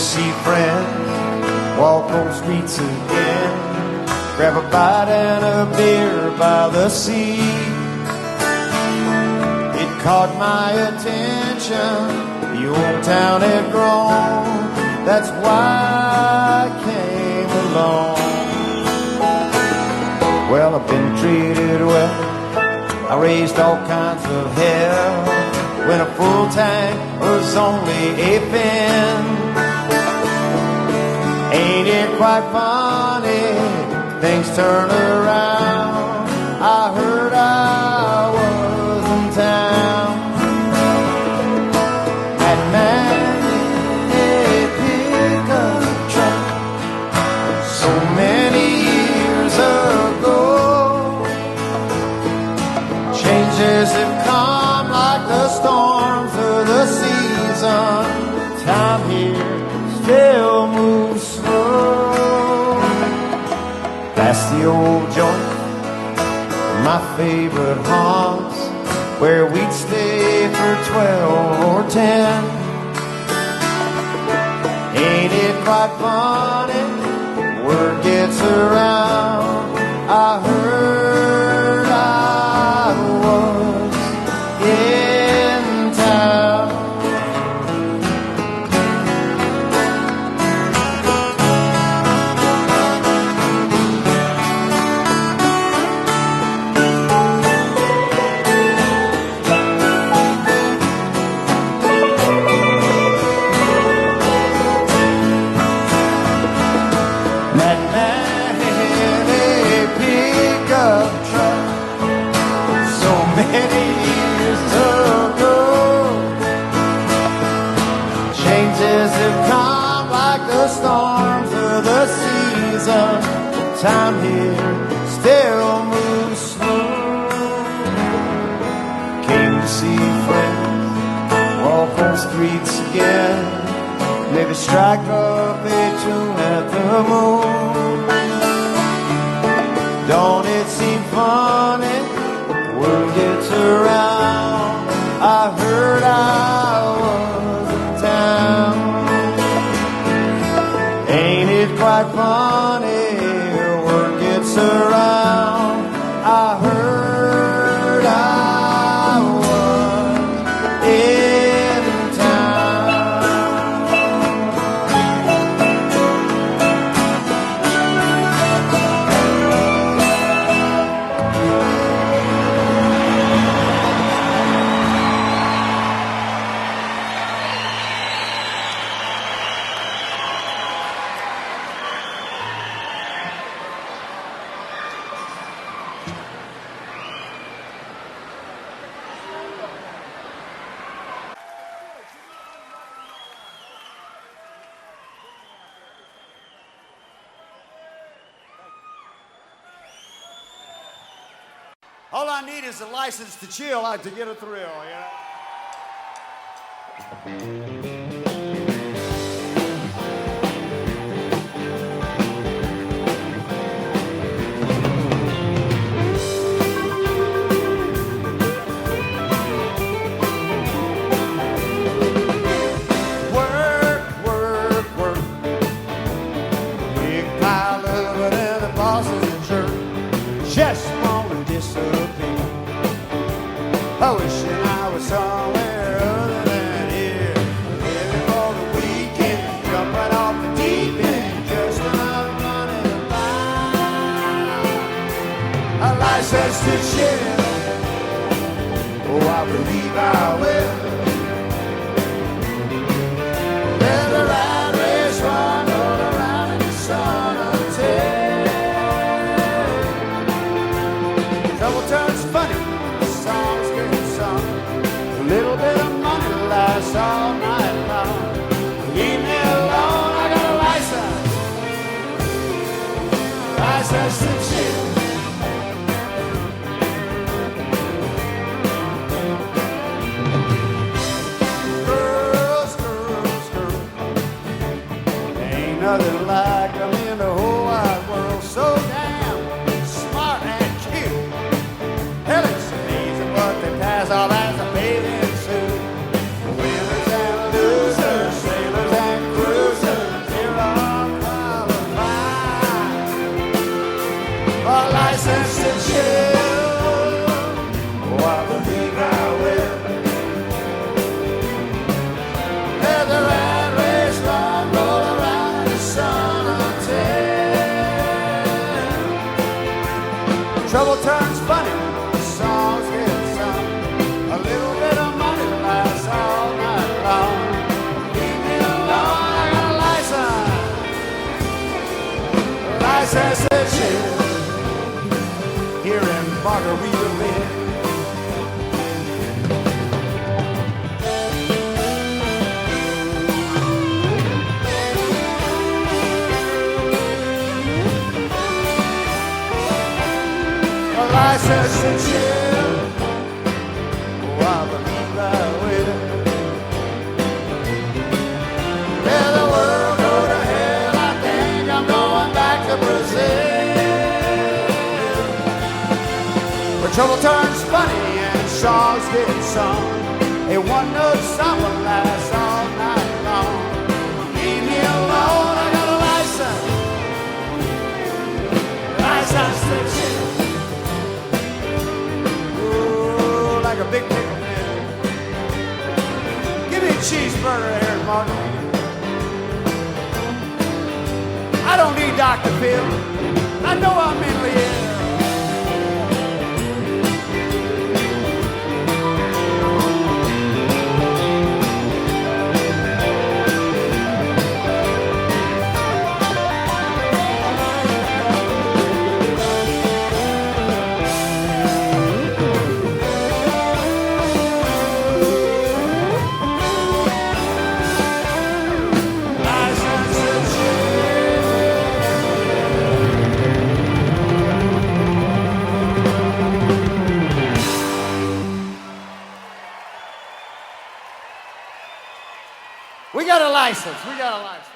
see friends, walk home streets again, grab a bite and a beer by the sea. It caught my attention, the old town had grown, that's why I came along. Well, I've been treated well, I raised all kinds of hell, when a full tank was only a pen. Ain't it quite funny, things turn around, I heard I was in town. That man in a pickup truck, so many years ago, changes have come like the storms of the season. Time here still moves slow. That's the old joint, my favorite haunts, where we'd stay for 12 or 10. Ain't it quite funny, word gets around, I heard I was in town. That man in a pickup truck, so many years ago, changes have come like the storms of the season. Time here still moves slow. Came to see friends, walk on streets again, maybe strike up a tune at the moon. Don't it seem funny, word gets around, I heard I was in town. Ain't it quite funny, word gets around, I heard I was in town. All I need is a license to chill, like to get a thrill, you know? Work, work, work. Big pile of it and the boss is a jerk. Just wanna disappear. I wish that I was somewhere other than here. Living for the weekend, jumping off the deep end, just another running about. A license to chill. Oh, I believe I will. Let the rat race run all around in the sun until trouble turns funny. Songs get sung. A little bit of money lasts all night long. Leave me alone, I got a license to chill. Girls, girls, girls, there ain't nothing like them in the whole wide world. So damn smart and cute. Hell, it's amazing what they pass off as a bathing suit. Winners and losers, sailors and cruisers, a license to chill. Oh, I believe I will. Let the rat race run, roll around the sun until trouble turns funny, the songs get sung. A little bit of money lasts all night long. Leave me alone, I got a license to chill. Here in Margaritaville. License to chill. Oh, I believe I will. Let the world go to hell. I think I'm going back to Brazil, where trouble turns funny and songs get sung. A one-note samba lasts all night long. Leave me alone, I got a license to chill. Like a big pickle man. Give me a cheeseburger here, Margarita. I don't need Dr. Phil. I know I'm mentally ill. We got a license. We got a license.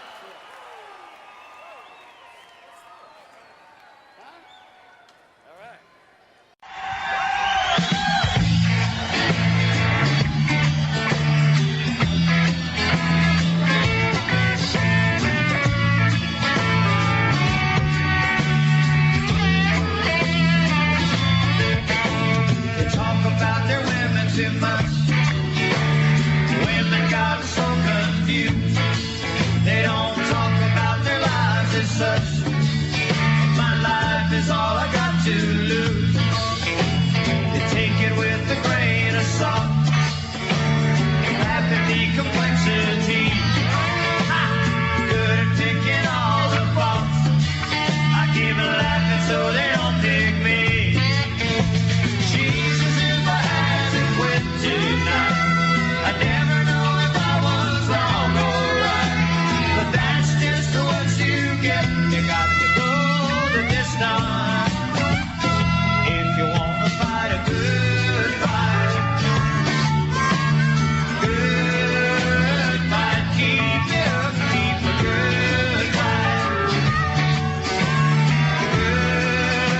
All right. They talk about their women too much. Women got so confused. They don't talk about their lives as such. My life is all I got to lose. They take it with a grain of salt. Laugh at the complexity. Ha! Good at picking all the faults. I keep laughing so they don't pick me. Jesus, if I hadn't quit tonight, I'd never know if I was wrong or right. But that's just what you get. You got to go the distance if you want to fight a good fight. Good fight, keep it up, keep a good fight. Good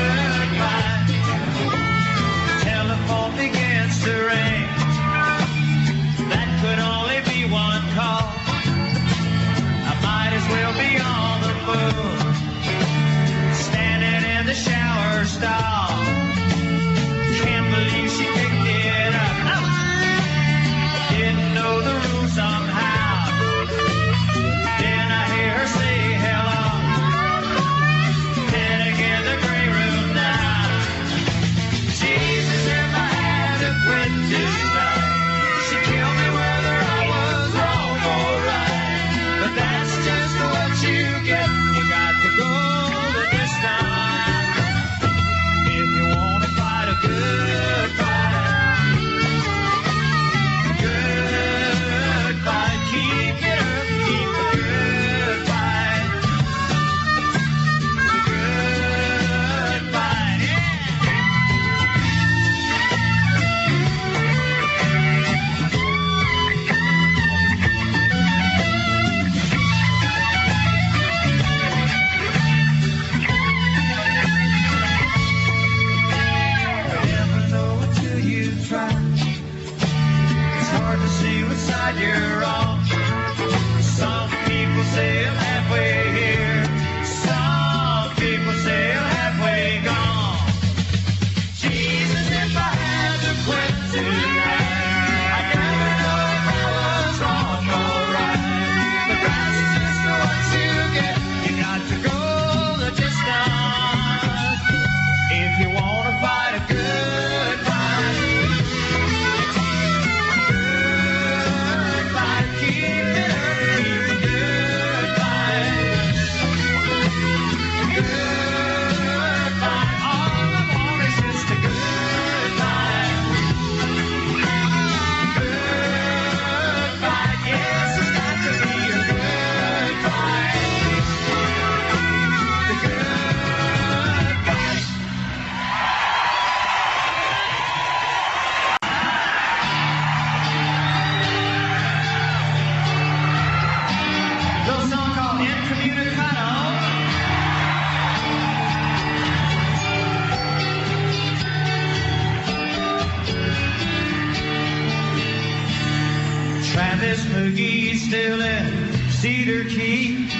still in Cedar Key.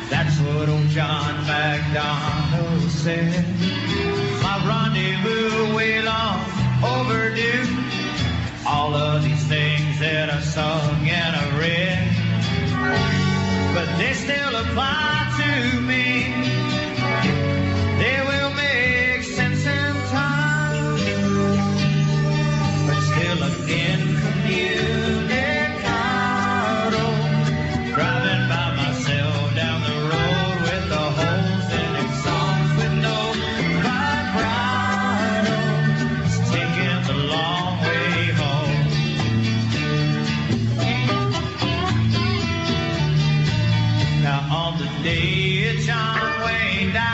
That's what old John McDonald said. My rendezvous way long overdue. All of these things that I sung and I read, but they still apply to me. They will make sense in time, but still I'm incommunicado, driving by myself down the road with the holes in exhaust with no vibrato. It's taking the long way home. Now on the day John Wayne died, I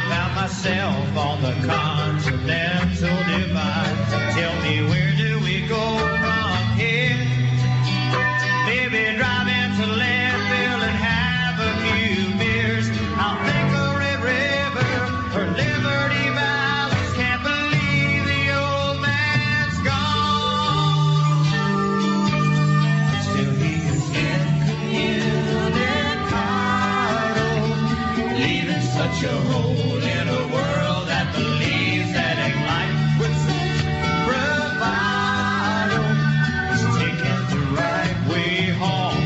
found myself on the Continental Divide. Tell me, where do we go from here? Maybe drive into Landfill and have a few beers. I'll think of Red River or Liberty Valleys. Can't believe the old man's gone. Still he is incommunicado, leaving such a hole in a world that believes that life with such bravado is taking the right way home.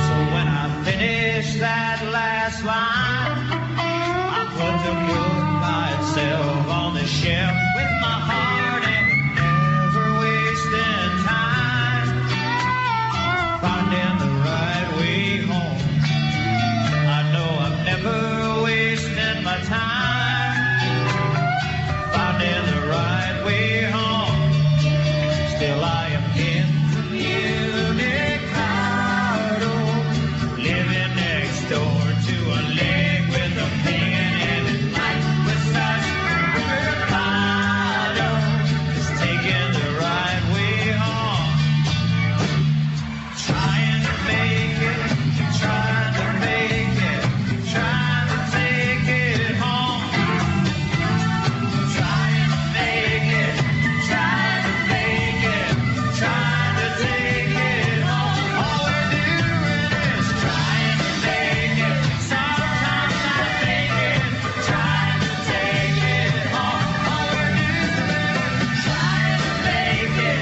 So when I finish that last line, I put the book by itself on the shelf with my heart and never wasting time, finding the right way home. I know I'm never wasting my time, finding the right way home. Still I am incommunicado, living next door to a lake with a pan and a light with such bravado. It's taking the right way home. Trying to make it, trying to make it, trying to take it home. Trying to make it, trying to make it, trying to take it home. All we're doing is trying to make it. Sometimes not making, trying to take it home. All we're doing is trying to make it,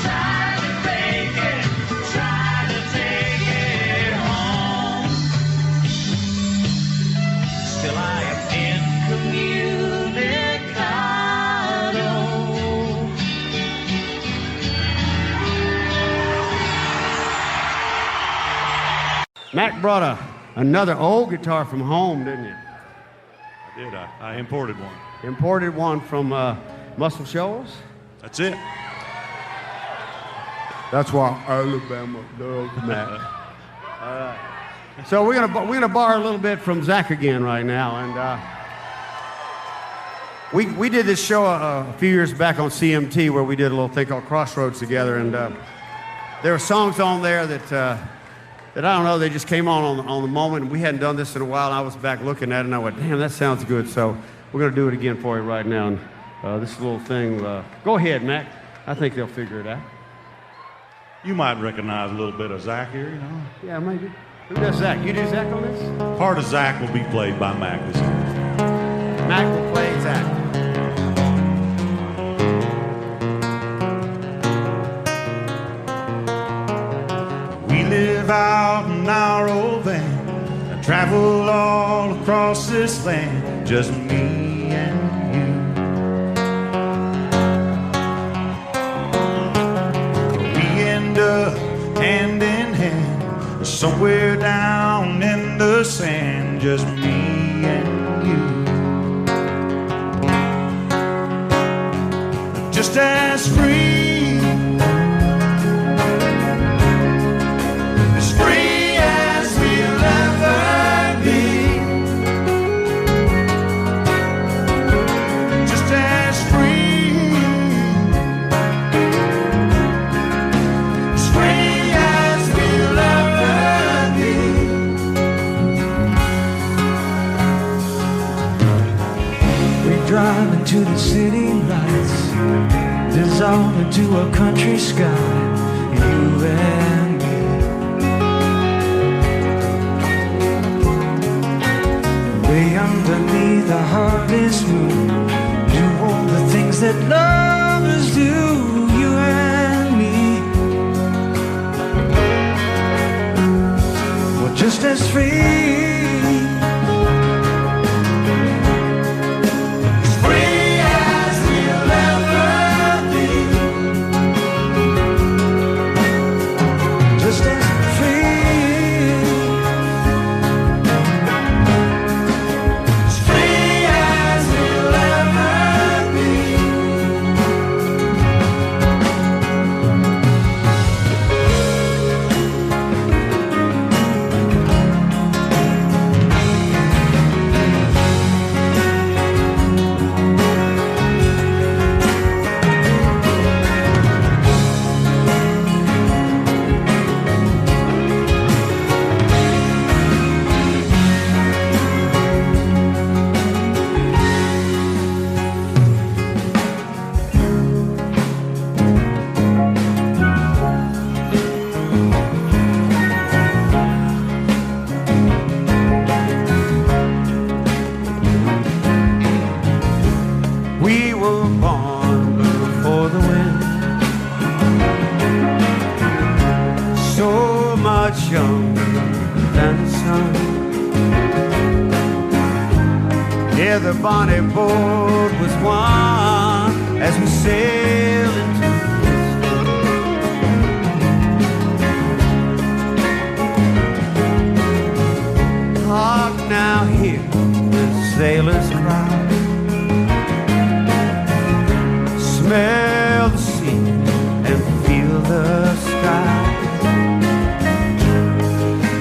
trying to make it, trying to take it home. Still I am incommunicado. Mac brought another old guitar from home, didn't you? I did. I imported one. Imported one from Muscle Shoals. That's it. That's why Alabama loves Mac. So we're gonna borrow a little bit from Zach again right now, and we did this show a few years back on CMT where we did a little thing called Crossroads together, and there were songs on there that I don't know, they just came on the moment, and we hadn't done this in a while, and I was back looking at it, and I went, damn, that sounds good, so we're gonna do it again for you right now, and this little thing, go ahead, Mac, I think they'll figure it out. You might recognize a little bit of Zach here, you know. Yeah, maybe. Who does Zach? You do Zach on this? Part of Zach will be played by Mac this year. Mac will play Zach. We live out in our old van and travel all across this land, just me and you. We end up hand in hand somewhere down in the sand, just me and you. Just as free, as free as we'll ever be. Just as free into the city lights, dissolve into a country sky, you and me. Way underneath the harvest moon, do all the things that lovers do, you and me. We're just as free. The bonny boat was one as we sailed into the sea. Hark now, hear the sailors cry, smell the sea and feel the sky.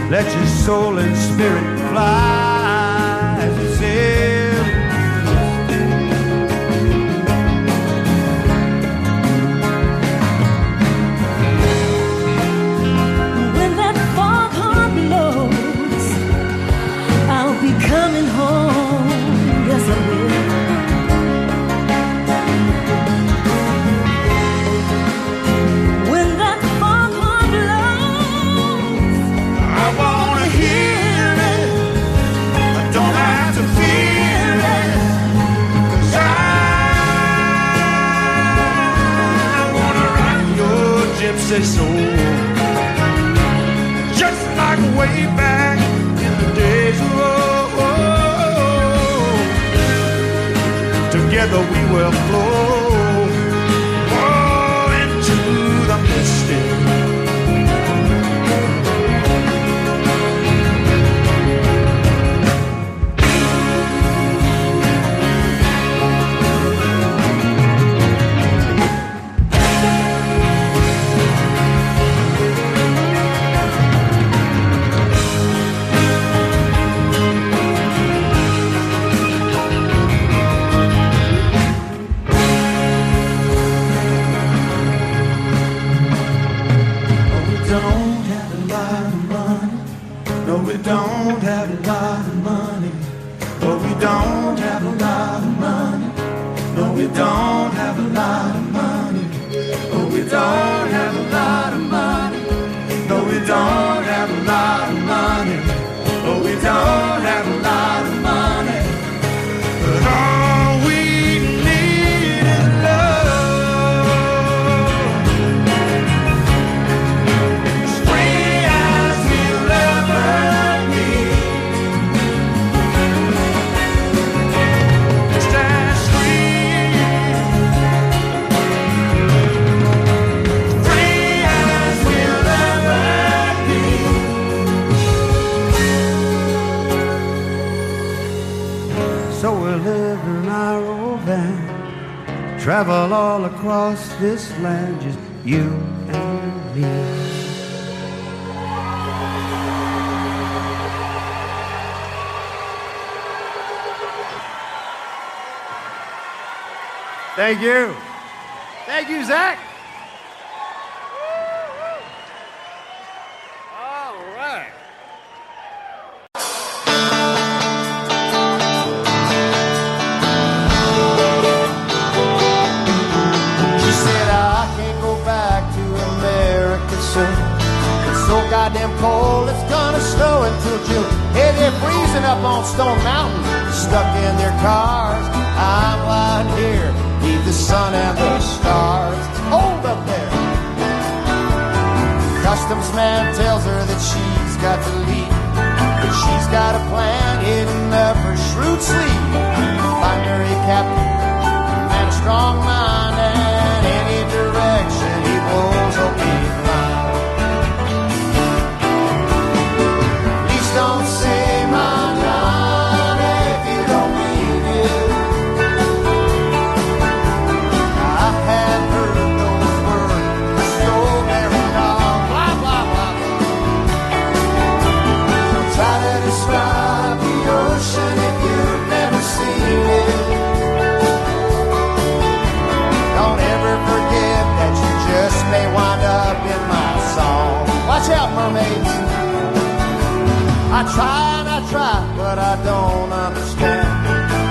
Let your soul and spirit fly as we sail. Coming home, yes I will. When that foghorn blows, I wanna hear it. I don't have to feel it. 'Cause I wanna rock your gypsy soul, just like way back in the days of old. Together we will flow into the mystic. We don't have a lot of money. But we don't have a lot of money. No, we don't have a lot of money. But we don't have a lot of money. No, we don't have a lot of money. But we don't have a lot of money. But all we need is love. As free as we'll ever be. Just as free. Free as we'll ever be. So we'll live in our old van, travel all across this land, just you and me. Thank you. Thank you, Zach. All right. up on Stone Mountain, stuck in their cars. I'm lying here, beneath the sun and the stars. Hold up there. Customs man tells her that she's got to leave, but she's got a plan hidden up her shrewd sleeve. Primary captain, man of strong mind, and any direction he blows will be fine. Please don't say mañana if you don't mean it. I have heard those words so very long. Blah, blah, blah. Don't try to describe the ocean if you've never seen it. Don't ever forget that you just may wind up in my song. Watch out, mermaids. I try and I try, but I don't understand.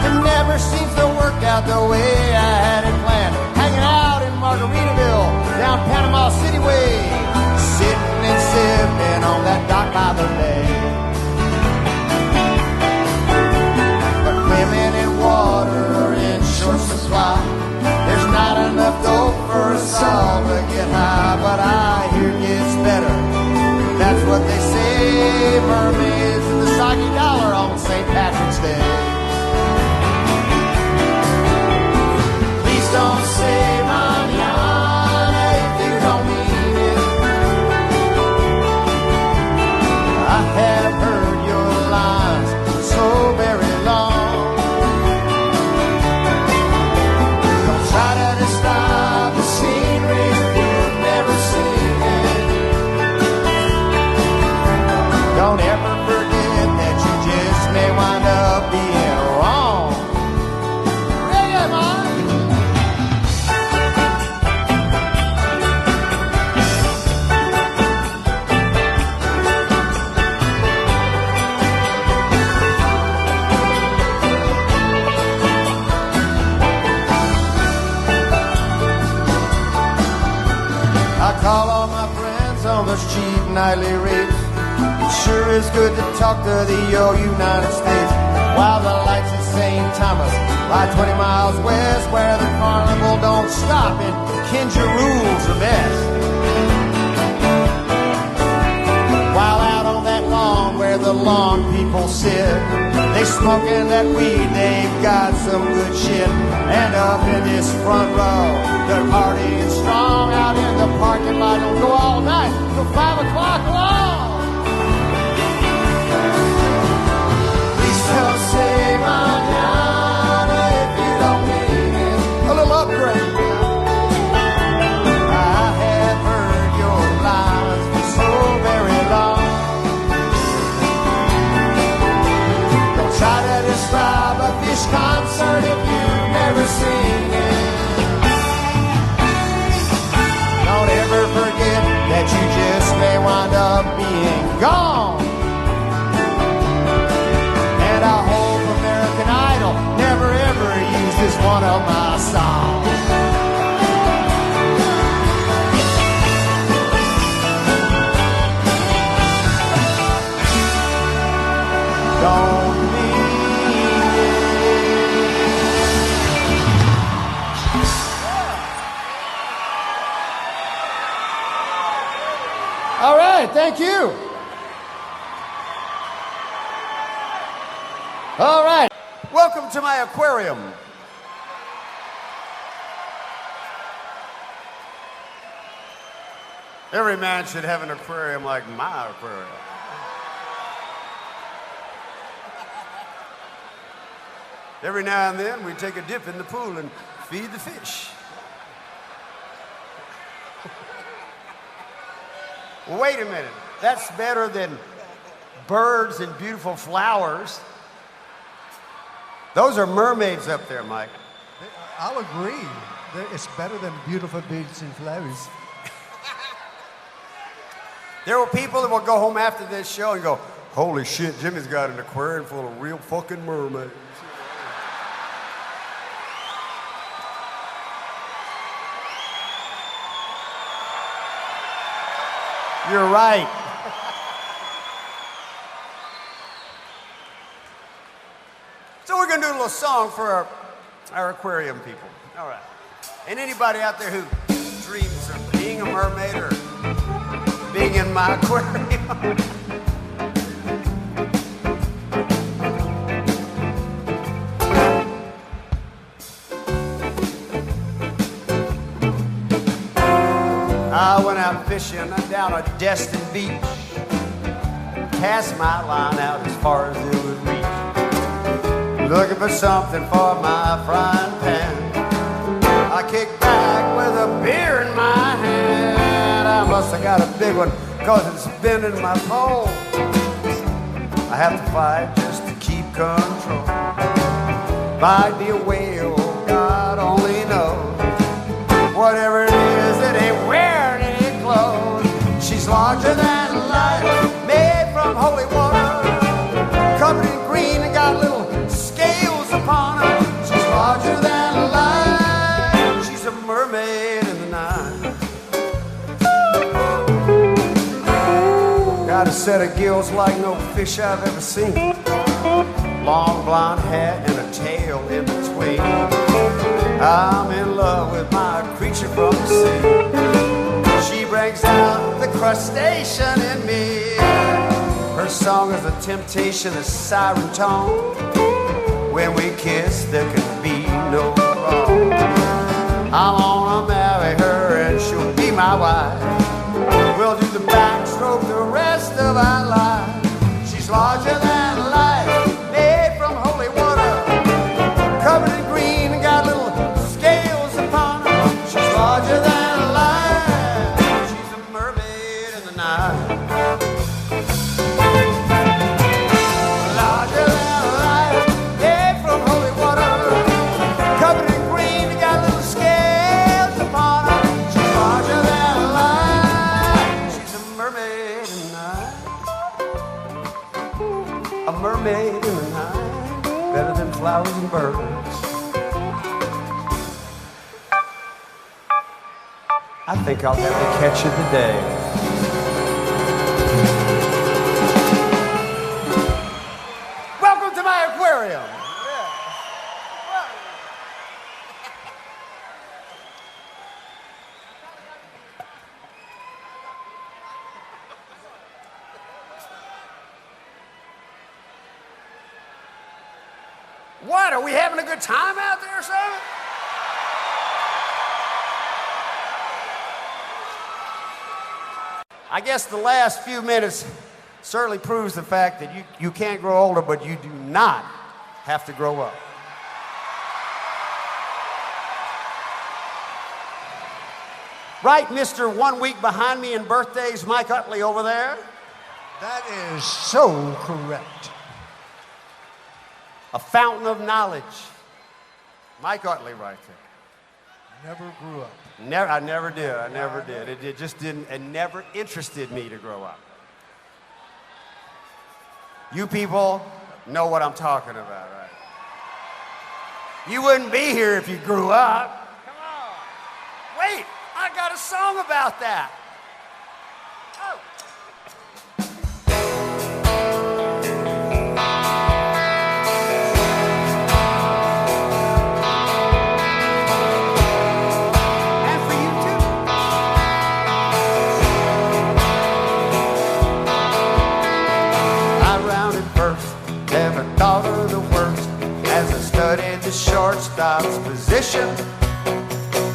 It never seems to work out the way I had it planned. Hanging out in Margaritaville, down Panama City way, sitting and sipping on that dock by the bay. But women and water are in short supply. There's not enough dope for us all to get high, but I hear it gets better. That's what they say. Mermaids and the soggy dollar on St. Patrick's Day. Please don't say mañana if you don't mean it. I have heard your lines so very long. Don't try to describe the scenery if you've never seen it. Don't ever forget that you just may wind up being wrong. Ready, Mom? I call all my friends on those cheap nightly rates. It sure is good to talk to the United States. While the lights at St. Thomas lie 20 miles west, where the carnival don't stop and Kinja rules the best. While out on that lawn where the lawn people sit, they smoking that weed, they've got some good shit. And up in this front row, they're partying strong. Out in the parking lot, it'll go all night till 5 o'clock long. Please don't say mañana if you don't mean it. A little upgrade. I have heard your lines for so very long. Don't try to describe a fish concert if you've never seen it. Don't ever forget that you just may wind up being gone. And I hope American Idol never ever uses one of my songs. Don't mean it. All right, thank you. All right, welcome to my aquarium. Every man should have an aquarium like my aquarium. Every now and then we take a dip in the pool and feed the fish. Wait a minute, that's better than birds and beautiful flowers. Those are mermaids up there, Mike. I'll agree. It's better than beautiful beaches and flowers. There were people that will go home after this show and go, holy shit, Jimmy's got an aquarium full of real fucking mermaids. You're right. So we're going to do a little song for our aquarium people. All right. And anybody out there who dreams of being a mermaid or being in my aquarium. I went out fishing down a Destin beach, cast my line out as far as it would reach, looking for something for my frying pan. I kicked back with a beer in my hand. I must have got a big one, cause it's bending my pole. I have to fight just to keep control. If I'd be a whale, God only knows. Whatever it is, it ain't wearing any clothes. She's larger than life, made from holy water, covered in green and got little scales upon her. She's larger than life. She's a mermaid in the night. Got a set of gills like no fish I've ever seen. Long blonde hair and a tail in between. I'm in love with my creature from the sea. She brings out the crustacean in me. Her song is a temptation, a siren tone. When we kiss, there can be no wrong. I wanna marry her and she'll be my wife. We'll do the backstroke the rest of our life. She's larger than life, made from holy water, covered in green and got little scales upon her. She's larger than life. She's a mermaid in the night. Larger than life, made from holy water, covered in green and got little scales upon her. She's larger than life. She's a mermaid in the night. A mermaid in the night, better than flowers and birds. I think I'll have the catch of the day. Welcome to my aquarium. What, are we having a good time out there or something? I guess the last few minutes certainly proves the fact that you can't grow older, but you do not have to grow up. Right, Mr. 1 week behind me in birthdays, Mike Utley over there. That is so correct. A fountain of knowledge. Mike Utley right there. Never grew up. I never did. I never did. It just didn't, it never interested me to grow up. You people know what I'm talking about, right? You wouldn't be here if you grew up. Come on. Wait, I got a song about that. Oh. Thought of the worst as I studied the shortstop's position.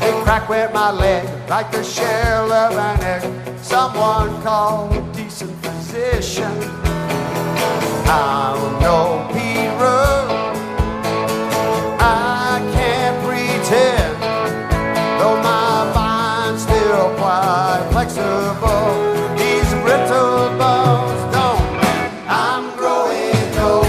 A crack went my leg like the shell of an egg. Someone called a decent physician. I'm no Pete Rose. I can't pretend, though my mind's still quite flexible. These brittle bones don't. I'm growing old.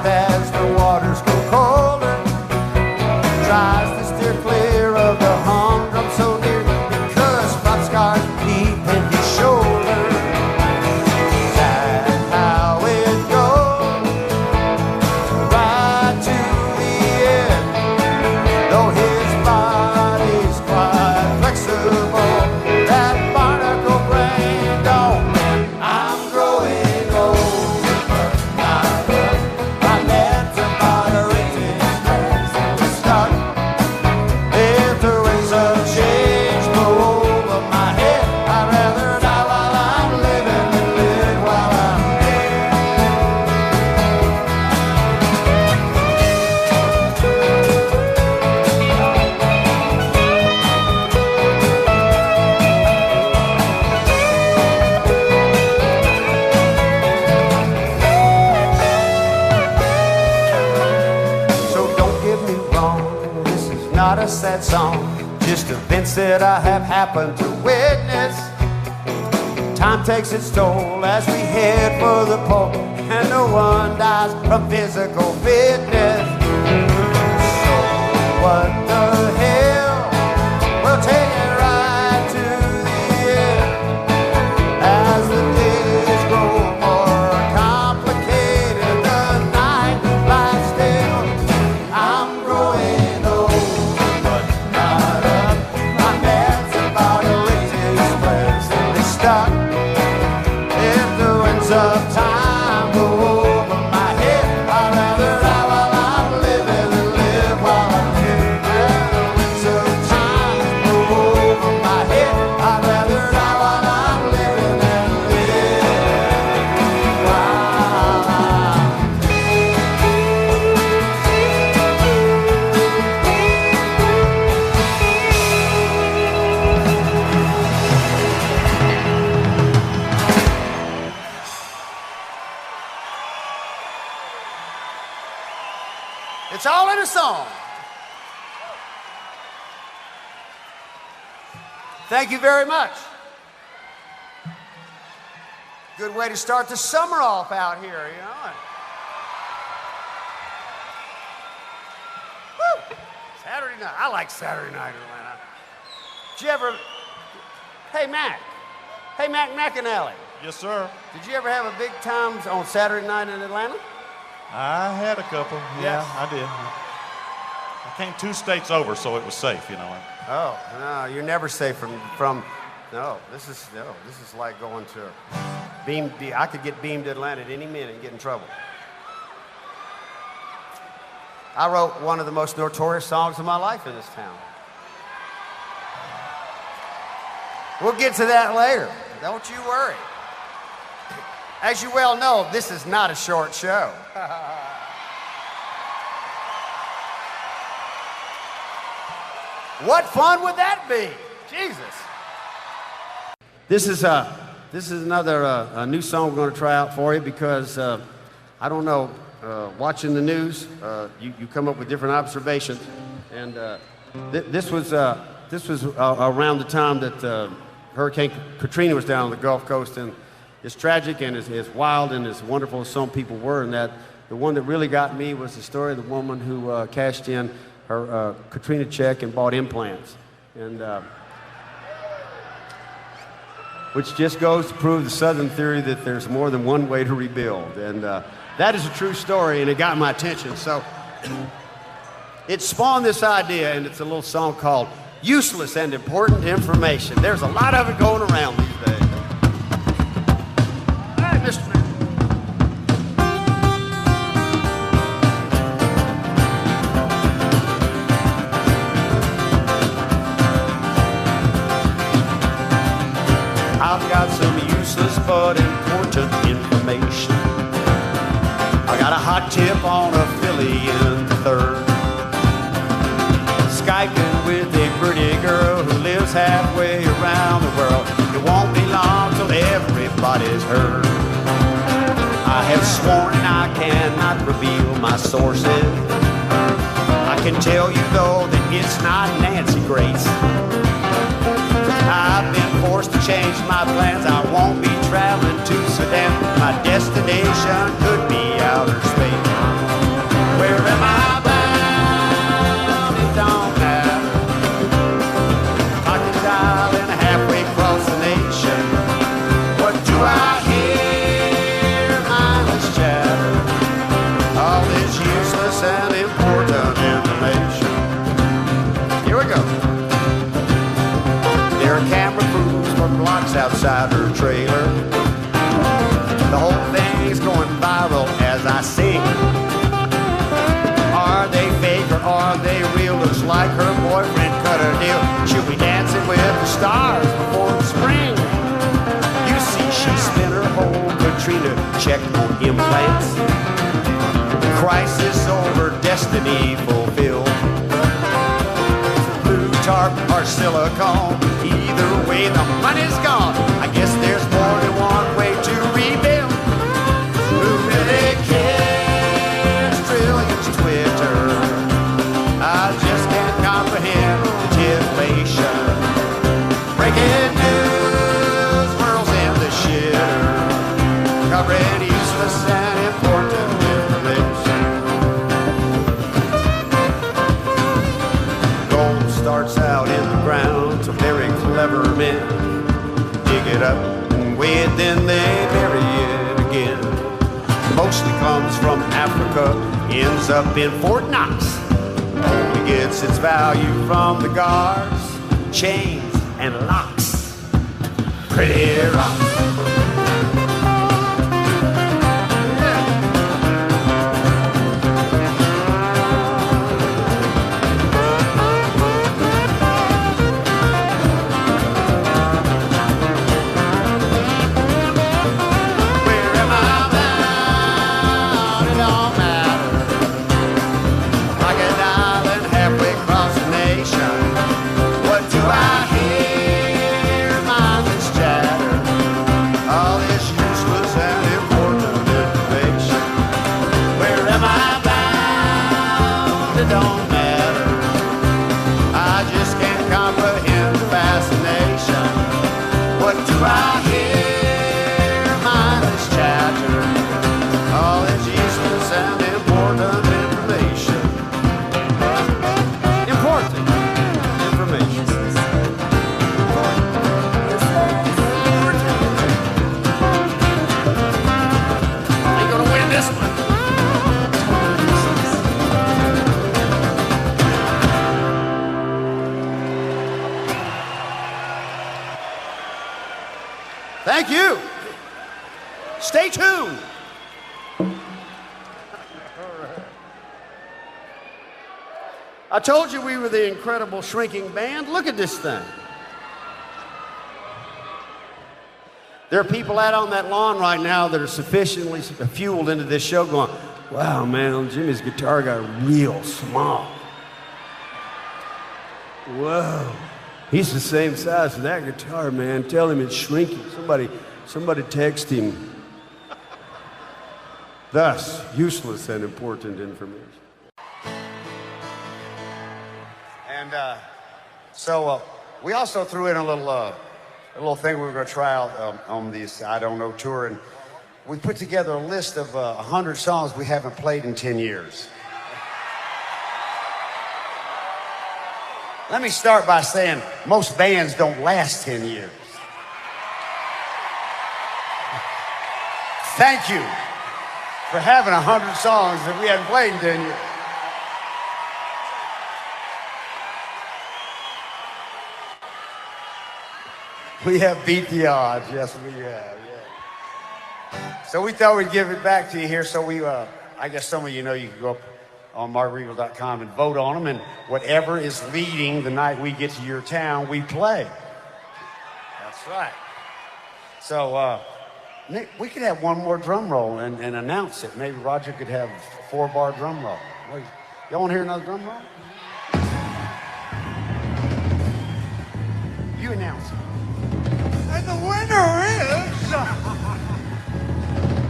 As the waters grow colder, tries to steer clear of the humdrum so near, because rock scars deep in here. a sad song, just events that I have happened to witness. Time takes its toll as we head for the pole, and no one dies from physical fitness. So what the hell? We'll take it right to the end as the days grow more complicated. The night lies still. I'm growing old, but not up. My meds about a latest presently stuck. If the winds of time go over my head, I'd rather die while I'm living than live while I'm dead. If the winds of time go over my head, I'd rather die while I'm living than live while I'm It's all in a song. Thank you very much. Good way to start the summer off out here, you know. Woo! Saturday night. I like Saturday night in Atlanta. Did you ever... Hey, Mac. Hey, Mac McAnally. Yes, sir. Did you ever have a big time on Saturday night in Atlanta? I had a couple. Yeah, Yes. I did. I came 2 states over, so it was safe, you know. Oh, no, you're never safe from no, this is like going to I could get beamed to Atlanta at any minute and get in trouble. I wrote one of the most notorious songs of my life in this town. We'll get to that later. Don't you worry. As you well know, this is not a short show. What fun would that be? Jesus. This is another new song we're going to try out for you because I don't know, watching the news, you come up with different observations, and this was around the time that Hurricane Katrina was down on the Gulf Coast, and it's tragic and as wild and as wonderful as some people were, and that the one that really got me was the story of the woman who cashed in her Katrina check and bought implants, and which just goes to prove the Southern theory that there's more than one way to rebuild, and that is a true story, and it got my attention. So it spawned this idea, and it's a little song called "Useless and Important Information." There's a lot of it going around these days. All right, Mr. Man. I've got some useless but important information. I got a hot tip on a filly in the third. Skyping with a pretty girl who lives halfway around the world. It won't be long till everybody's heard. I have sworn and I cannot reveal my sources. I can tell you though that it's not Nancy Grace. I've been forced to change my plans. I won't be traveling to Sudan. My destination could be outer space. Where am I bound? It don't matter. I can dial in halfway across the nation. What do I hear? Mindless chatter. All this useless and important information. Here we go. There are camera crews for blocks outside her trailer. The whole thing's going viral as I sing. Are they fake or are they real? Looks like her boyfriend cut her deal. She'll be dancing with the stars before the spring. You see, she spent her whole Katrina check on implants. Crisis over, destiny fulfilled. Tarp or silicone, either way the money's gone. I guess there's more than one way to rebuild. Who really cares? Trillions Twitter. I just can't comprehend dig it up and weigh it, then they bury it again. Mostly comes from Africa, ends up in Fort Knox. Only gets its value from the guards, chains, and locks. Pretty rocks. Thank you. Stay tuned. I told you we were the incredible shrinking band. Look at this thing. There are people out on that lawn right now that are sufficiently fueled into this show going, wow, man, Jimmy's guitar got real small. Whoa. He's the same size as that guitar, man. Tell him it's shrinking. Somebody text him. Thus, useless and important information. And so we also threw in a little thing we were going to try out on this I Don't Know tour, and we put together a list of 100 songs we haven't played in 10 years. Let me start by saying most bands don't last 10 years. Thank you for having 100 songs that we hadn't played in 10 years. We have beat the odds. Yes, we have. Yeah. So we thought we'd give it back to you here. So we, I guess some of you know you can go up on margaretal.com and vote on them, and whatever is leading the night we get to your town, we play. That's right. So Nick, we could have one more drum roll and announce it. Maybe Roger could have a 4-bar drum roll. Y'all want to hear another drum roll? You announce it. And the winner is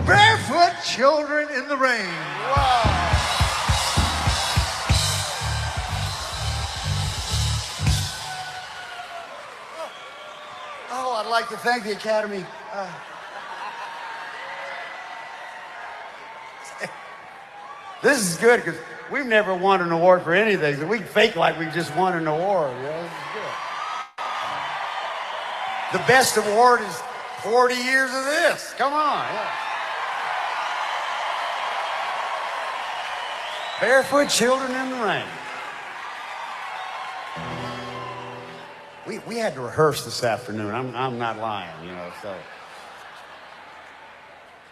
Barefoot Children in the Rain. Wow. Oh, I'd like to thank the Academy. This is good because we've never won an award for anything, so we can fake like we just won an award. You know, this is good. The best award is 40 years of this. Come on. Yeah. Barefoot Children in the Rain. We had to rehearse this afternoon. I'm not lying, you know, so.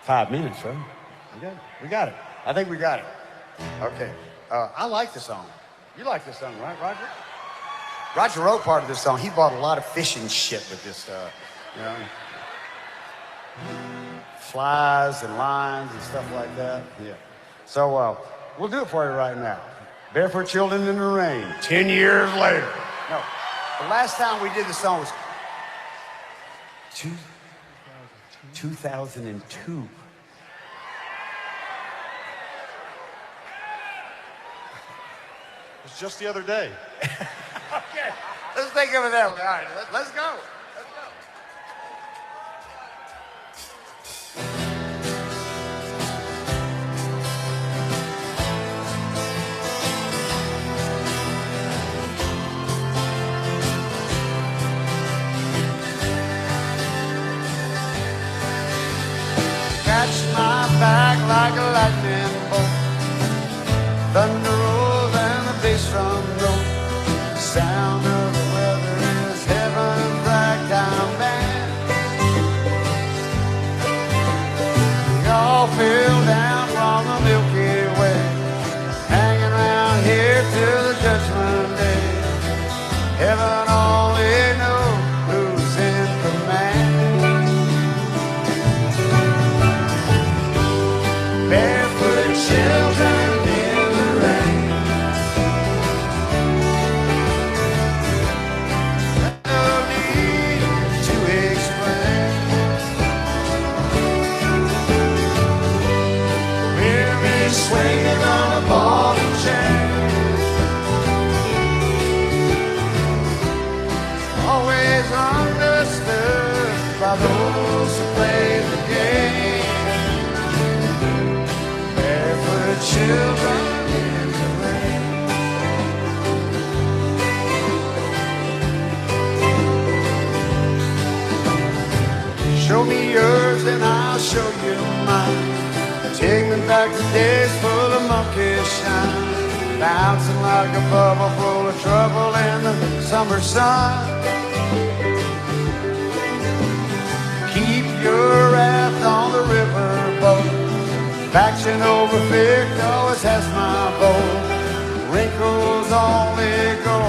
5 minutes, right? We got it. I think we got it. Okay. I like the song. You like this song, right, Roger? Roger wrote part of this song. He bought a lot of fishing shit with this, you know. Flies and lines and stuff like that. Yeah. So we'll do it for you right now. Barefoot Children in the Rain, 10 years later. No, the last time we did the song was 2002. It was just the other day. Okay, let's think of it that way. All right, let's go. scratched my back like a lightning bolt. Thunder rolls and the bass drum goes. The sound of the weather is heaven's ragtime band. We all fell down from the Milky Way, hanging around here till the judgment day. Heaven only knows who's in command. Barefoot children in the rain, no need to explain. We'll be swinging on a ball and chain, always understood by those who play the game. Barefoot children in the rain. Show me yours and I'll show you mine. Take me back to days full of monkey shine, bouncing like a bubble full of trouble in the summer sun. Keep your raft on the riverboat, faction over fear always has my boat. Wrinkles only go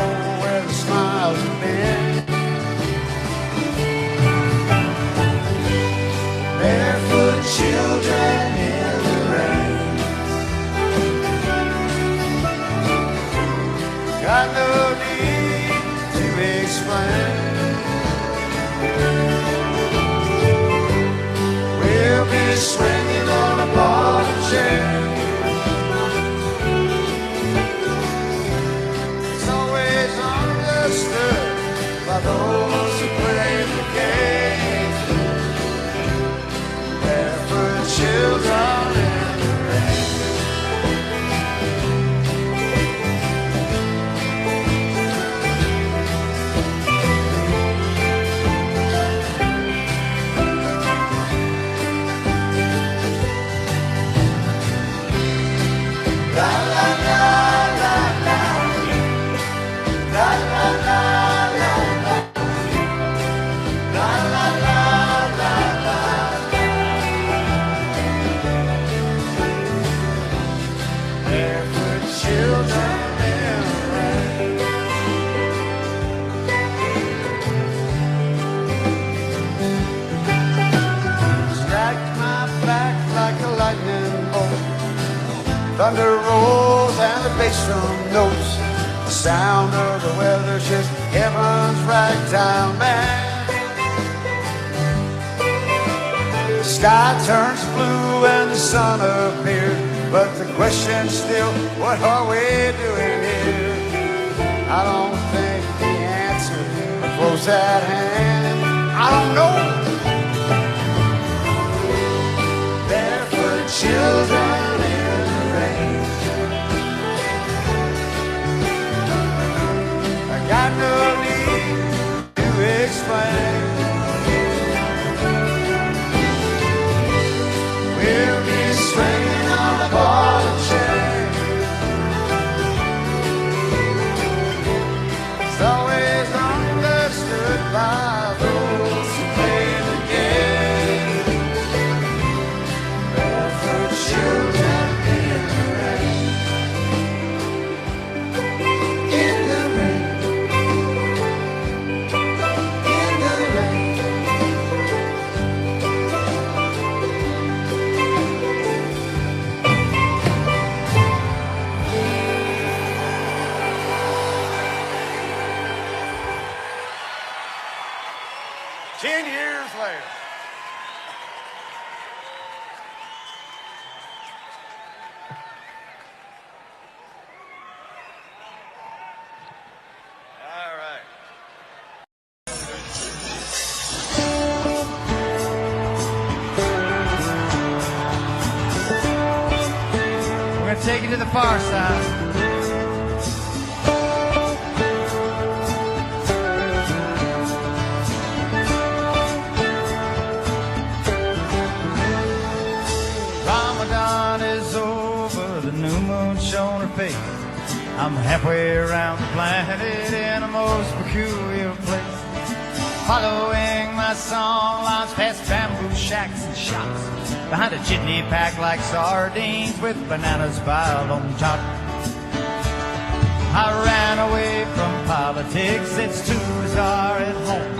where the smiles have been. Barefoot children in the rain, got no need to explain. We'll be swinging on a ball and chain. It's always understood by those who play the game. Barefoot children in the rain. La la la la la, la la la la la, la la la la la. Barefoot children in the rain. Strike my back like a lightning bolt. Thunder rolls and the bass drum notes. The sound of the weather's just heaven's ragtime band. The sky turns blue and the sun appears, but the question's still, what are we doing here? I don't think the answer is close at hand. I don't know. Barefoot children in the rain, I got no need to explain. We'll be swinging on the ball and chain. It's always understood by those who play the game. Barefoot children in the rain, in the rain, in the rain. Years later. All right. We're going to take it to the far side. I'm halfway around the planet in a most peculiar place. Following my song lines past bamboo shacks and shops, behind a jitney packed like sardines with bananas piled on top. I ran away from politics, it's too bizarre at home.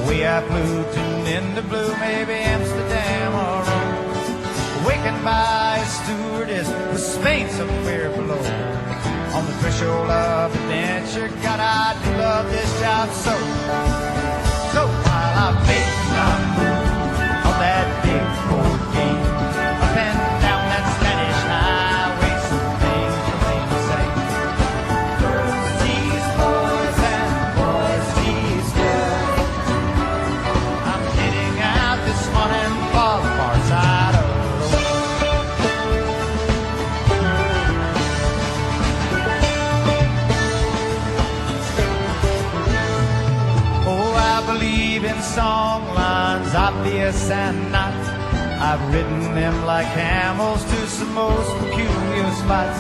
Away I flew to Linda Blue, maybe Amsterdam or Rome. Awakened by a stewardess with Spain somewhere below. On the threshold of adventure, God, I do love this job so. So while I make my move on that big board game, up and down that Spanish highway, some things remain the same. Girls tease boys and boys tease girls. I'm heading out this morning for the far side of the song lines, obvious and not. I've ridden them like camels to some most peculiar spots.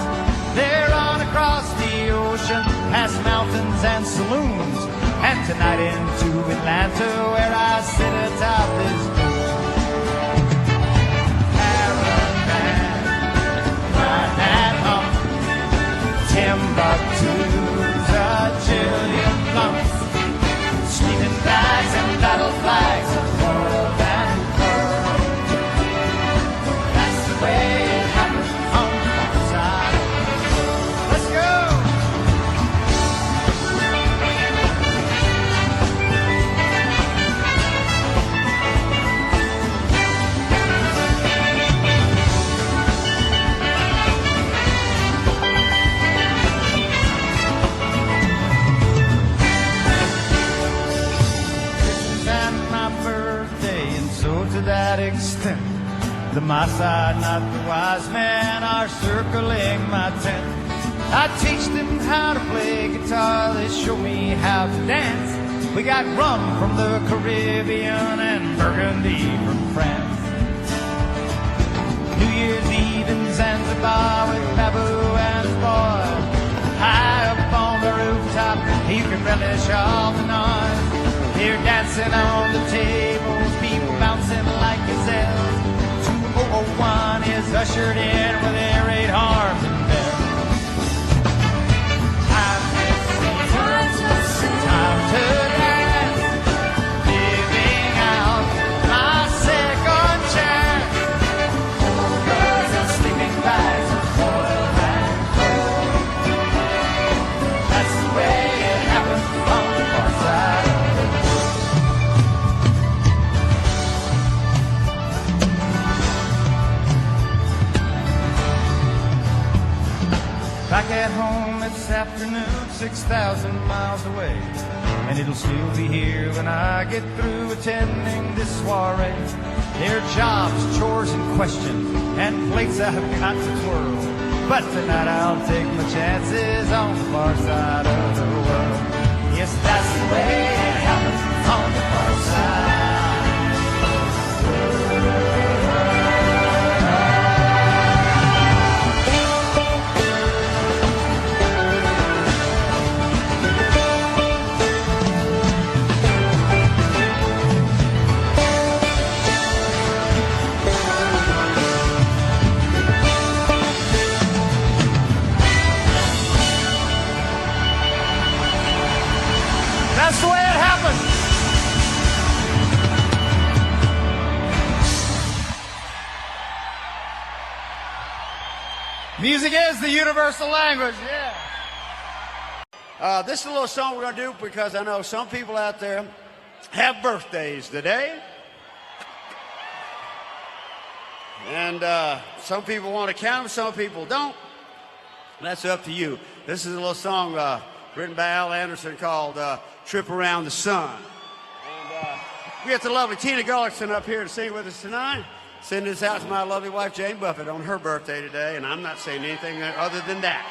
They're on across the ocean, past mountains and saloons, and tonight into Atlanta where I sit atop this Parrothead, right at home. Timbuktu's a jillion lumps. Sleeping bags and battle flags of world and world. That's the way it happens on the far side. Let's go! To that extent, the my side, not the wise men, are circling my tent. I teach them how to play guitar, they show me how to dance. We got rum from the Caribbean and Burgundy from France. New Year's Eve in Zanzibar with Babu and his boy. High up on the rooftop, you can relish all the noise. They're dancing on the tables, people bouncing like gazelles. 2001 is ushered in with air raid arms and bells. Time to dance, living out my second chance. Girls and sleeping bags of oil and gold. That's the way it happens on the far side. Back at home this afternoon, 6,000 miles away. And it'll still be here when I get through attending this soiree. There are jobs, chores, and questions, and plates I've got to twirl. But tonight I'll take my chances on the far side of the world. Yes, that's the way it happens on the far side. That's the way it happens. Music is the universal language, yeah. This is a little song we're going to do because I know some people out there have birthdays today. And some people want to count them, some people don't. That's up to you. This is a little song written by Al Anderson called Trip Around the Sun. And we got the lovely Tina Gullickson up here to sing with us tonight. Send this out to my lovely wife, Jane Buffett, on her birthday today, and I'm not saying anything other than that.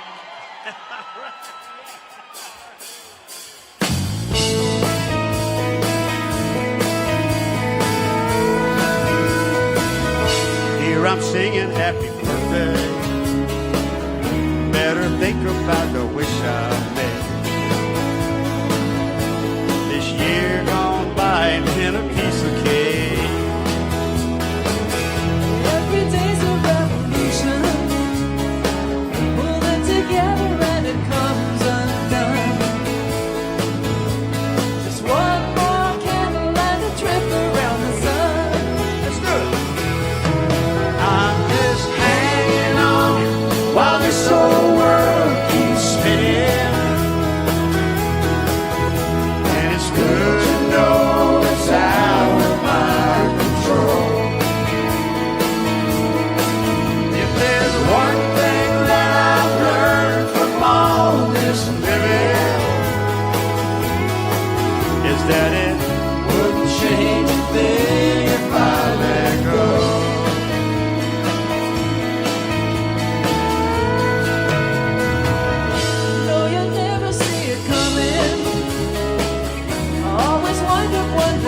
Here I'm singing happy birthday. Better think about the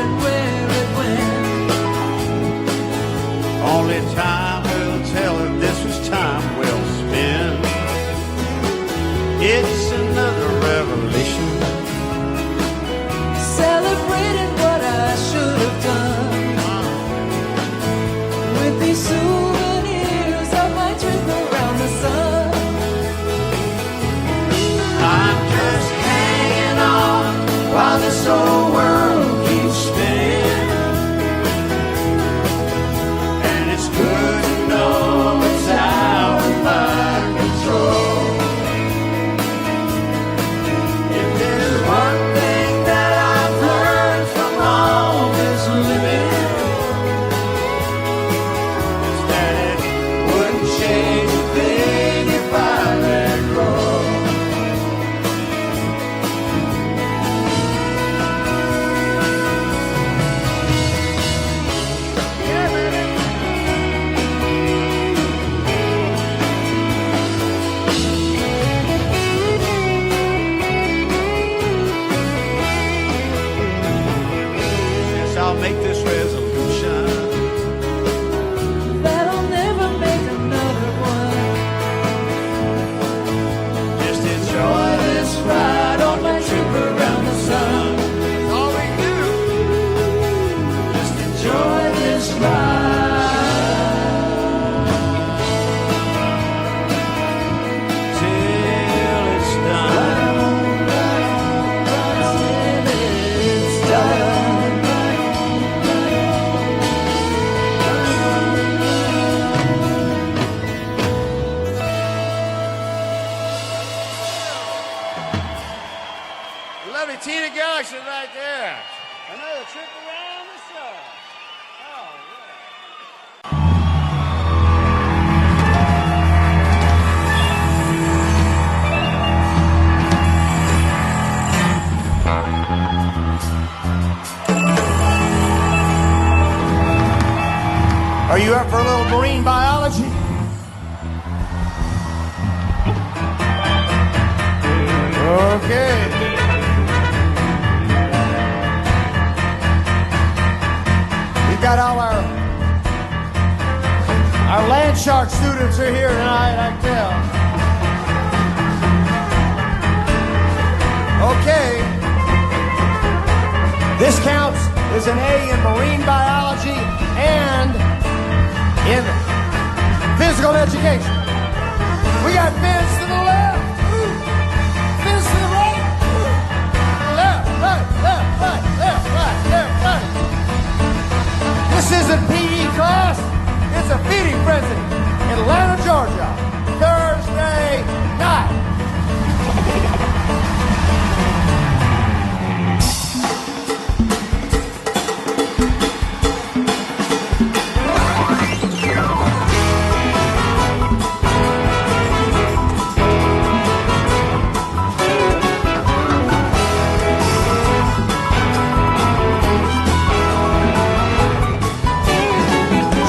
and where it went. Only time will tell if this was time well spent. It's another revelation. Celebrating what I should have done with these souvenirs of my trip around the sun. I'm just hanging on while this whole world keeps spinning. And it's good to know it's out of my control. If there's one thing that I've learned from all this living, it's that it wouldn't change a thing if I let go. Yes, I'll make this resolution. That I'll never make another one. Just enjoy this ride on your trip around the sun. That's all we do. Just enjoy this ride till it's done. Till it's done. Lovely Tina Galaxy right there. Another trip around the sun. Oh, yeah. Are you up for a little marine biology? Okay. We've got all our land shark students are here tonight, I can tell. Okay. This counts as an A in marine biology and in physical education. We got fins to the left, fins to the right, left, right, left, right, left, right, left, right. This isn't PE class, it's a feeding frenzy in Atlanta, Georgia, Thursday night.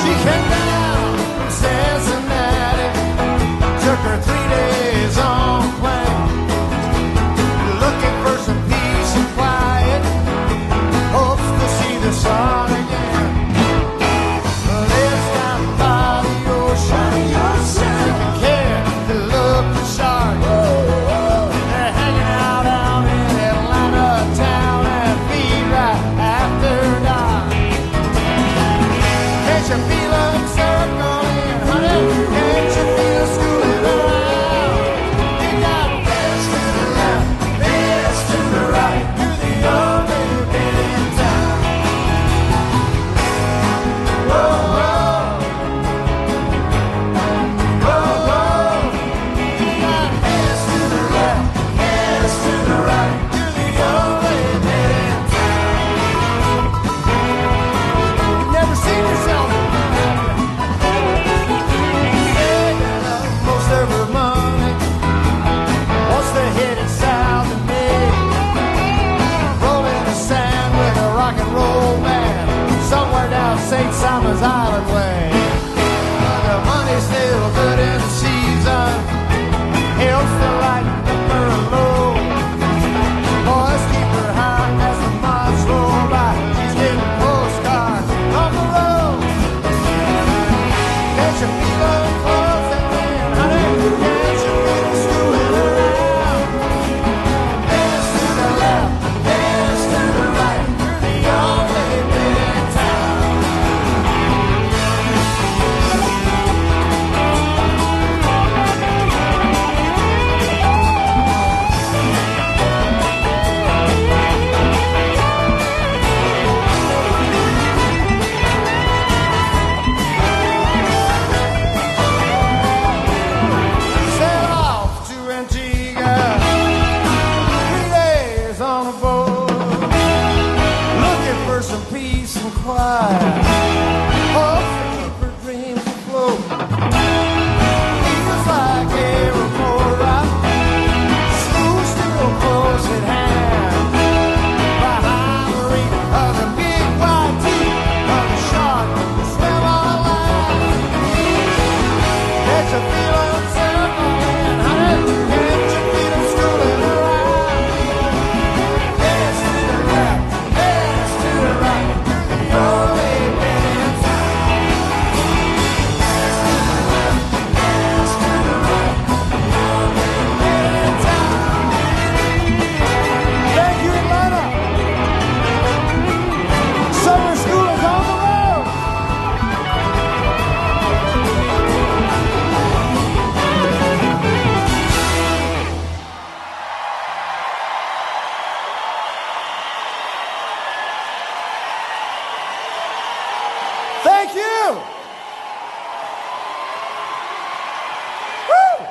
She came down from Cincinnati, took her 3 days on quiet. Hopes to keep her dreams afloat. Feels like every more right. School still close at hand. Behind the reach of the big white teeth of the shark that swim on land. It's a feeling circling, honey. Can't you feel them strolling around? Dance to the left, dance to the right. You're only been in town. Dance to the left, dance to the right. You're only been in town. Thank you, Atlanta. Summer school is on the road. Thank you. Woo!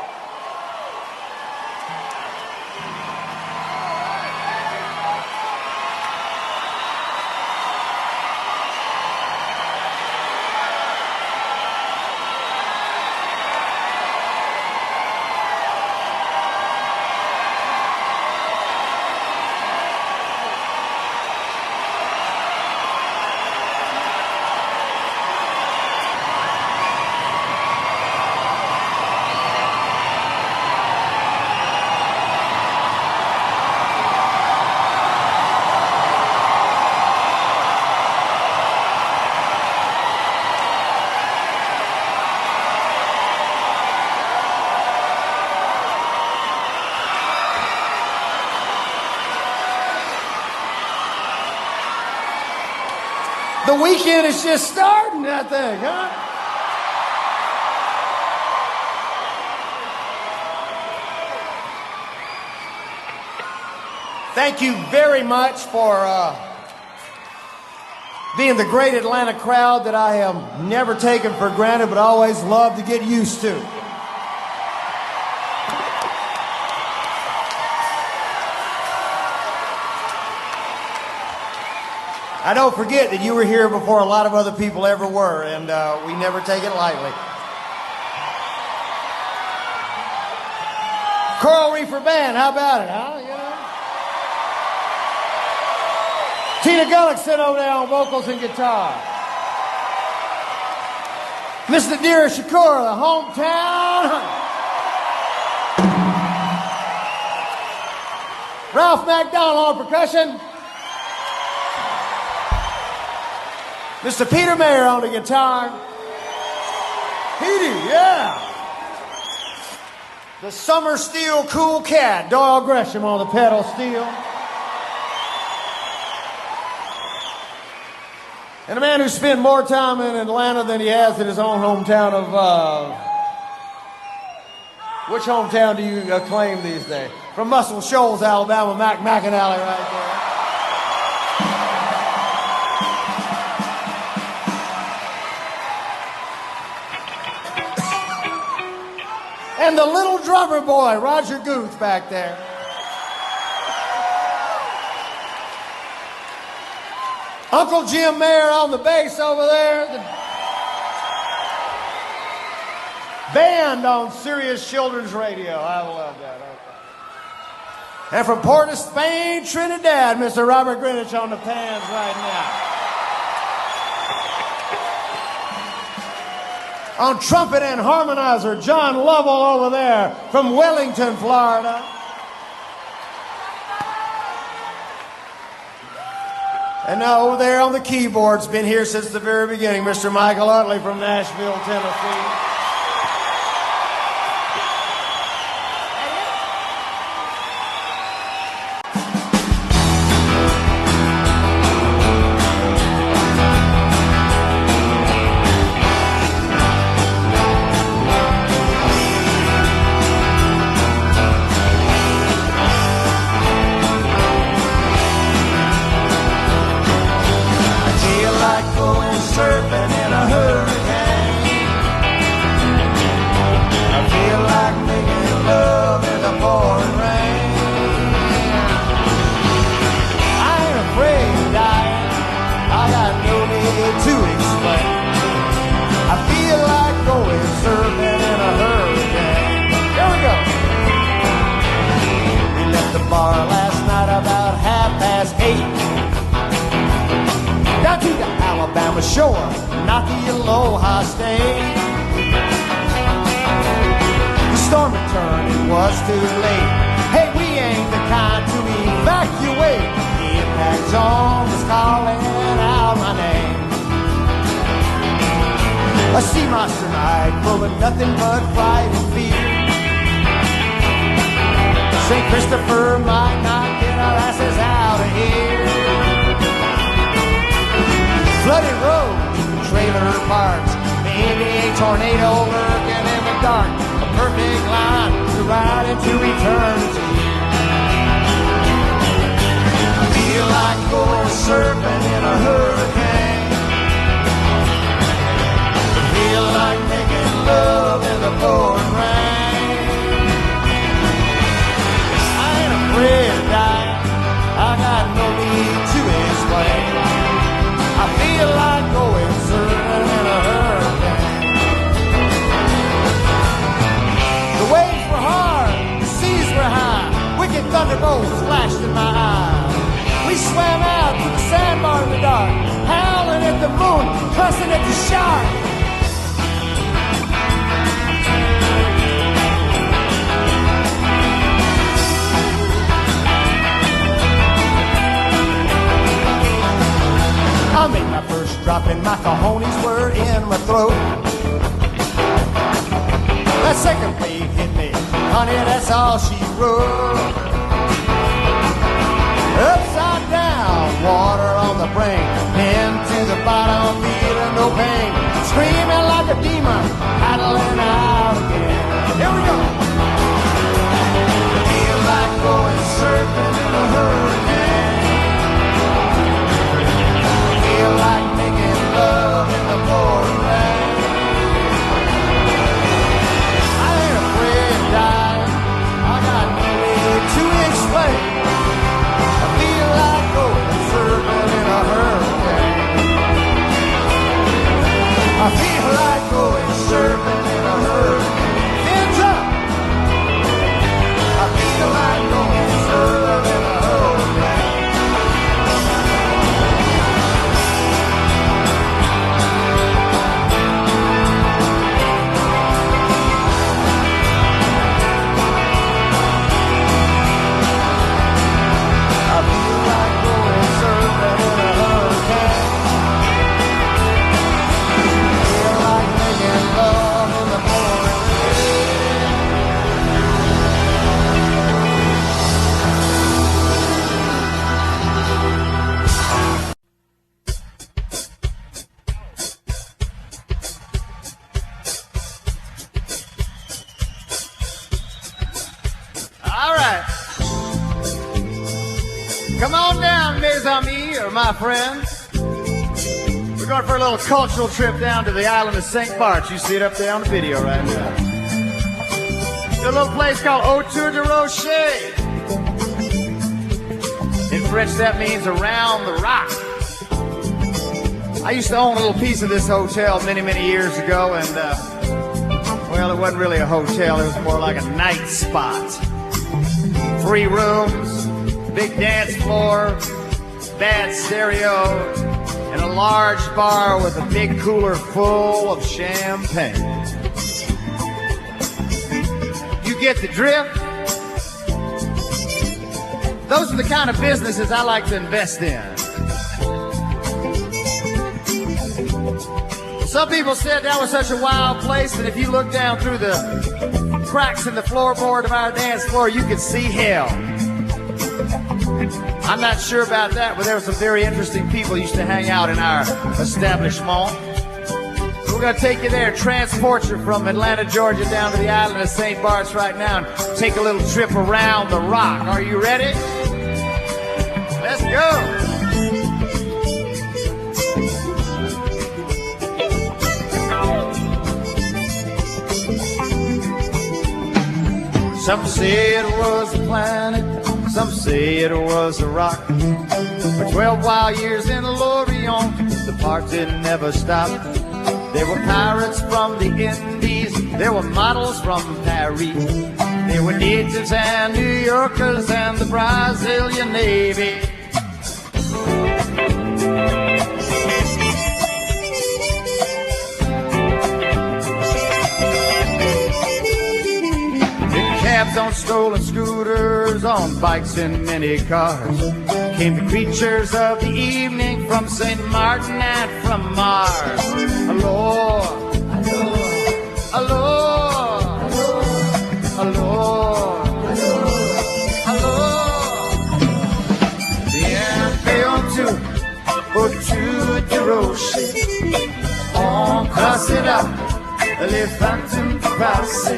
The weekend is just starting, I think, huh? Thank you very much for being the great Atlanta crowd that I have never taken for granted, but always loved to get used to. I don't forget that you were here before a lot of other people ever were, and we never take it lightly. Coral Reefer Band, how about it, huh? You know? Tina Gullickson over there on vocals and guitar. Mr. Dira Shakur, the hometown hunter. Ralph McDonald on percussion. Mr. Peter Mayer on the guitar. Petey, yeah. The Summer Steel Cool Cat, Doyle Gresham on the pedal steel. And a man who spent more time in Atlanta than he has in his own hometown of, which hometown do you claim these days? From Muscle Shoals, Alabama, Mac McAnally right there. And the little drummer boy, Roger Guth, back there. Uncle Jim Mayer on the bass over there. The band on Sirius Children's Radio. I love that. Okay. And from Port of Spain, Trinidad, Mr. Robert Greenwich on the pans right now. On trumpet and harmonizer, John Lovell over there from Wellington, Florida. And now over there on the keyboards, been here since the very beginning, Mr. Michael Utley from Nashville, Tennessee. Alabama shore, not the Aloha State. The storm returned, it was too late. Hey, we ain't the kind to evacuate. The impact zone was calling out my name. A sea monster night full of nothing but fright and fear. St. Christopher might not get our asses out of here. Flooded roads, trailer parks, maybe a tornado lurking in the dark. A perfect line to ride into eternity. I feel like going surfing in a hurricane. I feel like making love in the pouring rain. I ain't afraid to die, I got no need to explain. I feel like going surfing in a hurricane. The waves were hard, the seas were high, wicked thunderbolts flashed in my eyes. We swam out to the sandbar in the dark, howling at the moon, cussing at the shark. I made my first drop and my cojones were in my throat. That second wave hit me, honey, that's all she wrote. Upside down, water on the brink, into the bottom, feeling no pain, screaming like a demon, paddling out again. Here we go. Feel like going surfing in a hurricane. Feel like making love in the pouring rain. I ain't afraid to die, I got no need to explain. I feel like going surfing in a hurricane. I feel like going surfing in a hurricane. Hands up! I feel like going surfing in a hurricane. Come on down, mes amis, or my friends. We're going for a little cultural trip down to the island of St. Barts. You see it up there on the video right now. It's a little place called Autour Du Rocher. In French, that means around the rock. I used to own a little piece of this hotel many, many years ago, and, well, it wasn't really a hotel. It was more like a night spot. 3 rooms, big dance floor, bad stereo, and a large bar with a big cooler full of champagne. You get the drift? Those are the kind of businesses I like to invest in. Some people said that was such a wild place that if you look down through the cracks in the floorboard of our dance floor, you could see hell. I'm not sure about that, but there were some very interesting people who used to hang out in our establishment. So we're going to take you there, transport you from Atlanta, Georgia, down to the island of St. Barts right now, and take a little trip around the rock. Are you ready? Let's go. Some say it was a planet, some say it was a rock. For 12 wild years in Lorient, the party never stopped. There were pirates from the Indies, there were models from Paris. There were natives and New Yorkers and the Brazilian Navy. stolen scooters, on bikes and many cars. Came the creatures of the evening from St. Martin and from Mars. Allure, allure, allure, allure. Bienvenue Autour Du Rocher. On passera les fantômes du passé.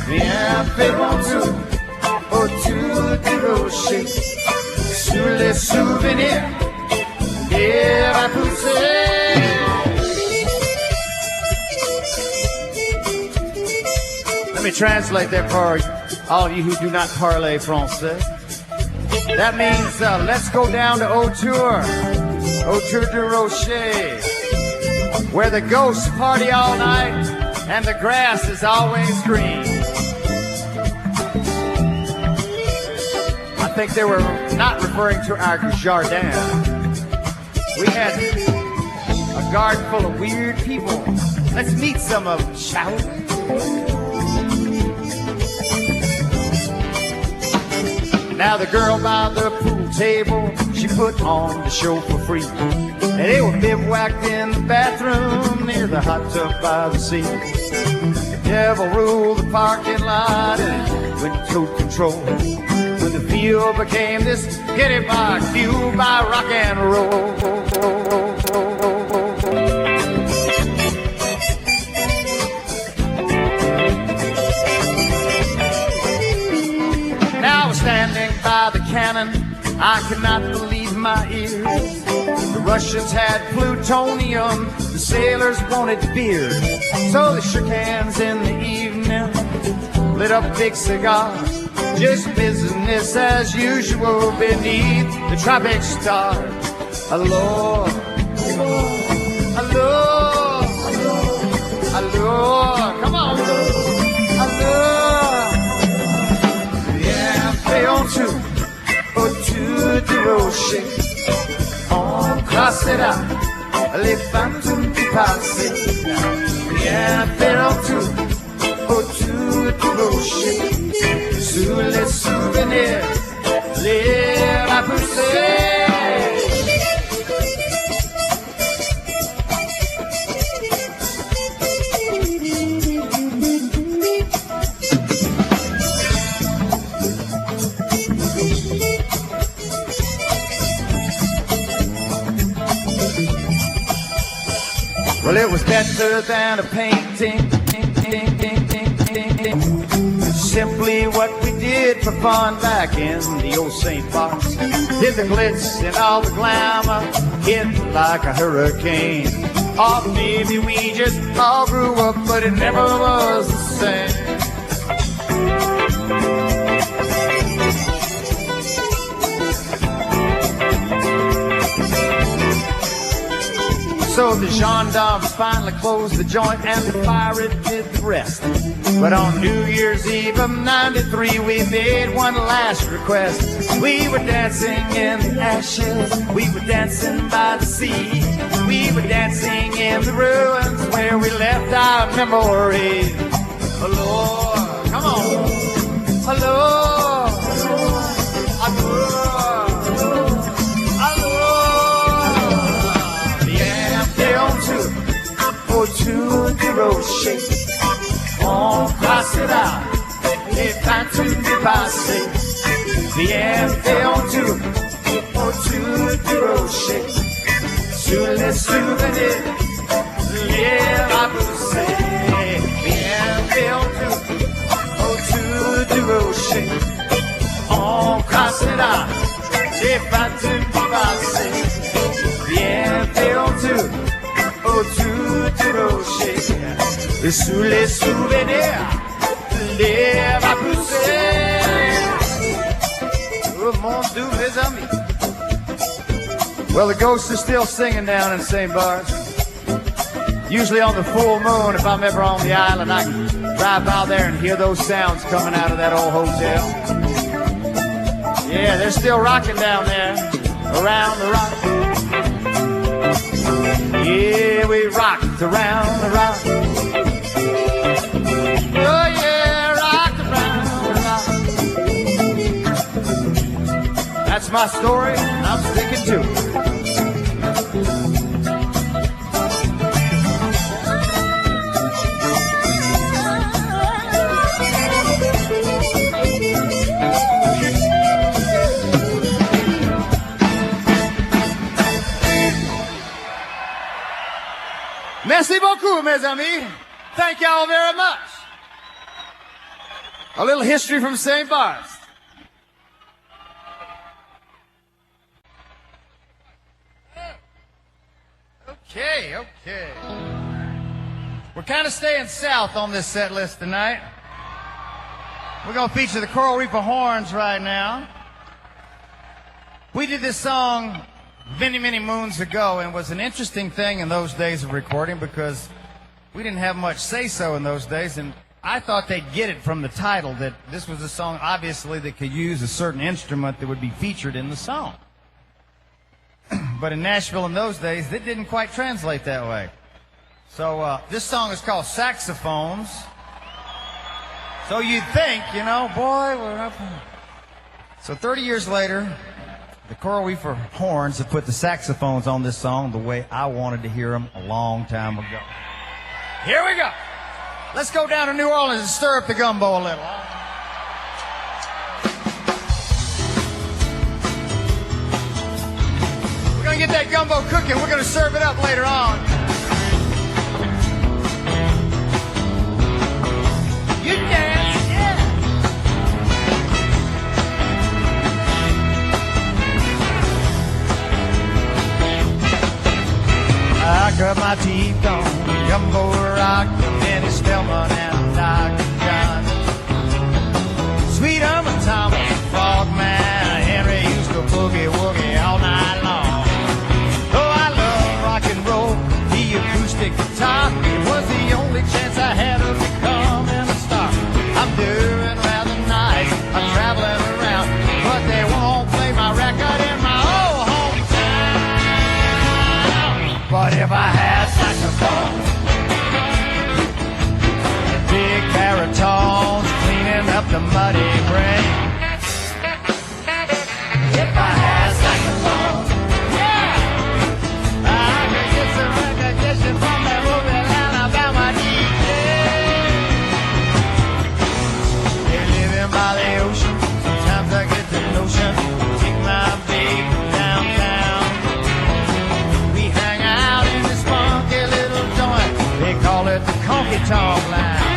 Bienvenue Autour Du Rocher. Sur les souvenirs des repoussés. Let me translate that for all of you who do not parler français. That means let's go down to Autour Du Rocher, where the ghosts party all night and the grass is always green. I think they were not referring to our jardin. We had a garden full of weird people. Let's meet some of them, shall we? Now the girl by the pool table, she put on the show for free. And they were bivouacked in the bathroom near the hot tub by the sea. The devil ruled the parking lot and went total control. When the field became this giddy bar fueled by rock and roll. Now I was standing by the cannon, I could not believe my ears. The Russians had plutonium, the sailors wanted beer. So they shook hands in the evening, lit up big cigars. Just business as usual beneath the tropic stars. Allure, allure, allure, come on, allure. Bienvenue Autour Du Rocher. On crossera les fantômes du passé. Bienvenue Autour Du Rocher. Sous les souvenirs, les repoussés. Well, it was better than a painting. Simply what we did for fun back in the old St. Box. Did the glitz and all the glamour, hit like a hurricane. Or maybe we just all grew up, but it never was the same. So the gendarmes finally closed the joint and the pirate did the rest. But on New Year's Eve of '93 we made one last request. We were dancing in the ashes, we were dancing by the sea. We were dancing in the ruins where we left our memories. Allure, come on, allure, allure. Autour Du Rocher, on passera les fantômes du passé. Bienvenue Autour Du Rocher, sur les souvenirs, les repoussés. Bienvenue Autour Du Rocher, on passera les fantômes du passé. Bienvenue Autour Du Rocher, et sous les souvenirs, les repoussés. Oh mon Dieu, les amis. Well, the ghosts are still singing down in St. Bart's. Usually on the full moon, if I'm ever on the island, I can drive by there and hear those sounds coming out of that old hotel. Yeah, they're still rocking down there, around the rock. Yeah, we rocked around the rock. Oh yeah, rocked around the rock. That's my story, and I'm sticking to it. Merci beaucoup, mes amis. Thank y'all very much. A little history from St. Bart's. Okay. We're kind of staying south on this set list tonight. We're going to feature the Coral Reaper Horns right now. We did this song many, many moons ago, and it was an interesting thing in those days of recording because we didn't have much say-so in those days, and I thought they'd get it from the title that this was a song, obviously, that could use a certain instrument that would be featured in the song. But in Nashville in those days, it didn't quite translate that way. So this song is called Saxophones. So you'd think, you know, boy, we're up. So 30 years later, the Coral Reaper Horns have put the saxophones on this song the way I wanted to hear them a long time ago. Here we go. Let's go down to New Orleans and stir up the gumbo a little. We're going to get that gumbo cooking. We're going to serve it up later on. You dance, yeah. I cut my teeth on gumbo rock, Benny Spellman and Dr. John. Sweet Thomas, Frogman, Henry used to boogie woogie all night long. Though I love rock and roll, the acoustic guitar, it was the only chance I had of becoming a star. I'm doing rather nice, I'm traveling around, but they won't play my record in my old hometown. But if I had saxophones, big baritones, cleaning up the muddy brain. If I had saxophones, yeah, I could get some recognition from that movie Alabama DJ. They're living by the ocean, sometimes I get the notion, take my baby downtown. We hang out in this funky little joint, they call it the Conky Tonk Lounge.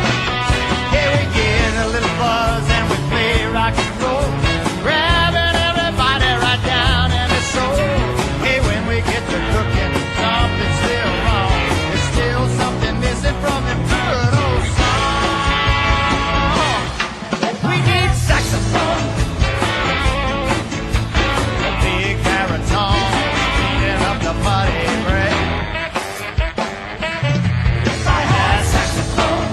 Yeah, we get a little buzz and we play rock and roll, grabbing everybody right down in the soul. Hey, when we get to cooking, something's still wrong. There's still something missing from the good old song. We need saxophone, a big baritone, cleaning up the muddy brain. If I had saxophone,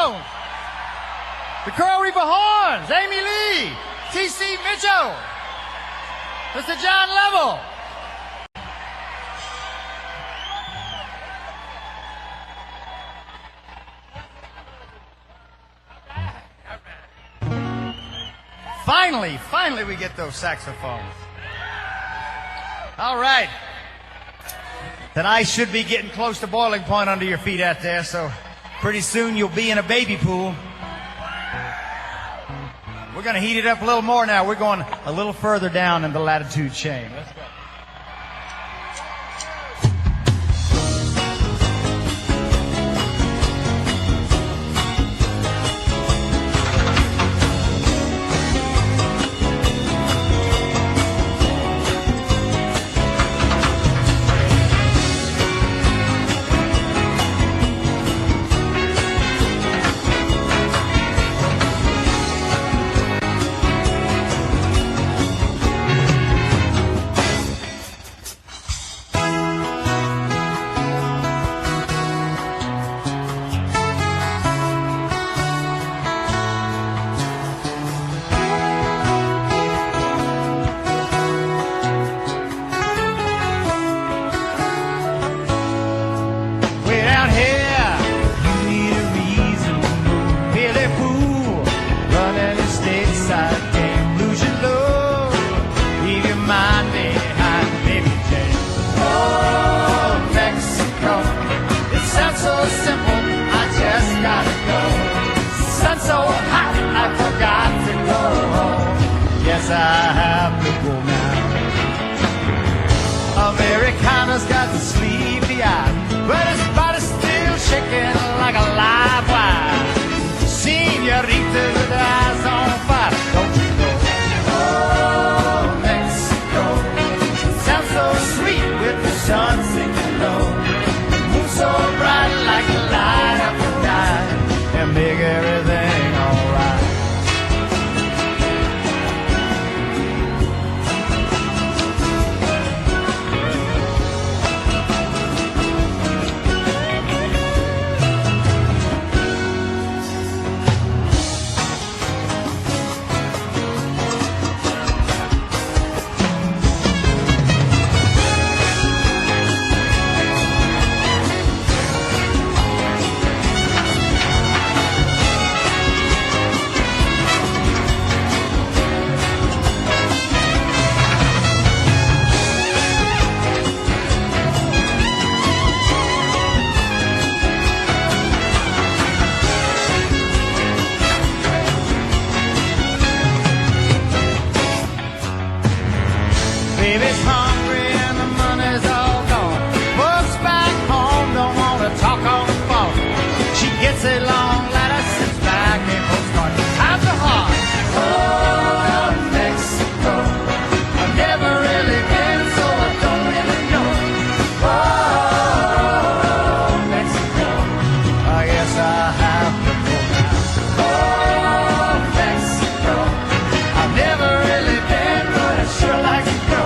saxophones. The Coral Reaper horns, Amy Lee, T.C. Mitchell, Mr. John Lovell. Finally we get those saxophones. All right. Then I should be getting close to boiling point under your feet out there, so pretty soon you'll be in a baby pool. We're going to heat it up a little more now. We're going a little further down in the latitude chain. Let's go. Americana's got the sleepy eye, but his body's still shaking like a live wire. Senorita with eyes on fire, don't you know? Oh, Mexico, sounds so sweet with the sun sinking low. Moon so bright like a light up the night, and make everything alright. Baby's hungry and the money's all gone. Folks back home don't want to talk on the phone. She gets a long letter, sits back a postcard. Times are hard. Oh, Mexico, I've never really been, so I don't really know. Oh, Mexico, I guess I have to go now. Oh, Mexico, I've never really been, but I sure like to go.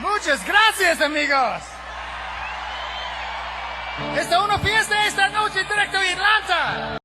Muchas gracias, amigos. Esta es una fiesta esta noche directo de Atlanta.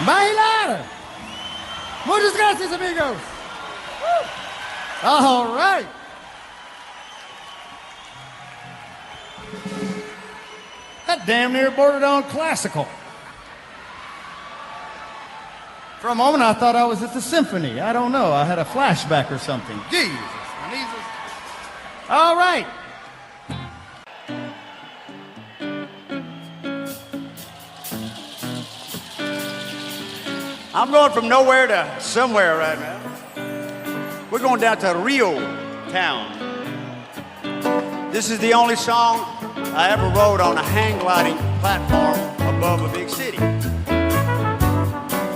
Bailar. Muchas gracias, amigos. All right. That damn near bordered on classical. For a moment, I thought I was at the symphony. I don't know. I had a flashback or something. Jesus. All right. I'm going from nowhere to somewhere right now. We're going down to Rio town. This is the only song I ever wrote on a hang gliding platform above a big city.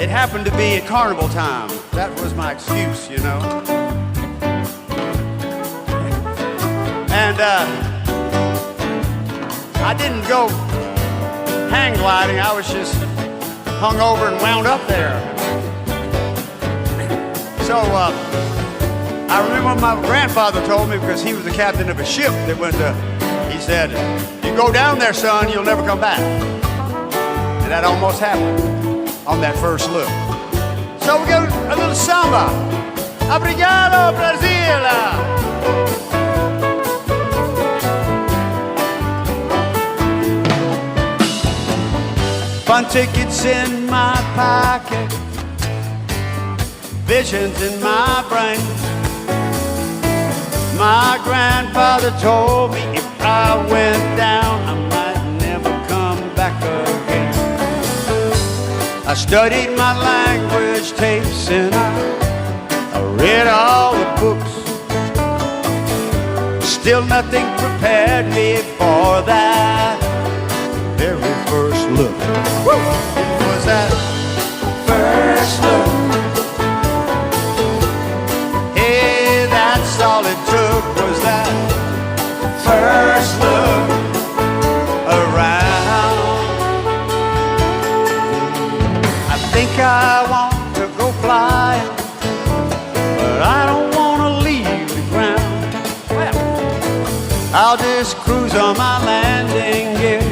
It happened to be at carnival time. That was my excuse, you know. And I didn't go hang gliding. I was just hung over and wound up there. So I remember my grandfather told me, because he was the captain of a ship that went to, he said, you go down there, son, you'll never come back. And that almost happened on that first look. So we got a little samba. Obrigado, Brazil. Fun tickets in my pocket, visions in my brain. My grandfather told me if I went down, I might never come back again. I studied my language tapes and I read all the books. Still nothing prepared me for that very first look. Woo! It was that first look. Hey, that's all it took, was that first look around. I think I want to go flying, but I don't want to leave the ground. Well, I'll just cruise on my landing gear,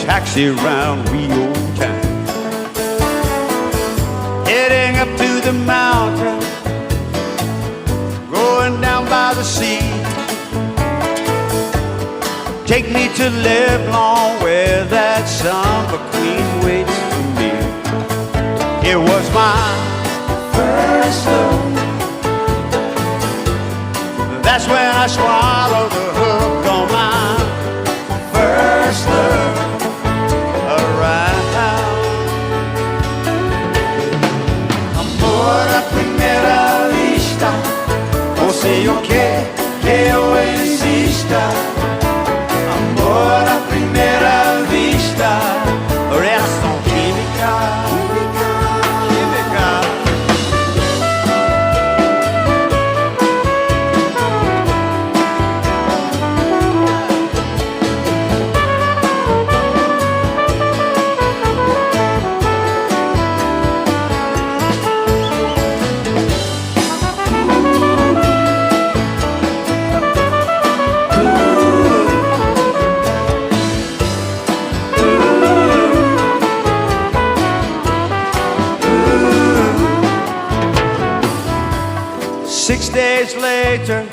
taxi around Rio town, heading up to the mountain, going down by the sea. Take me to Leblon, where that samba queen waits for me. It was my first love. That's when I swallowed the hook on my first love. Amor a primera vista, o sé yo que yo exista. Amor a primera vista, reação química, química. 6 days later,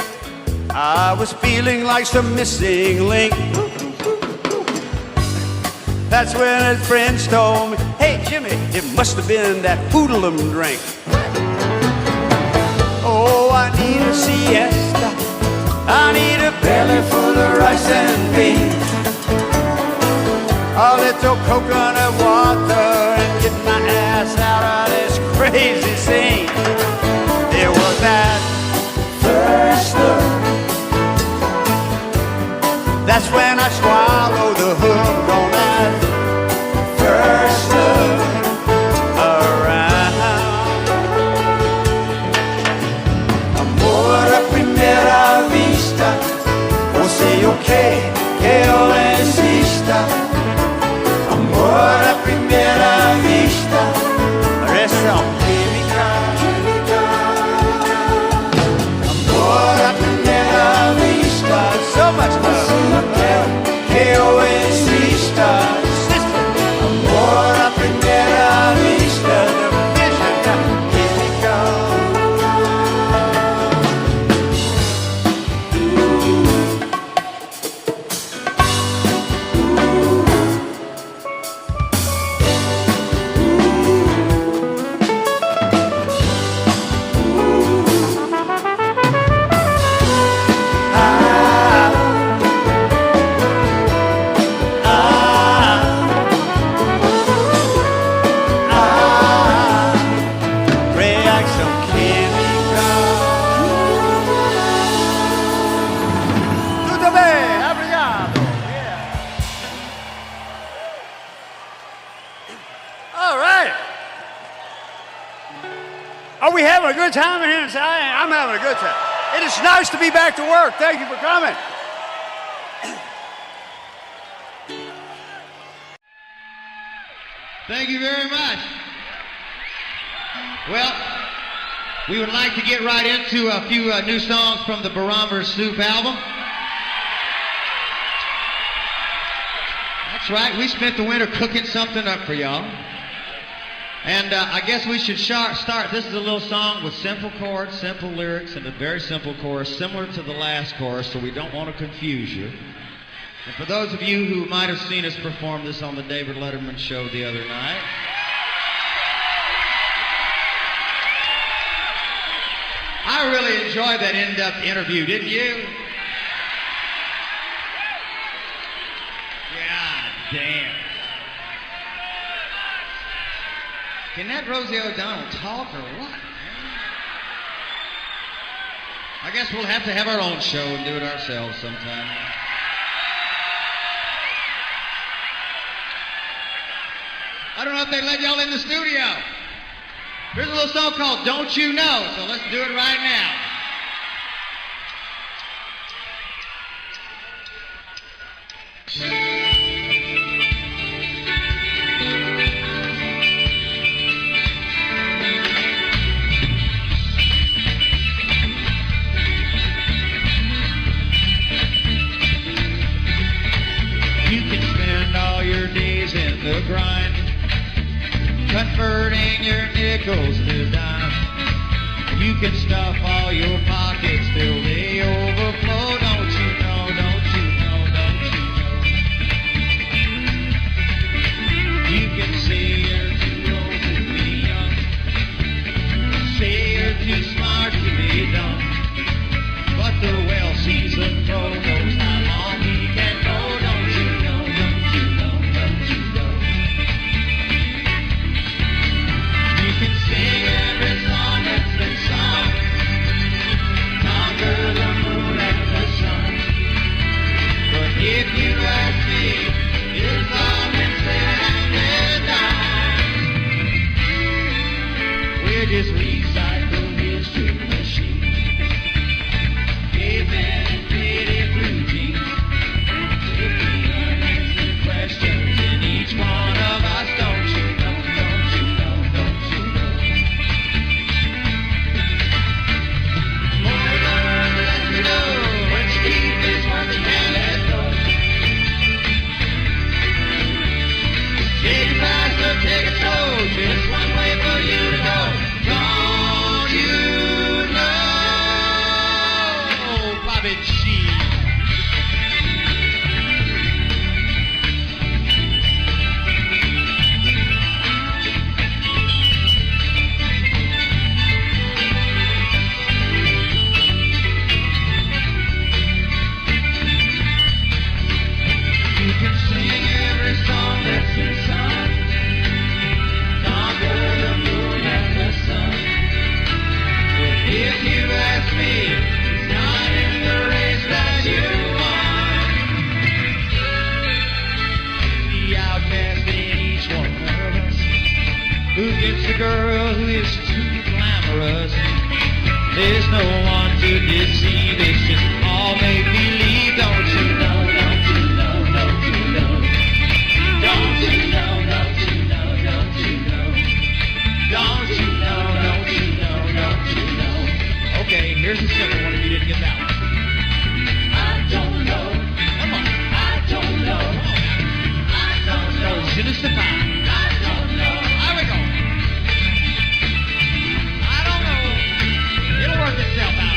I was feeling like some missing link. That's when his friends told me, hey Jimmy, it must have been that hoodlum drink. Oh, I need a siesta, I need a belly full of rice and beans, a little coconut water, and get my ass out of this crazy scene. It was that first look. That's when I swallowed the hook on that first look around. Amor a primera vista, o sé yo que yo exista. Amor a primera vista, reação química. good time in here? And say, I'm having a good time. It is nice to be back to work. Thank you for coming. Thank you very much. Well, we would like to get right into a few new songs from the Barometer Soup album. That's right, we spent the winter cooking something up for y'all. And I guess we should start. This is a little song with simple chords, simple lyrics, and a very simple chorus, similar to the last chorus, so we don't want to confuse you. And for those of you who might have seen us perform this on the David Letterman show the other night, I really enjoyed that in-depth interview, didn't you? God damn. Can that Rosie O'Donnell talk or what? I guess we'll have to have our own show and do it ourselves sometime. I don't know if they let y'all in the studio. Here's a little song called Don't You Know, so let's do it right now. You can spend all your days in the grind, converting your nickels to dimes. You can stuff all your pockets till they overflow. Don't you know, don't you know, don't you know? You can say you're too old to be young, say you're too smart to be dumb, but the well-seasoned pro knows how long he can go. Don't you know, don't you know, don't you know? You can sing every song that's been sung, conquer the moon and the sun, but if you ask me, it's all been said and done. We're just recycled history machines, cavemen and faded blue jeans, taking unanswered questions in each one of us. Don't you know, don't you know, don't you know? More than let you know, what you keep is what you can't let go. Take it fast or take it slow, just one way for you to go. Don't you know, Bobby G? You can sing every song that's been sung, conquer the moon and the sun, but if you ask me, it's not in the race that you won. The outcast in each one of us, who gets the girl who is too glamorous. There's no one to deceive, it's just all make-believe. Don't you know, don't you know, don't you know? Don't you know, don't you know, don't you know? Don't you know, don't you know, don't you know? Okay, here's a simple one if you didn't get that one. I don't know. Come on. I don't know. I don't know. Je ne sais pas. I don't know. There we go. I don't know. It'll work itself out.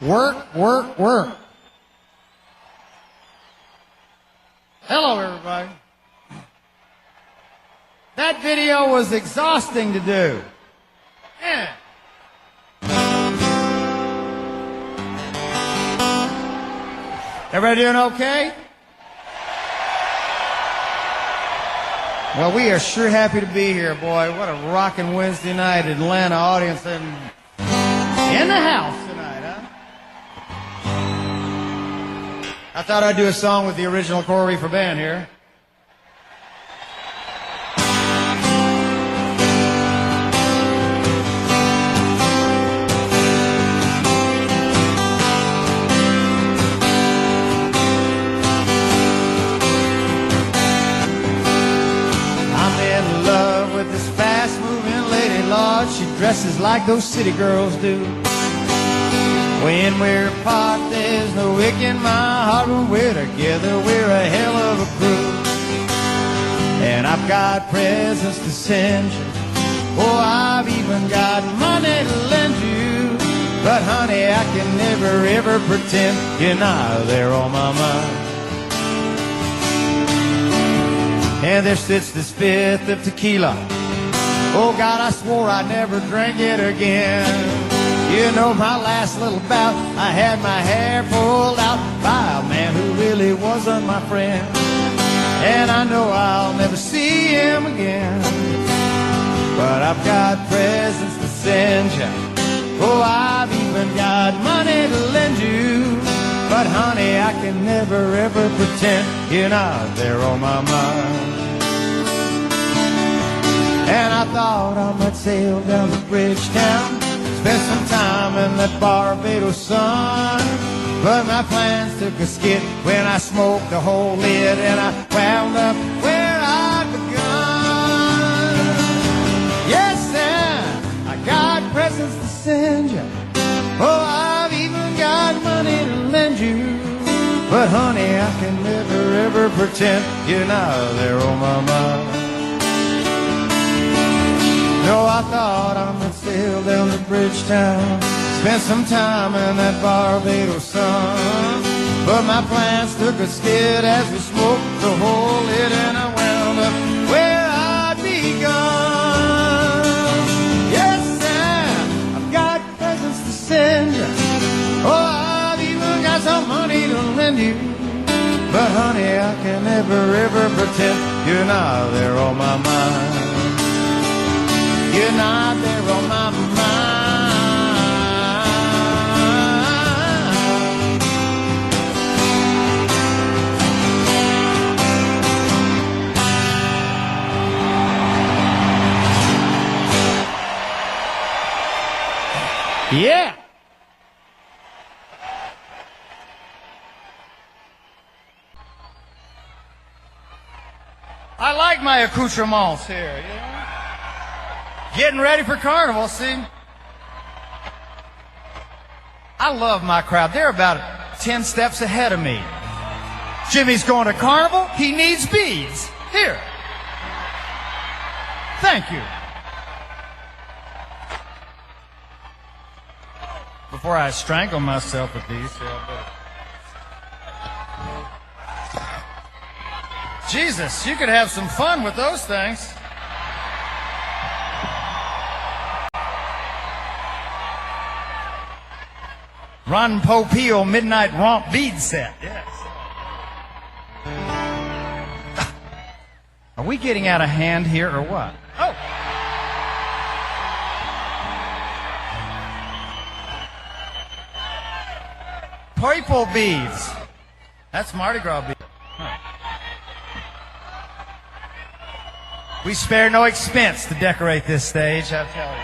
Work, work, work. Hello, everybody. That video was exhausting to do. Yeah. Everybody doing okay? Well, we are sure happy to be here, boy. What a rockin' Wednesday night, Atlanta audience in the house tonight, huh? I thought I'd do a song with the original Coral Reefer Band here. She dresses like those city girls do. When we're apart, there's no wick in my heart. When we're together, we're a hell of a crew. And I've got presents to send you. Oh, I've even got money to lend you. But honey, I can never ever pretend you're not there on my mind. And there sits this fifth of tequila. Oh God, I swore I'd never drink it again. You know, my last little bout, I had my hair pulled out by a man who really wasn't my friend. And I know I'll never see him again. But I've got presents to send you. Oh, I've even got money to lend you. But honey, I can never ever pretend you're not there on my mind. And I thought I might sail down to Bridgetown, spend some time in that Barbados sun. But my plans took a skid when I smoked the whole lid, and I wound up where I'd begun. Yes, and I got presents to send you. Oh, I've even got money to lend you. But honey, I can never ever pretend you're not there on my mind. No, I thought I might sail down to Bridgetown, spend some time in that Barbados sun. But my plans took a skid as we smoked the whole lid, and I wound up where I'd begun. Yes, and I've got presents to send you. Oh, I've even got some money to lend you. But honey, I can never ever pretend you're not there on my mind. You're not there on my mind. Yeah. I like my accoutrements here, you know? Getting ready for Carnival, see? I love my crowd. They're about 10 steps ahead of me. Jimmy's going to Carnival. He needs beads. Here. Thank you. Before I strangle myself with these, Jesus, you could have some fun with those things. Ron Popeil Midnight Romp bead set. Yes. Are we getting out of hand here or what? Oh. Purple beads. That's Mardi Gras beads. Huh. We spare no expense to decorate this stage, I tell you.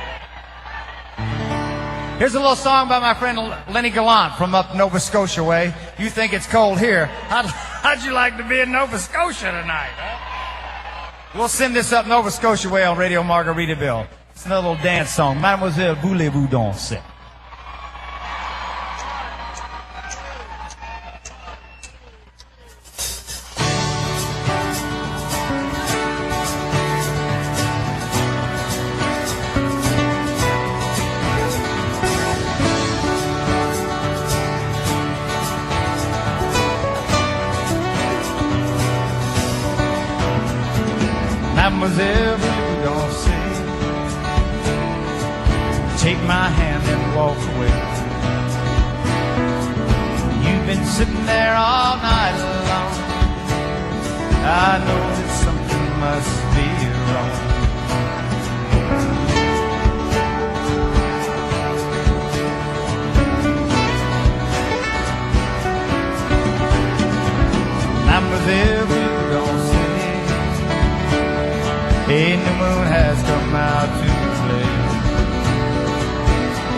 Here's a little song by my friend Lenny Gallant from up Nova Scotia way. You think it's cold here. How'd you like to be in Nova Scotia tonight? Huh? We'll send this up Nova Scotia way on Radio Margaritaville. It's another little dance song. Mademoiselle, voulez-vous danser? Mademoiselle, voulez-vous danser? Take my hand and walk away. You've been sitting there all night long. I know that something must be wrong. Mademoiselle, people don't say a new moon has come out to play.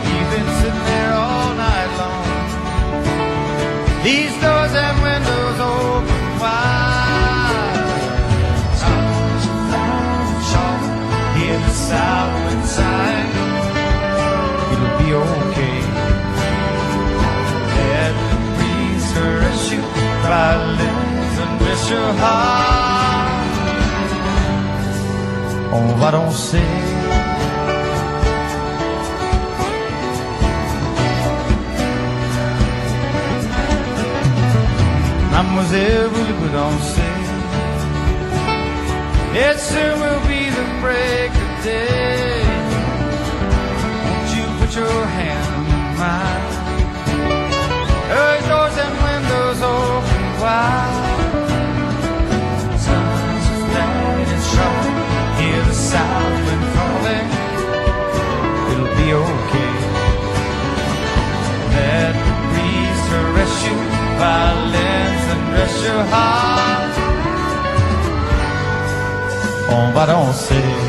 We've been sitting there all night long. These doors and windows open wide. Sounds of loud hear the south wind sighing. It'll be okay. Let the breeze caress you by lips and bless your heart. On va danser. Mademoiselle, voulez-vous danser? It soon will be the break of day. Won't you put your hand in mine? Those doors and windows open wide. Sun's as bright and strong. Hear the south wind calling. It'll be okay. Let the breeze caress you, violins and rest your heart. On va danser.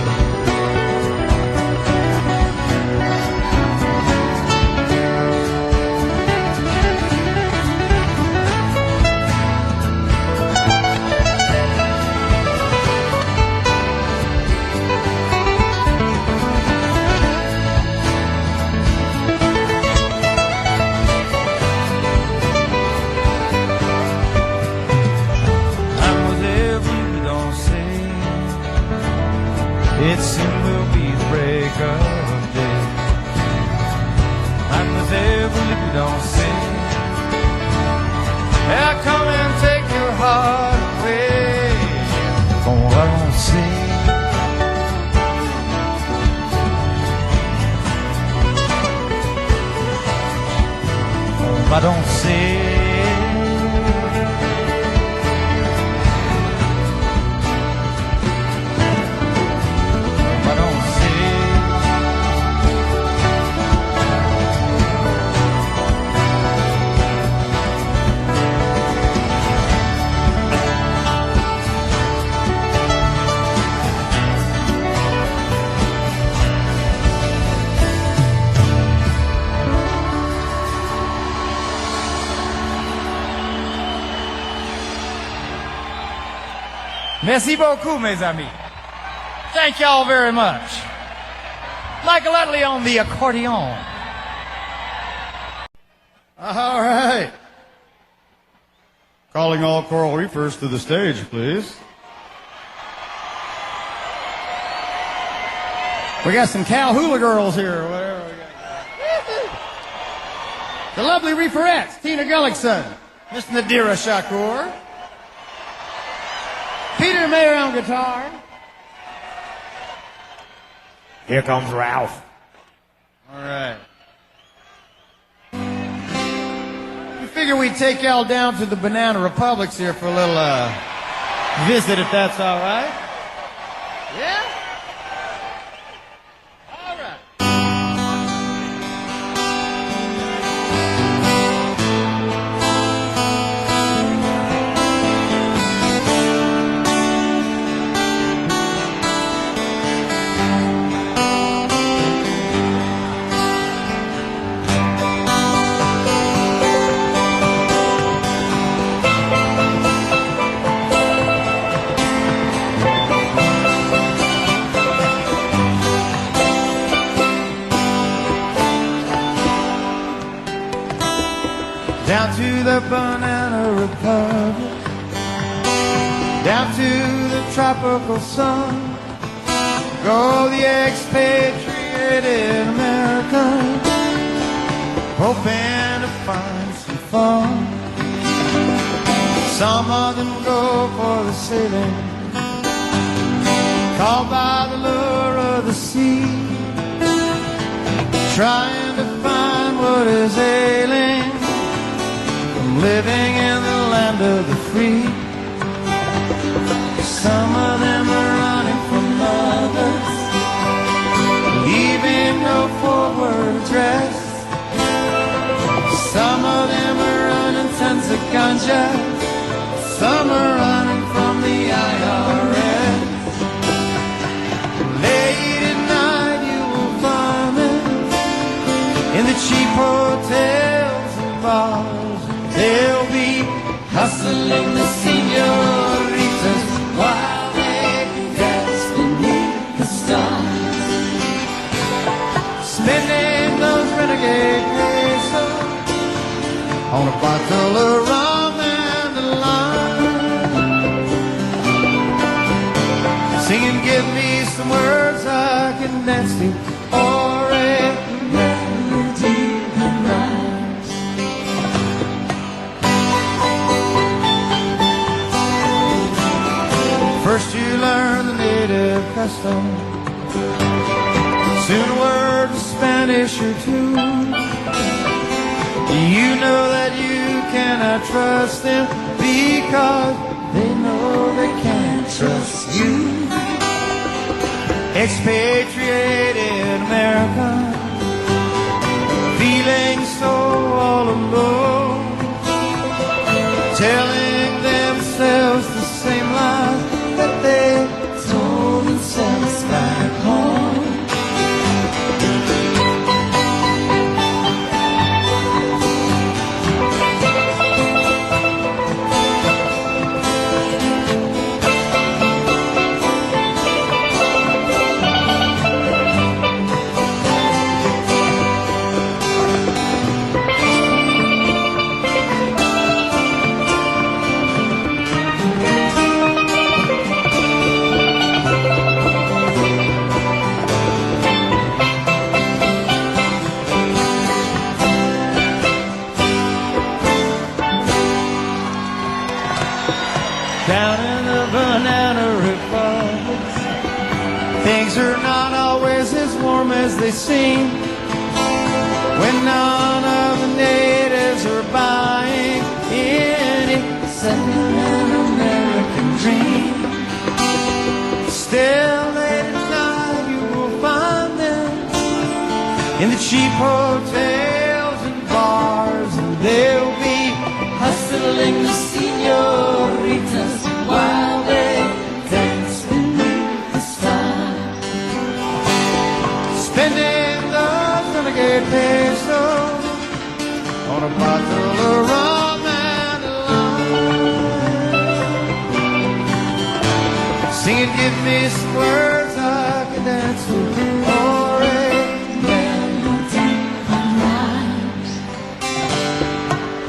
It soon will be the break of day. Mademoiselle, voulez-vous danser? Yeah, come and take your heart away. On va danser. On va danser. Merci beaucoup, mes amis. Thank y'all very much. Michael Utley on the accordion. All right. Calling all coral reefers to the stage, please. We got some cow hula girls here, or whatever we got. The lovely reeferettes, Tina Gullickson, Miss Nadira Shakur, Peter Mayer on guitar. Here comes Ralph. All right. We figure we'd take y'all down to the Banana Republics here for a little visit, if that's all right. Yeah? All right. Down to the Banana Republic, down to the tropical sun, go the expatriated Americans, hoping to find some fun. Some of them go for the sailing, called by the lure of the sea, trying to find what is ailing, living in the land of the free. Some of them are running from love, just summer running from the IRS. Late at night you will find them in the cheap hotels and bars. They'll be hustling the senoritas while they dance beneath the stars, spending those renegade pesos on a bottle of rum and a lime, singing, give me some words I can dance to, or a melody that rhymes. First you learn the native custom, soon a word in Spanish or two. You know that you cannot trust them because they know they can't trust you. Expatriated America, feeling so all alone, telling themselves the same lies that they told themselves back home. Down in the Banana Republic, things are not always as warm as they seem. When none of the natives are buying any second-hand American dream, still late at night you will find them in the cheap hotels and bars, and they'll be hustling the senoritas while they dance beneath the stars, spending those renegade pesos on a bottle of rum and a lime, singing, give me some words I can dance to, or a melody that rhymes.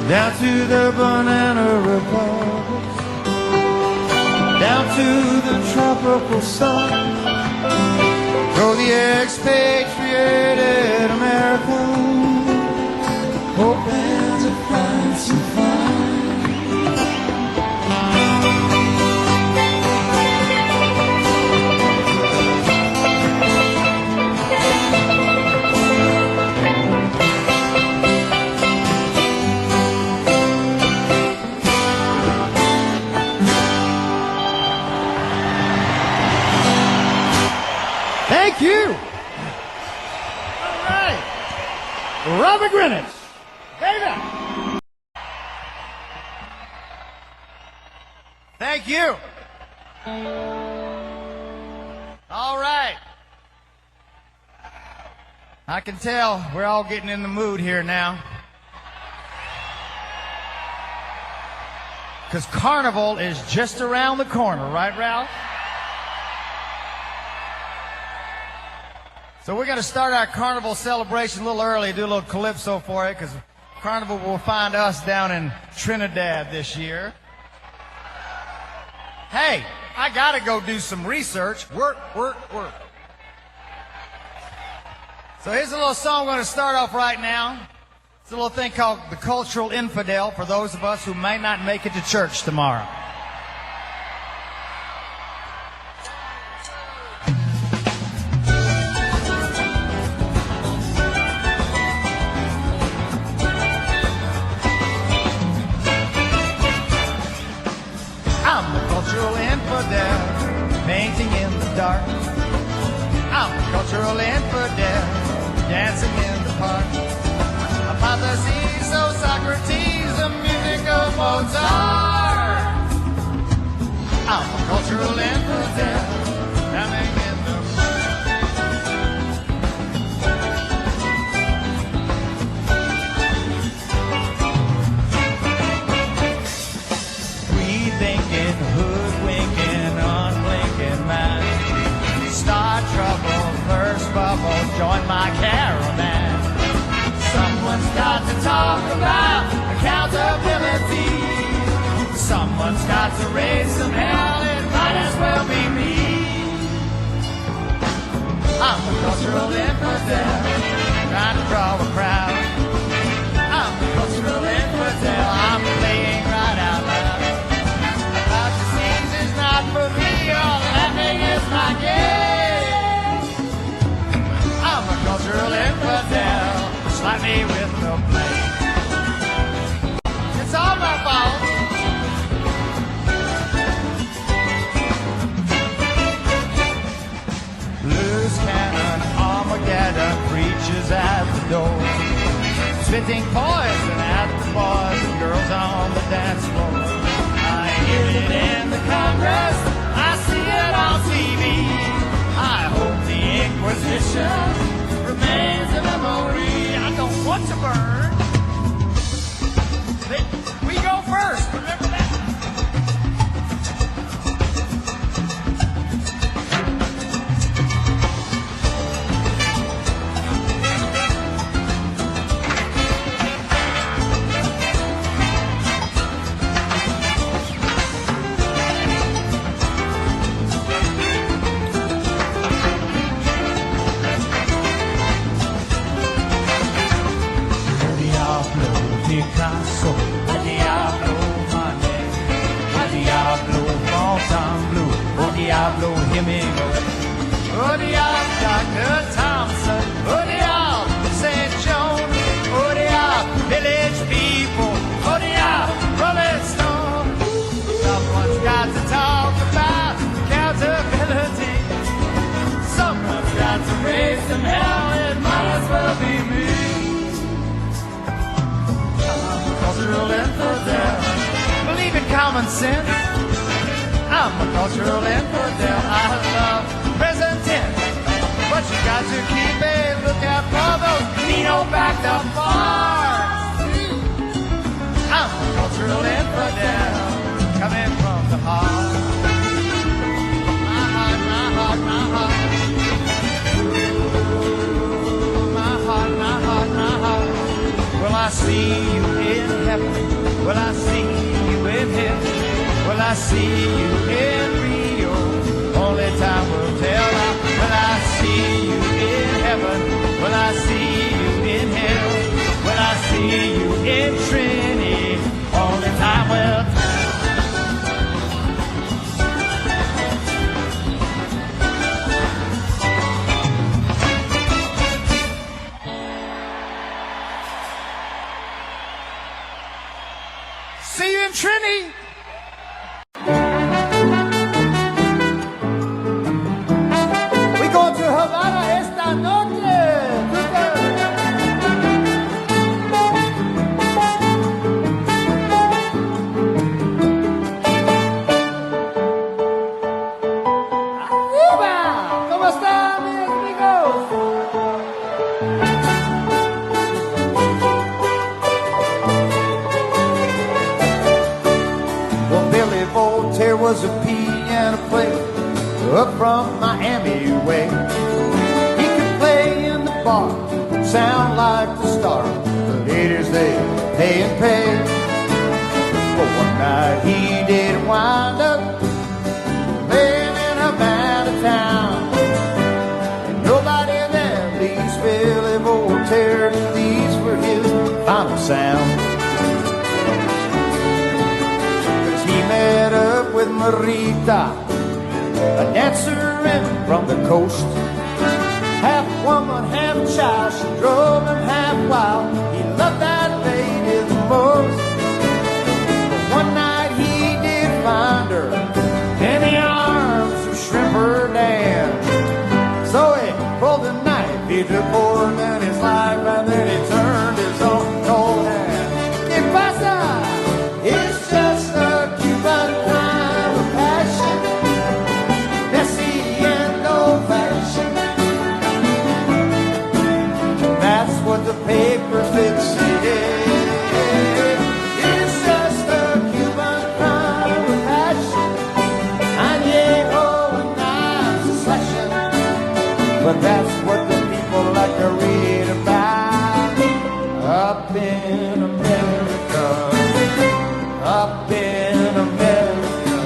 Down to the Banana Republic, down to the tropical sun, throw the expatriated American, hoping to find some fun. Thank you. All right. Robert Greenwich. David. Thank you. All right. I can tell we're all getting in the mood here now. Because Carnival is just around the corner, right, Ralph? So we're going to start our Carnival celebration a little early, do a little calypso for it, because Carnival will find us down in Trinidad this year. Hey, I got to go do some research. Work. So here's a little song we're going to start off right now. It's a little thing called The Cultural Infidel for those of us who may not make it to church tomorrow. I'm the cultural infidel, painting in the dark. I'm the cultural infidel, dancing in the park. Hypotheses, so Socrates, the music of Mozart. I'm a cultural infidel. Coming in the free thinking, hoodwinking, unblinking man. Start trouble, first bubble, join my caravan. Someone's got to talk about accountability. Someone's got to raise some hell, it might as well be me. I'm a cultural infidel, trying to draw a crowd. I'm a cultural infidel, I'm playing right out loud. About disease is not for me, all laughing is my game. I'm a cultural infidel, slap me with the blame. It's all my fault. Loose cannon, Armageddon, preachers at the door. Spitting poison at the boys and girls on the dance floor. I hear it in the Congress, I see it on TV. I hope the Inquisition remains a memory. I don't want to burn. We go first, remember that? Picasso, a Diablo Money, a Diablo Fontainebleau, oh Diablo Hemingway, oh Diablo Dr. Thompson, oh Diablo St. John, oh Diablo Village People, oh Diablo Rolling Stone. Someone's got to talk about accountability. Someone's got to raise some hell, it might as well be me. Cultural infidel, believe in common sense. I'm a cultural infidel. I love present tense, but you got to keep a lookout for those Nino-backed up bars. I'm a cultural infidel, coming from the heart. My heart, my heart, my heart. Ooh, my heart, my heart, my heart. Will I see you in heaven? Will I see you in heaven? Will I see you in Rio? Only time will tell. Will I see you in heaven? Will I see you in hell? Will I see you in Trinity? Only time will tell. See you in Trinity. We go to Havana esta noche. Arriba. ¿Cómo están, mis amigos? There was a piano player up from Miami way. He could play in the bar, sound like the star. The ladies they pay and pay. But one night he did wind up laying in Havana town, and nobody there believes Billy Voltaire. These were his final sounds. Met up with Marita, a dancer in from the coast. Half woman, half child, she drove him half wild. He loved that lady the most. But one night he did find her in the arms of Shrimper Dan. So he pulled the knife, he took more than his life, and then he turned his own cold hand. ¿Qué pasa? but that's what the people like to read about. Up in America, up in America.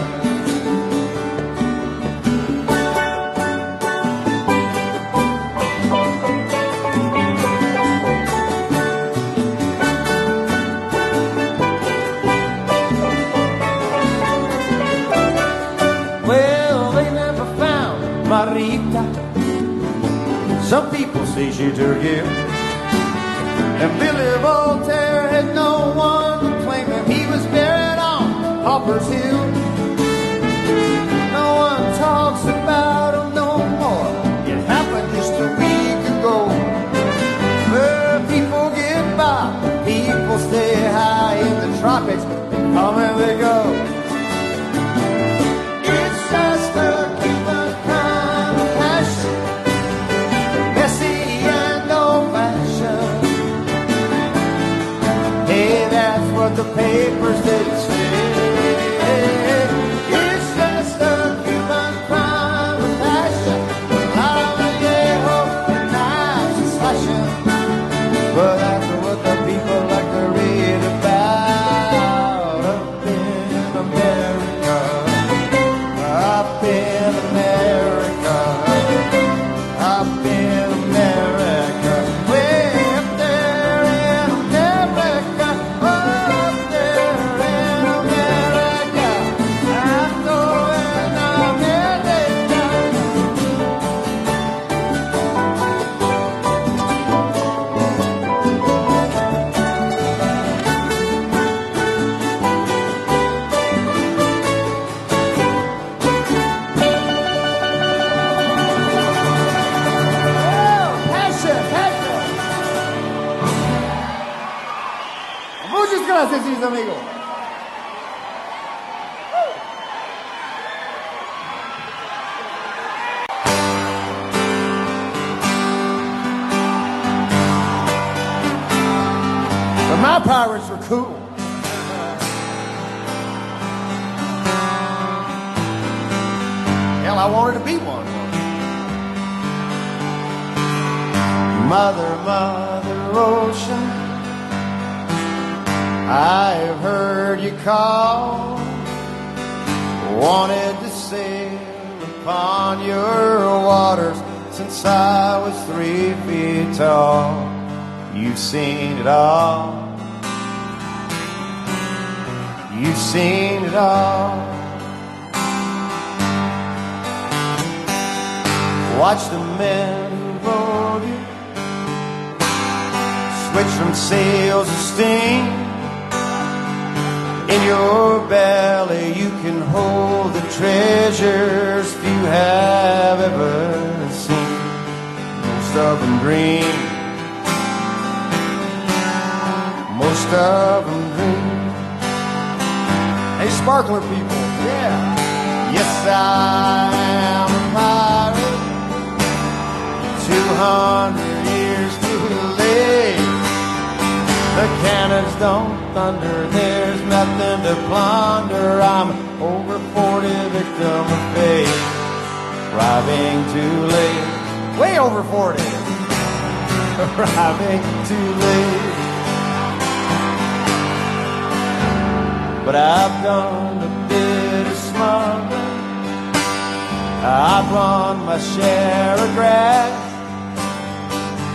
Well, they never found Marita. Some people say she took him. And Billy Voltaire had no one to claim him. He was buried on Hopper's Hill. No one talks about him no more. It happened just a week ago. Where people get by, people stay high in the tropics. They come and they go. It's just a Cuban kind of passion, messy and old-fashioned. Hey, that's what the papers they say. It's just a Cuban crime of passion. Lavallero and knives and slashing. But that's what the people like to read about. Up in America, up in America, up in America. Way up there in America, up there in America. I'm going America. Oh, passion, passion. Muchas gracias, mis amigos. But my pirates were cool. Hell, I wanted to be one. Mother, Mother Ocean, I've heard you call. Wanted to sail upon your waters since I was 3 feet tall. You've seen it all. You've seen it all. Watch the men who rowed you switch from sails to steam. In your belly you can hold the treasures few have ever seen. Most of them dream. Most of them dream. Hey, sparkler people, yeah. Yes, I am a pirate. 200 years too late. The cannons don't thunder. There's nothing to plunder. I'm over 40, victim of fate. Arriving too late. Way over 40. Arriving too late. But I've done a bit of smuggling. I've run my share of grass.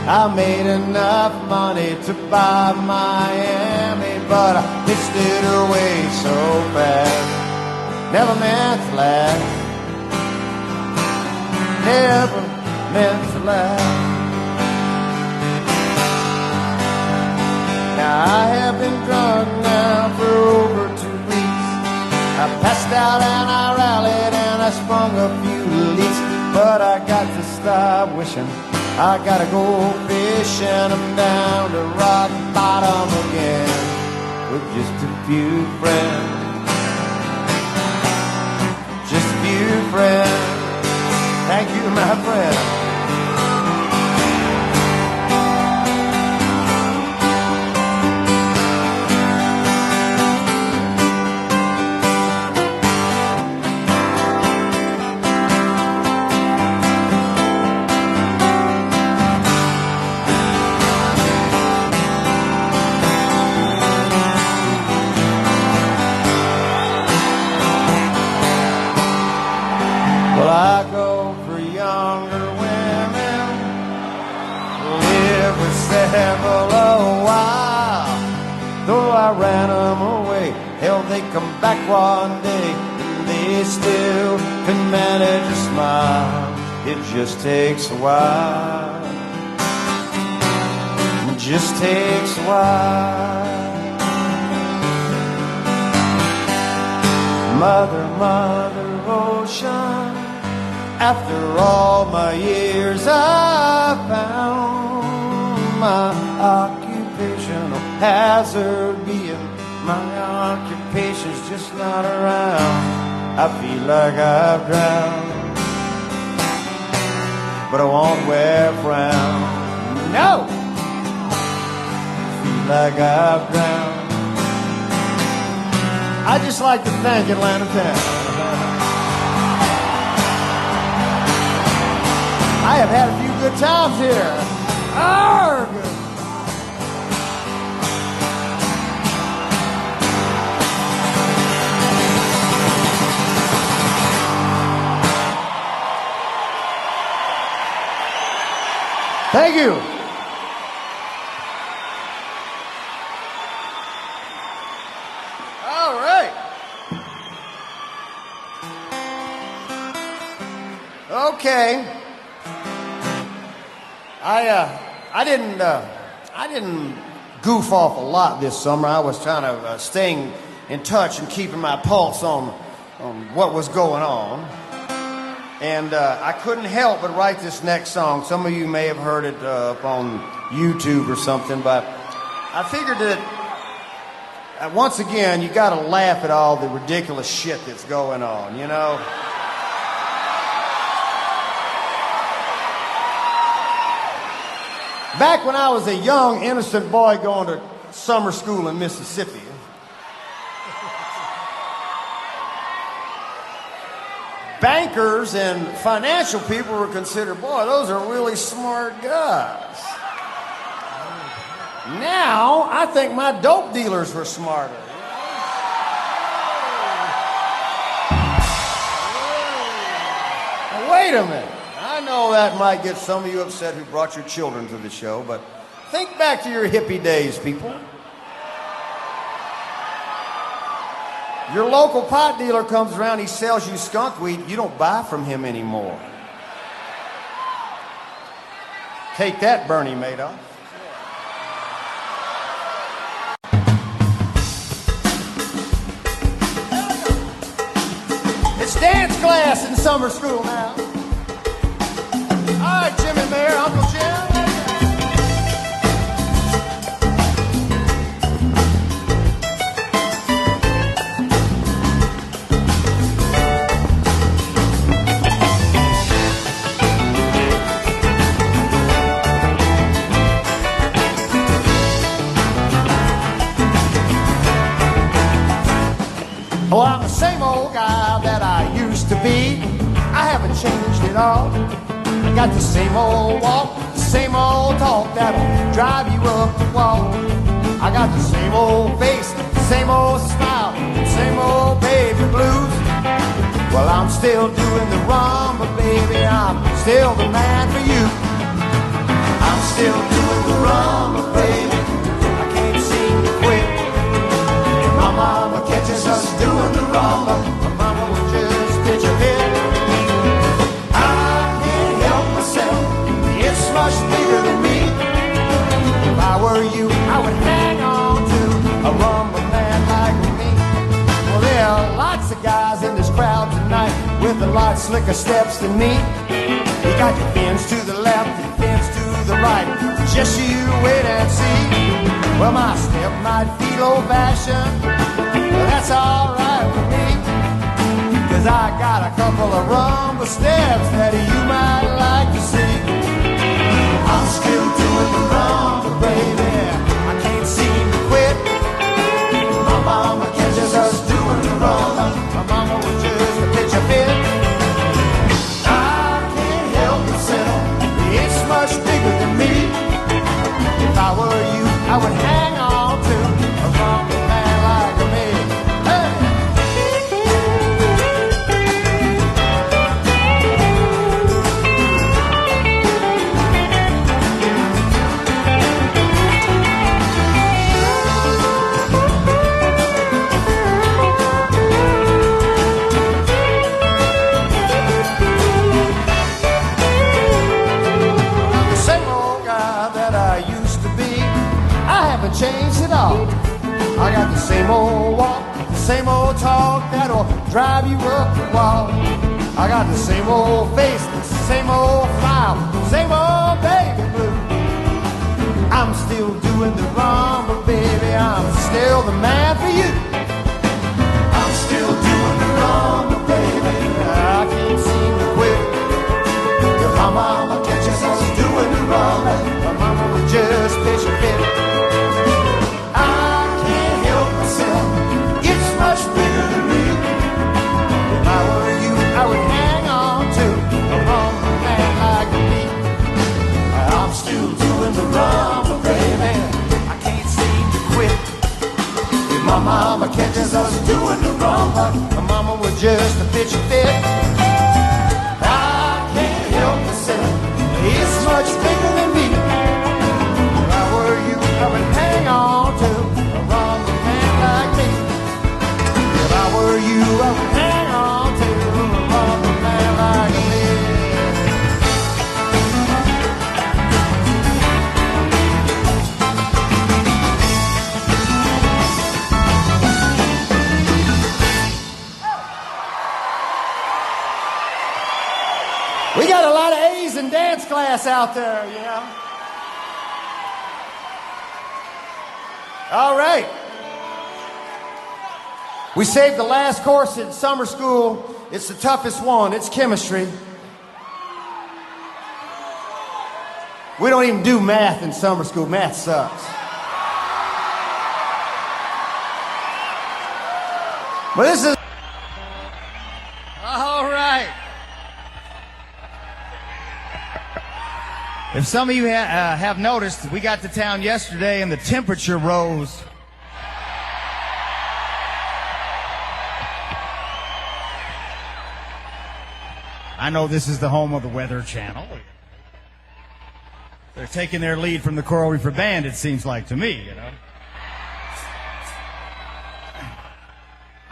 I made enough money to buy Miami, but I pitched it away so fast. Never meant to last. Never meant to last. Now I have been drunk now for over 2 weeks. I passed out and I rallied and I sprung a few leaks. But I got to stop wishing. I gotta go fishing. I'm down to rock bottom again with just a few friends. Just a few friends. Thank you, my friend. devil a while. Though I ran them away, hell, they come back one day, and they still can manage to smile. It just takes a while. It just takes a while. Mother, Mother Ocean, after all my years I found my occupational hazard being my occupation's just not around. I feel like I've drowned, but I won't wear a frown. No! I feel like I've drowned. I'd just like to thank Atlanta Town. I have had a few good times here. Arrgh! Thank you. All right. Okay. I didn't goof off a lot this summer. I was trying to staying in touch and keeping my pulse on what was going on. And I couldn't help but write this next song. Some of you may have heard it up on YouTube or something, but I figured that once again, you got to laugh at all the ridiculous shit that's going on, you know? Back when I was a young, innocent boy going to summer school in Mississippi, bankers and financial people were considered, boy, those are really smart guys. Now, I think my dope dealers were smarter. Wait a minute. I know that might get some of you upset who brought your children to the show, but think back to your hippie days, people. Your local pot dealer comes around, he sells you skunk weed, you don't buy from him anymore. Take that, Bernie Madoff. It's dance class in summer school now. All right, Jimmy Mayer, Uncle Jim. Oh, I'm the same old guy that I used to be. I haven't changed at all. I got the same old walk, the same old talk that'll drive you up the wall. I got the same old face, the same old smile, the same old baby blues. Well, I'm still doing the rumba, baby. I'm still the man for you. I'm still doing the rumba, baby. I can't seem to quit. My mama catches us doing the rumba. My mama would just pitch a fit. I can't help myself. It's much bigger than me. If I were you, I would hang on to a rumba man like me. Well, there are lots of guys in this crowd tonight with a lot slicker steps than me. You got your fins to the left and fins to the right. Just you wait and see. Well, my step might feel old-fashioned, but that's all right with me. 'Cause I got a couple of rumba steps that you might like to see. I'm still doing the rumba, baby. I can't seem to quit. My mama catches us doing the rumba. My mama would just pitch a fit. I can't help myself. It's much bigger than me. If I were you, I would hang on to a rumba man like me. Hey! dog. I got the same old walk, the same old talk that'll drive you up the wall. I got the same old face, the same old smile, same old baby blue. I'm still doing the rumba, baby. I'm still the man for you. I'm still doing the rumba, baby. I can't seem to quit. If my mama catches us doing the rumba, my mama would just pitch a fit. I can't help myself. It's much bigger than me. If I were you, I would hang on to a rumba man like me. I'm still doing the rumba, baby. I can't seem to quit. If my mama catches us doing the rumba, my mama would just pitch a fit. I can't help myself. It's much bigger than me. If I were you, I would hang on to a rumba man like me. If I were you, I would hang on to a rumba man like me. We got a lot of A's in dance class out there, you know. All right. We saved the last course in summer school. It's the toughest one. It's chemistry. We don't even do math in summer school. Math sucks. But this is... All right. If some of you have noticed, we got to town yesterday and the temperature rose. I know this is the home of the Weather Channel. They're taking their lead from the Coral Reefer Band, it seems like to me, you know.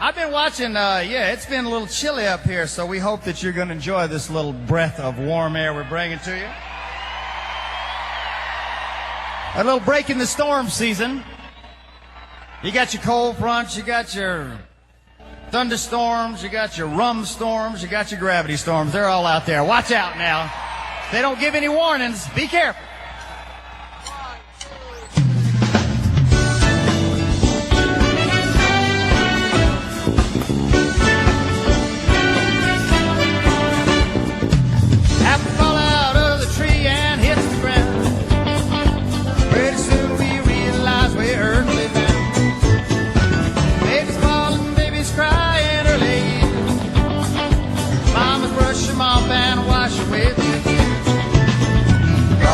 I've been watching, it's been a little chilly up here, so we hope that you're going to enjoy this little breath of warm air we're bringing to you. A little break in the storm season. You got your cold fronts, you got your thunderstorms, you got your rum storms, you got your gravity storms. They're all out there. Watch out now. They don't give any warnings. Be careful. Apple fall out of the tree and hit the ground. Pretty soon we realize we're earthly bound. Baby's falling, baby's crying early. Mama's brush them off and wash away the tears. Oh,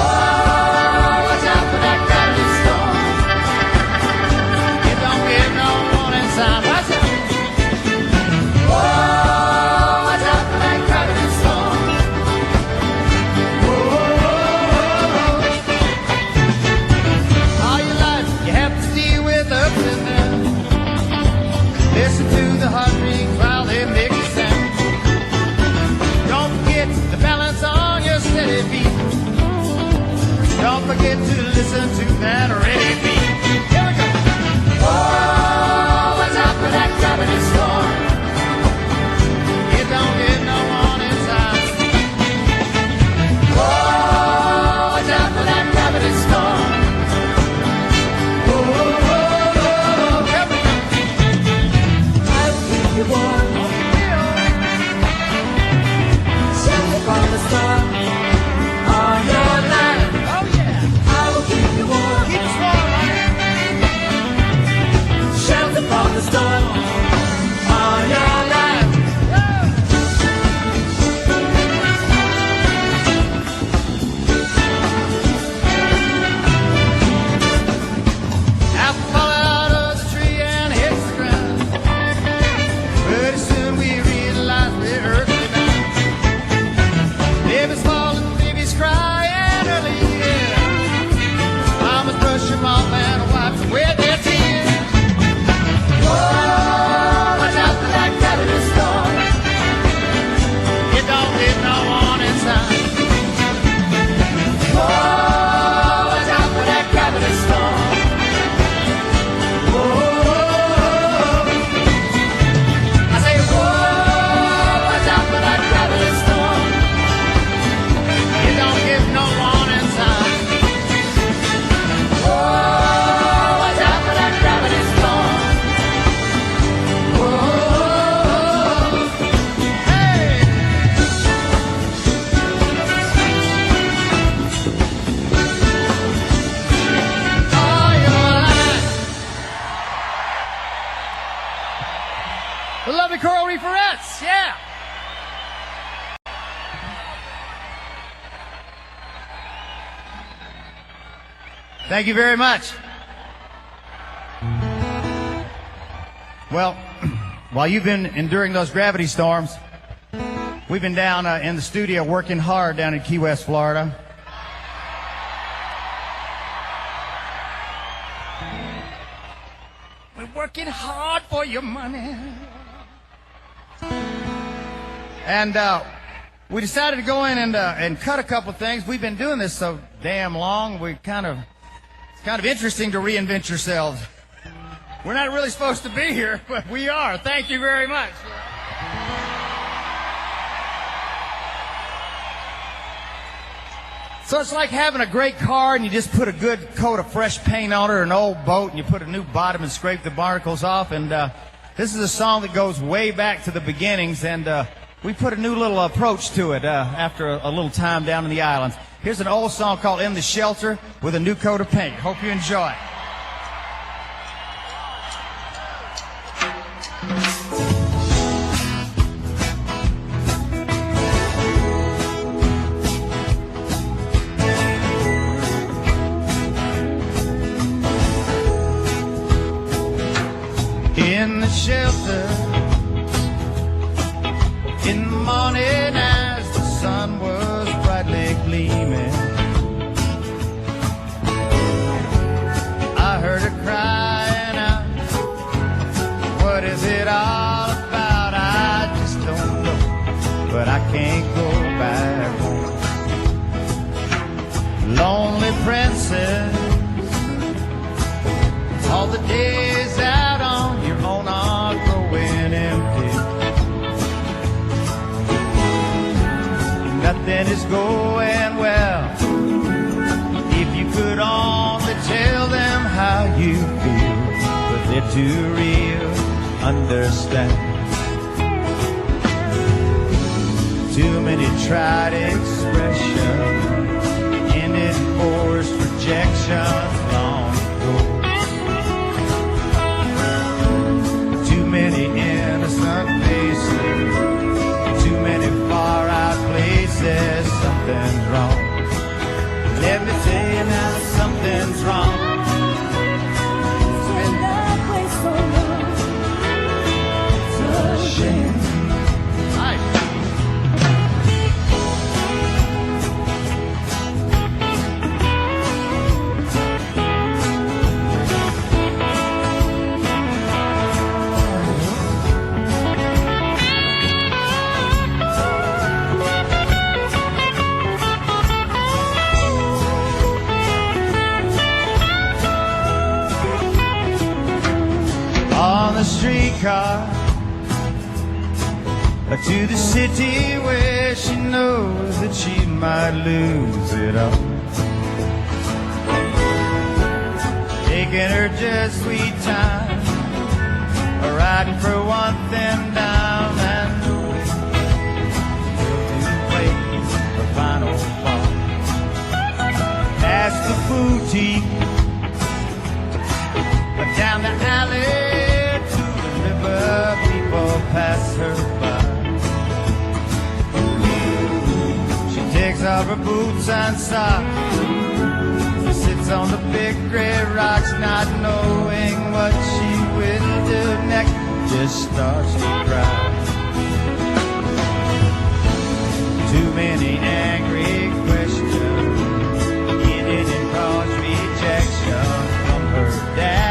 watch out for that gravity storm. It don't give no warning sign. Watch out. Oh, watch out for that gravity storm. All your life you have to deal with ups and downs. Listen to the heartstrings while they make a sound. Don't forget to balance on your steady beat. Don't forget to listen to that ready beat. Here we go. Oh, watch out for that gravity storm. It don't give no warning sign. Oh, watch out for that gravity storm. Oh, here we go. I will keep you warm. Shelter from the sun all your life. Oh yeah. I will keep you warm. Keep us warm. Thank you very much. Well, while you've been enduring those gravity storms, we've been down in the studio working hard down in Key West, Florida. We're working hard for your money. And we decided to go in and cut a couple things. We've been doing this so damn long, it's kind of interesting to reinvent yourselves. We're not really supposed to be here, but we are. Thank you very much. So it's like having a great car and you just put a good coat of fresh paint on it, or an old boat, and you put a new bottom and scrape the barnacles off. And this is a song that goes way back to the beginnings, and we put a new little approach to it after a little time down in the islands. Here's an old song called In the Shelter with a new coat of paint. Hope you enjoy. In the shelter, in the morning as the sun was brightly gleaming, I heard her crying out, what is it all about? I just don't know, but I can't go back home. Lonely princess, all the days out on your own are growing empty. Nothing is going well. If you could only tell them how you feel, but they're too real, understand. Too many tried expressions, ended forced rejections long ago. Too many innocent faces, too many far out places. Something's wrong. Let me tell you now, something's wrong. It's been that way so long. It's a shame. On the streetcar to the city where she knows that she might lose it all. Taking her just sweet time, riding for one thing down and wait for final fall. Past the boutique, down the alley. People pass her by. She takes off her boots and socks, sits on the big gray rocks, not knowing what she will do next, just starts to cry. Too many angry questions, ended in cause rejection from her dad.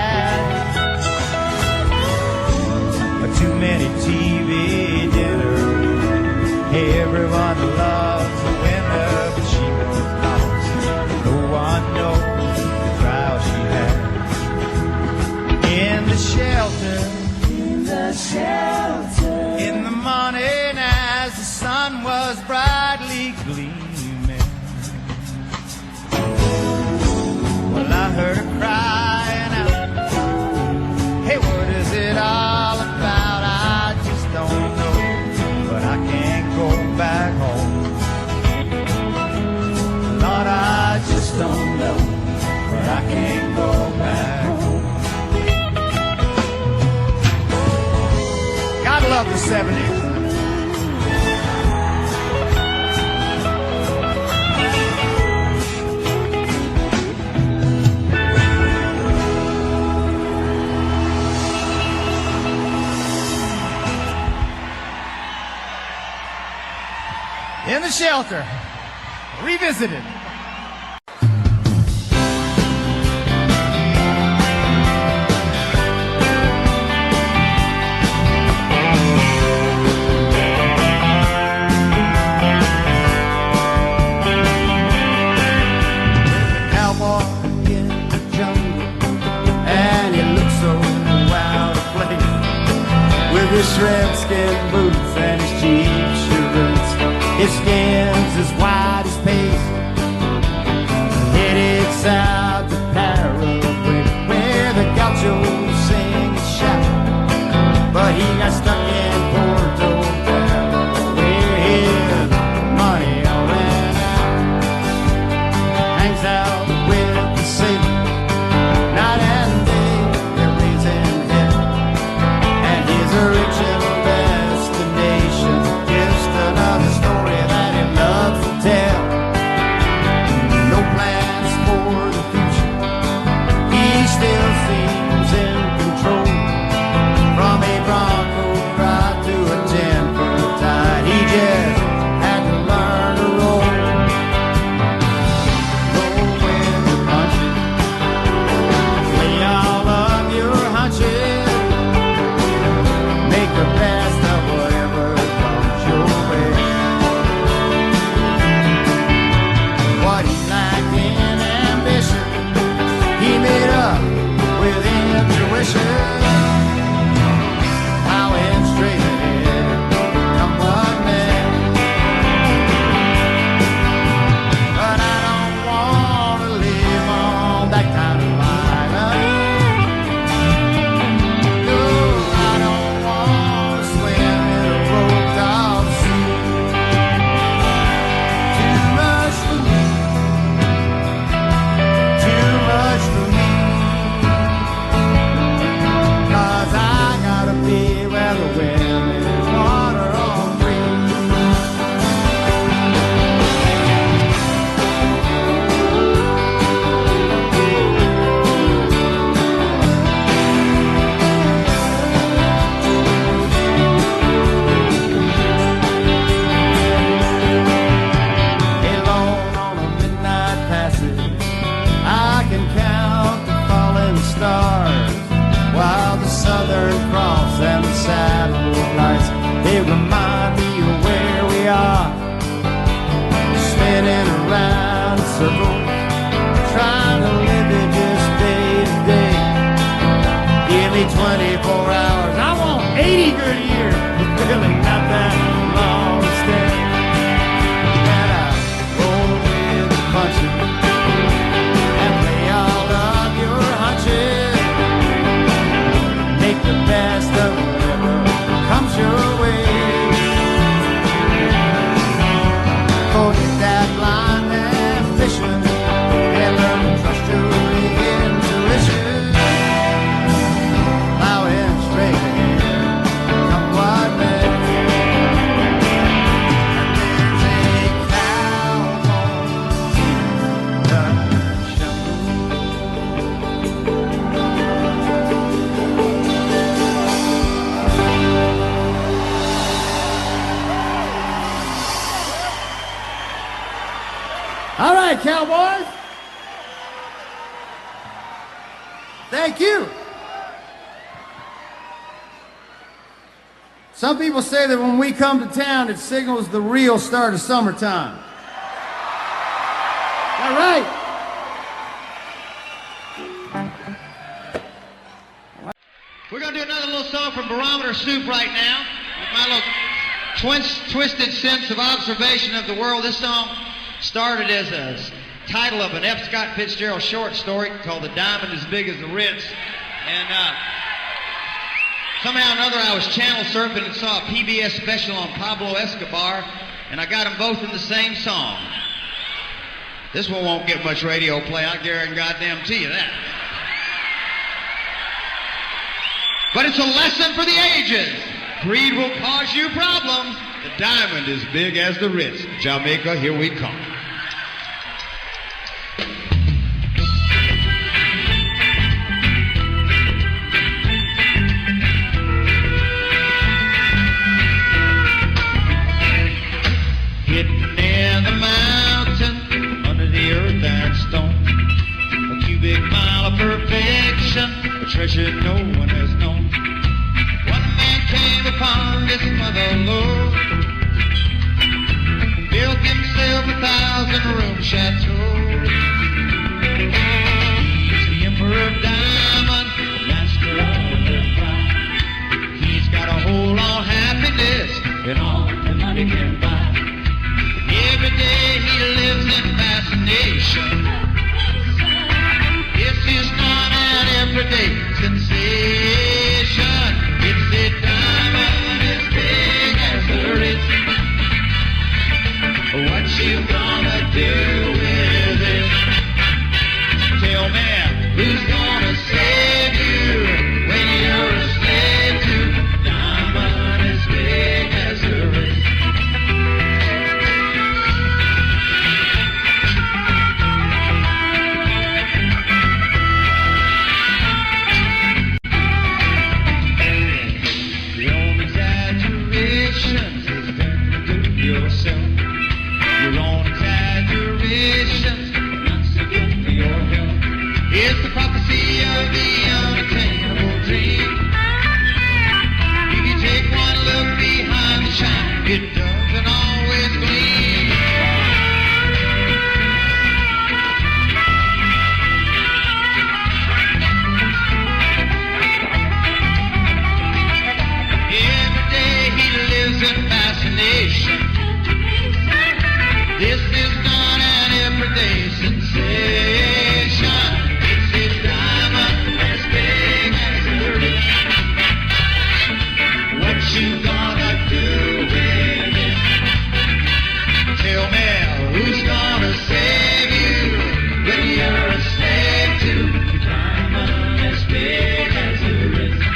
Too many TV dinners, everyone loves a winner, but she was lost. No one knows the trial she had. In the shelter, in the morning as the sun was brightly gleaming. Well, I heard her crying out, hey, what is it all about? Back home. Lord, I just don't know, but I can't go back home. God love the 70s. Shelter. Revisited. His red-skin boots and his cheap shirts. His skin's as white as paste. Headed south to Parrothead, where the gauchos sing and shout. But he got stuck in Portobello, where his money all ran out. Hangs out with the sailor night and day. They're raising hell, and he's a original destination, just another story that he loves to tell. No plans for the future, he still seems in control. From a Bronco ride to a 10-foot tide, he just had to learn to roll. Roll with the country, play all of your hunches. Make the best of whatever comes your way. What he lacked in ambition, he made up with intuition. Plowing straight ahead, come what may. But I don't want to live on that kind of island. No, I don't want to swim in a roped off sea. Too much for me. Too much for me. 'Cause I gotta be where the women is water on free. Alone on a midnight passage, I can count the falling stars, while the Southern Cross and the satellites, they remind me of where we are. Spinning around in circles, trying to live it just day to day. Give me 24 hours, I want 80 good years. It's really not that long to stay. And I roll with the punches and play all of your hunches. Make the best of whatever comes your way. Forget that blind ambition and learn to trust your intuition. Plowing straight ahead, come what may. And there's a cowboy show. All right, Cowboys. Thank you. Some people say that when we come to town, it signals the real start of summertime. All right. We're going to do another little song from Barometer Soup right now, with my little twisted sense of observation of the world. This song started as a title of an F. Scott Fitzgerald short story called The Diamond as Big as the Ritz. And somehow or another I was channel surfing and saw a PBS special on Pablo Escobar, and I got them both in the same song. This one won't get much radio play, I guarantee you that. But it's a lesson for the ages. Greed will cause you problems. The diamond is big as the Ritz. Jamaica, here we come. Hitting treasure no one has known. One man came upon this mother lode, built himself 1,000-room chateau. He's the emperor of diamonds, master of the crowd. He's got a hold on happiness and all the money can buy. Every day he lives in fascination. This is not an everyday sensation. It's a diamond as big as the ridge. What you gonna do with it? Tell me, who's gonna save you when you're a slave to a diamond as big as the ridge? Your own exaggerations are not so good for your health. It's the prophecy of the unattainable dream. If you take one look behind the shine, it doesn't always gleam. Every day he lives in fascination. This is not an everyday sensation. It's a diamond as big as the ridge. What you gonna do with it? Tell me, who's gonna save you when you're a slave to a diamond as big as the ridge?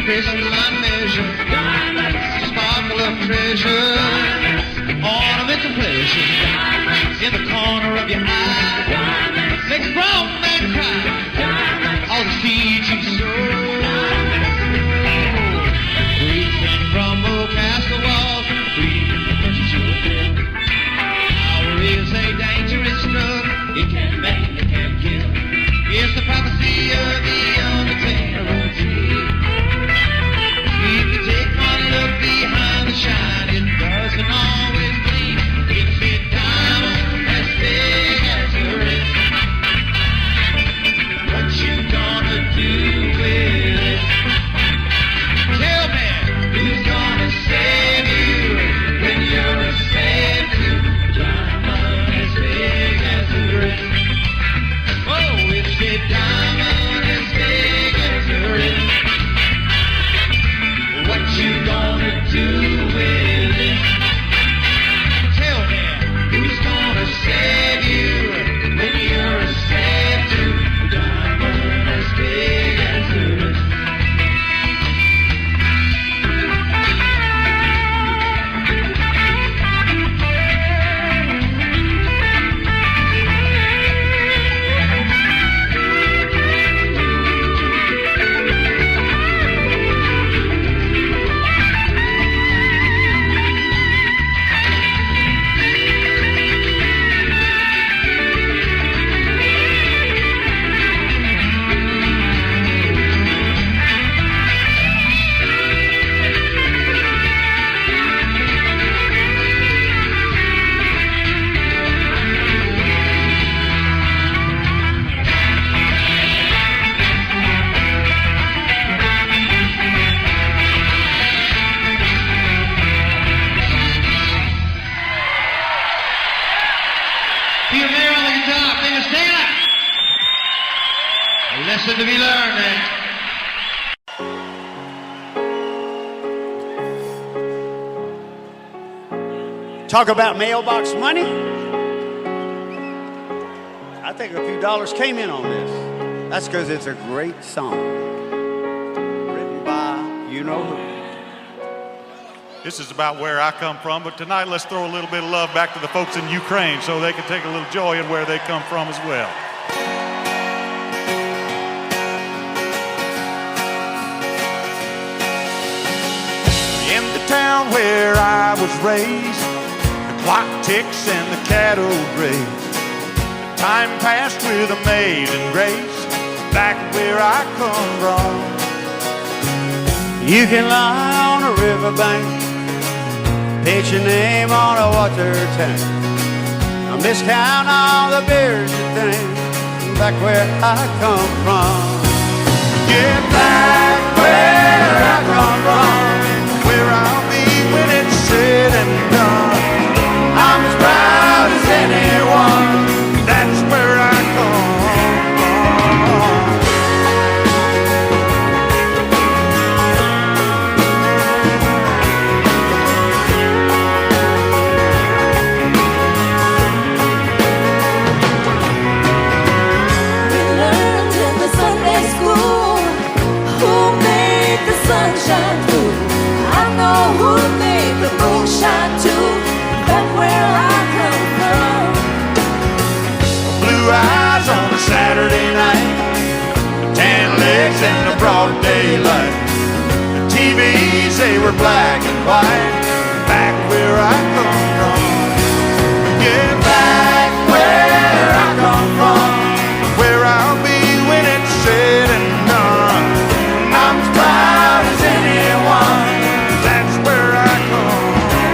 Crystalline measure, sparkle of treasure, ornamental pleasure, in the corner of your eye, make a grown man cry, all the seeds you sow, breeze can crumble castle walls, breathe in the precious you'll feel. Power is a dangerous drug, it can make, it can kill. It's the prophecy of the unattainable dream. If you take one look behind the shine, it doesn't always gleam. It's a diamond as big as the ridge. What you gonna do with it? Tell me, who's gonna save you when you're a slave to a diamond as big as the ridge? Oh, it's a diamond as big as the ridge. What you gonna do with it? Tell me, who's gonna save you when you're a slave to a diamond as big as the ridge? Lesson to be learned, eh? Talk about mailbox money. I think a few dollars came in on this. That's because it's a great song. Written by you know who. This is about where I come from, but tonight let's throw a little bit of love back to the folks in Ukraine so they can take a little joy in where they come from as well. In the town where I was raised, the clock ticks and the cattle graze. Time passed with amazing grace, back where I come from. You can lie on a riverbank, pitch your name on a water tank, miscount all the beers you drink, back where I come from. Get back where I come from, where I'll be when it's said and done. I'm as proud as anyone, that's where I come from. We learned in the Sunday school who made the sunshine through. I know who made the moonshine too. Back where I come from. Blue eyes on a Saturday night, tan legs in the broad daylight. The TVs, they were black and white, back where I come from. Get back where I come from, where I'll be when it's said and done. I'm as proud as anyone, that's where I come from.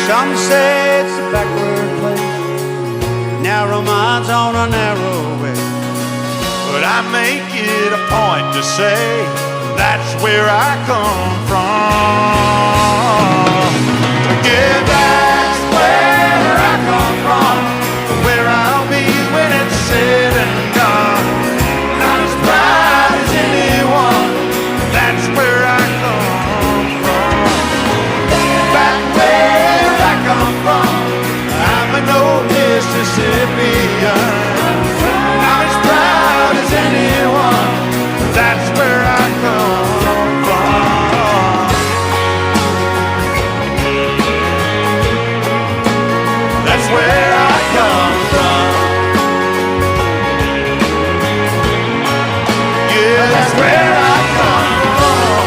Some say it's a backward place, narrow minds on a narrow way. But I make it a point to say that's where I come from. Yeah, that's where I come from, where I'll be when it's said and done. Not as proud as anyone, that's where I come from. Back where I come from, I'm an old Mississippian. I'm as proud as anyone, that's where I come from. That's where I come from. Yeah, that's where I come from.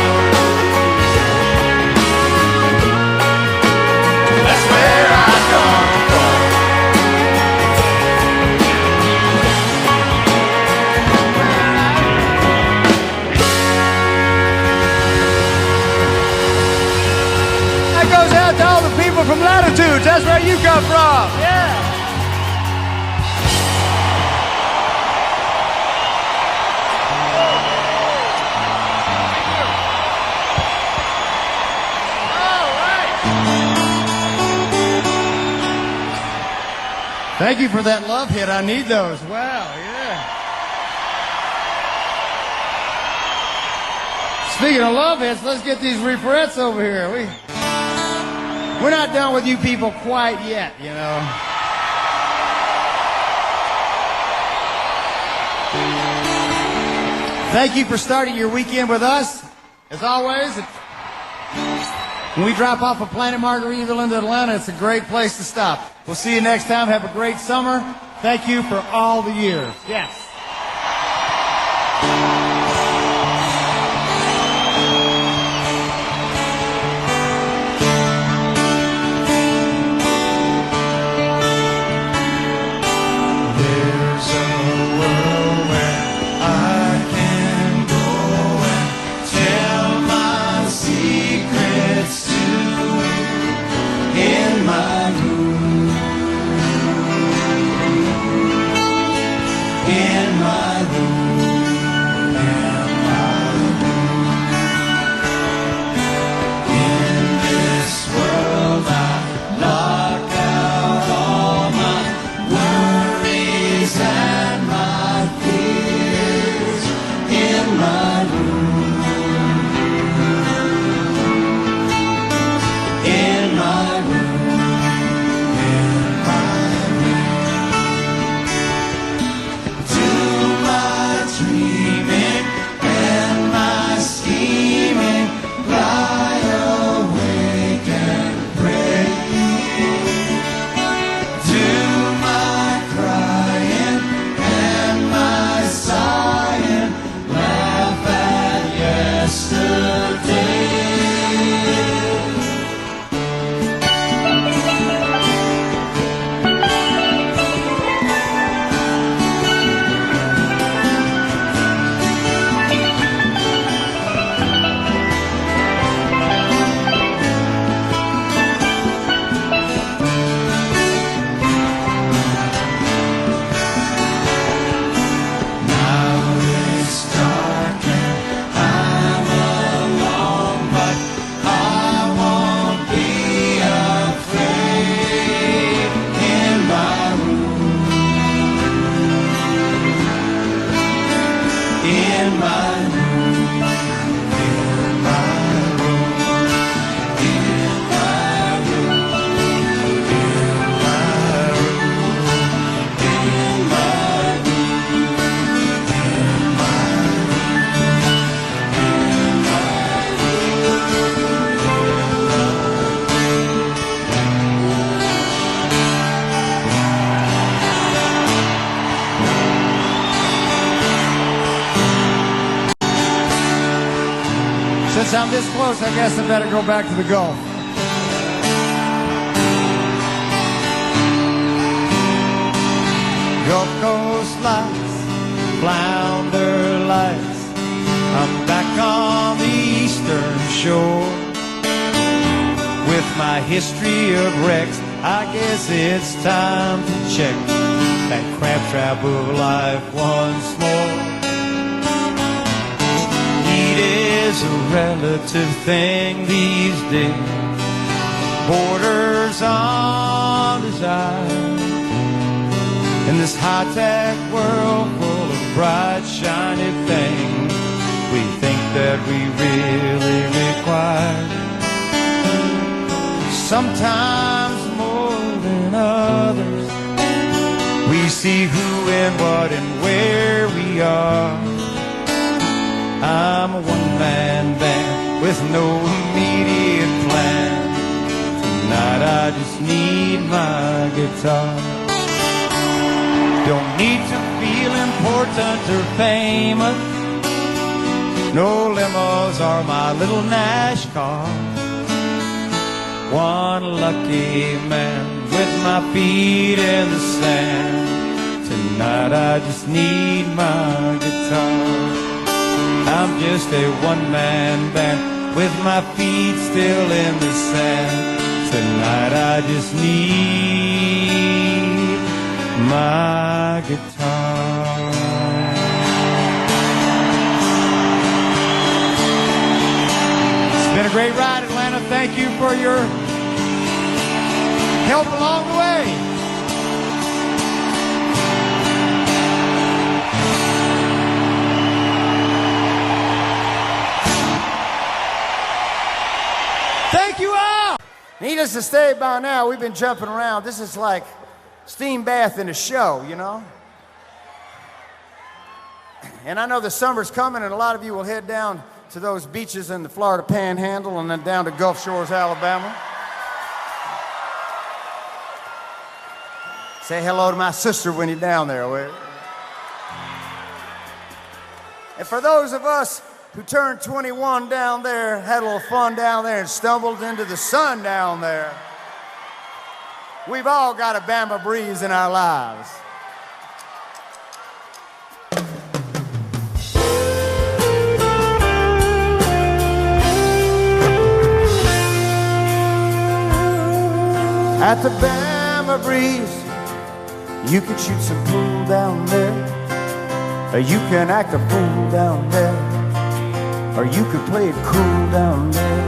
That's where I come from. That goes out to all the people from Latitudes. That's where you come from. Yeah. Thank you for that love hit. I need those. Wow, yeah. Speaking of love hits, let's get these referettes over here. We're not done with you people quite yet, you know. Thank you for starting your weekend with us. As always, when we drop off of Planet Margaritaville into Atlanta, it's a great place to stop. We'll see you next time. Have a great summer. Thank you for all the years. Yes. There's a world where I can go and tell my secrets to in my room. In Since I'm this close, I guess I better go back to the Gulf. Gulf Coast lights, flounder lights. I'm back on the eastern shore. With my history of wrecks, I guess it's time to check that crab trap of life once more. Heat is a relative thing these days. Borders on desire. In this high-tech world full of bright, shiny things we think that we really require. Sometimes more than others, we see who and what and where we are. I'm a one-man band with no immediate plan. Tonight I just need my guitar. Don't need to feel important or famous. No limos are my little Nash car. One lucky man with my feet in the sand. Tonight I just need my guitar. I'm just a one-man band with my feet still in the sand. Tonight I just need my guitar. It's been a great ride, Atlanta. Thank you for your help along the way. Thank you all. Needless to say, by now, we've been jumping around. This is like steam bath in a show, you know? And I know the summer's coming, and a lot of you will head down to those beaches in the Florida Panhandle and then down to Gulf Shores, Alabama. Say hello to my sister when you're down there, will you? And for those of us who turned 21 down there, had a little fun down there, and stumbled into the sun down there, we've all got a Bama breeze in our lives. At the Bama breeze, you can shoot some pool down there, or you can act a fool down there, or you can play it cool down there.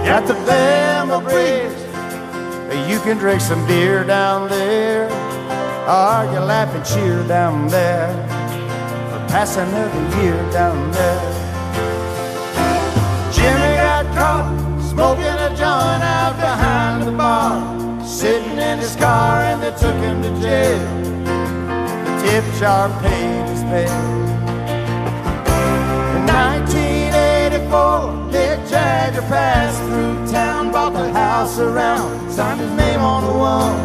At the Bama breeze, you can drink some beer down there, or you laugh and cheer down there, or pass another year down there. Jimmy got caught smoking a joint out behind the bar, sitting in his car and they took him to jail. The tip jar paid his bail. In 1984, Dick Jagger passed through town, bought the house around, signed his name on the wall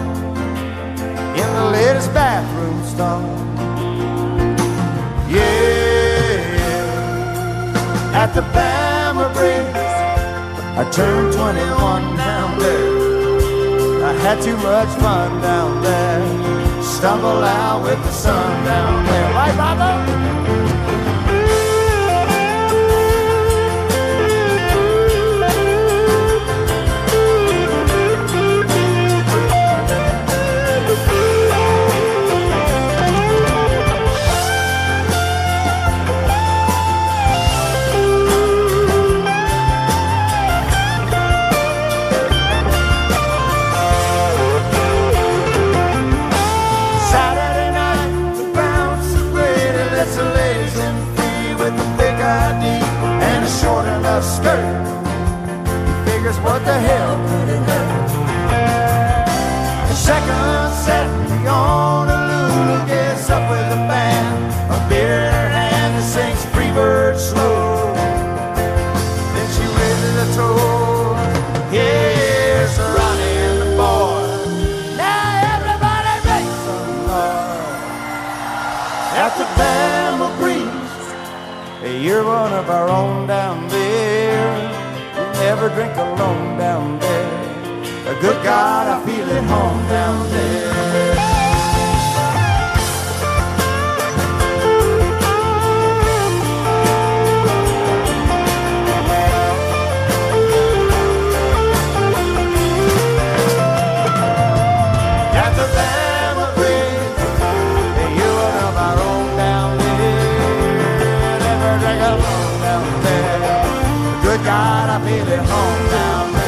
in the latest bathroom stall. Yeah, at the Bama breeze, I turned 21 down there. I had too much fun down there. Stumble out with the sun down there. Right, Baba? Short enough skirt, he figures what the hell could it hurt? The second set, the Honolulu gets up with a band, a beer in her hand and sings Freebird slow. Then she raises a toast, here's Ronnie and the boys. Now everybody make some noise. At the Bama breeze, you're one of our our own down there. We never drink alone down there. A good God, I feel at home down there. At the Bama Bridge, you and of our own down there. Never drink alone down there. A good God, I feel at home down there.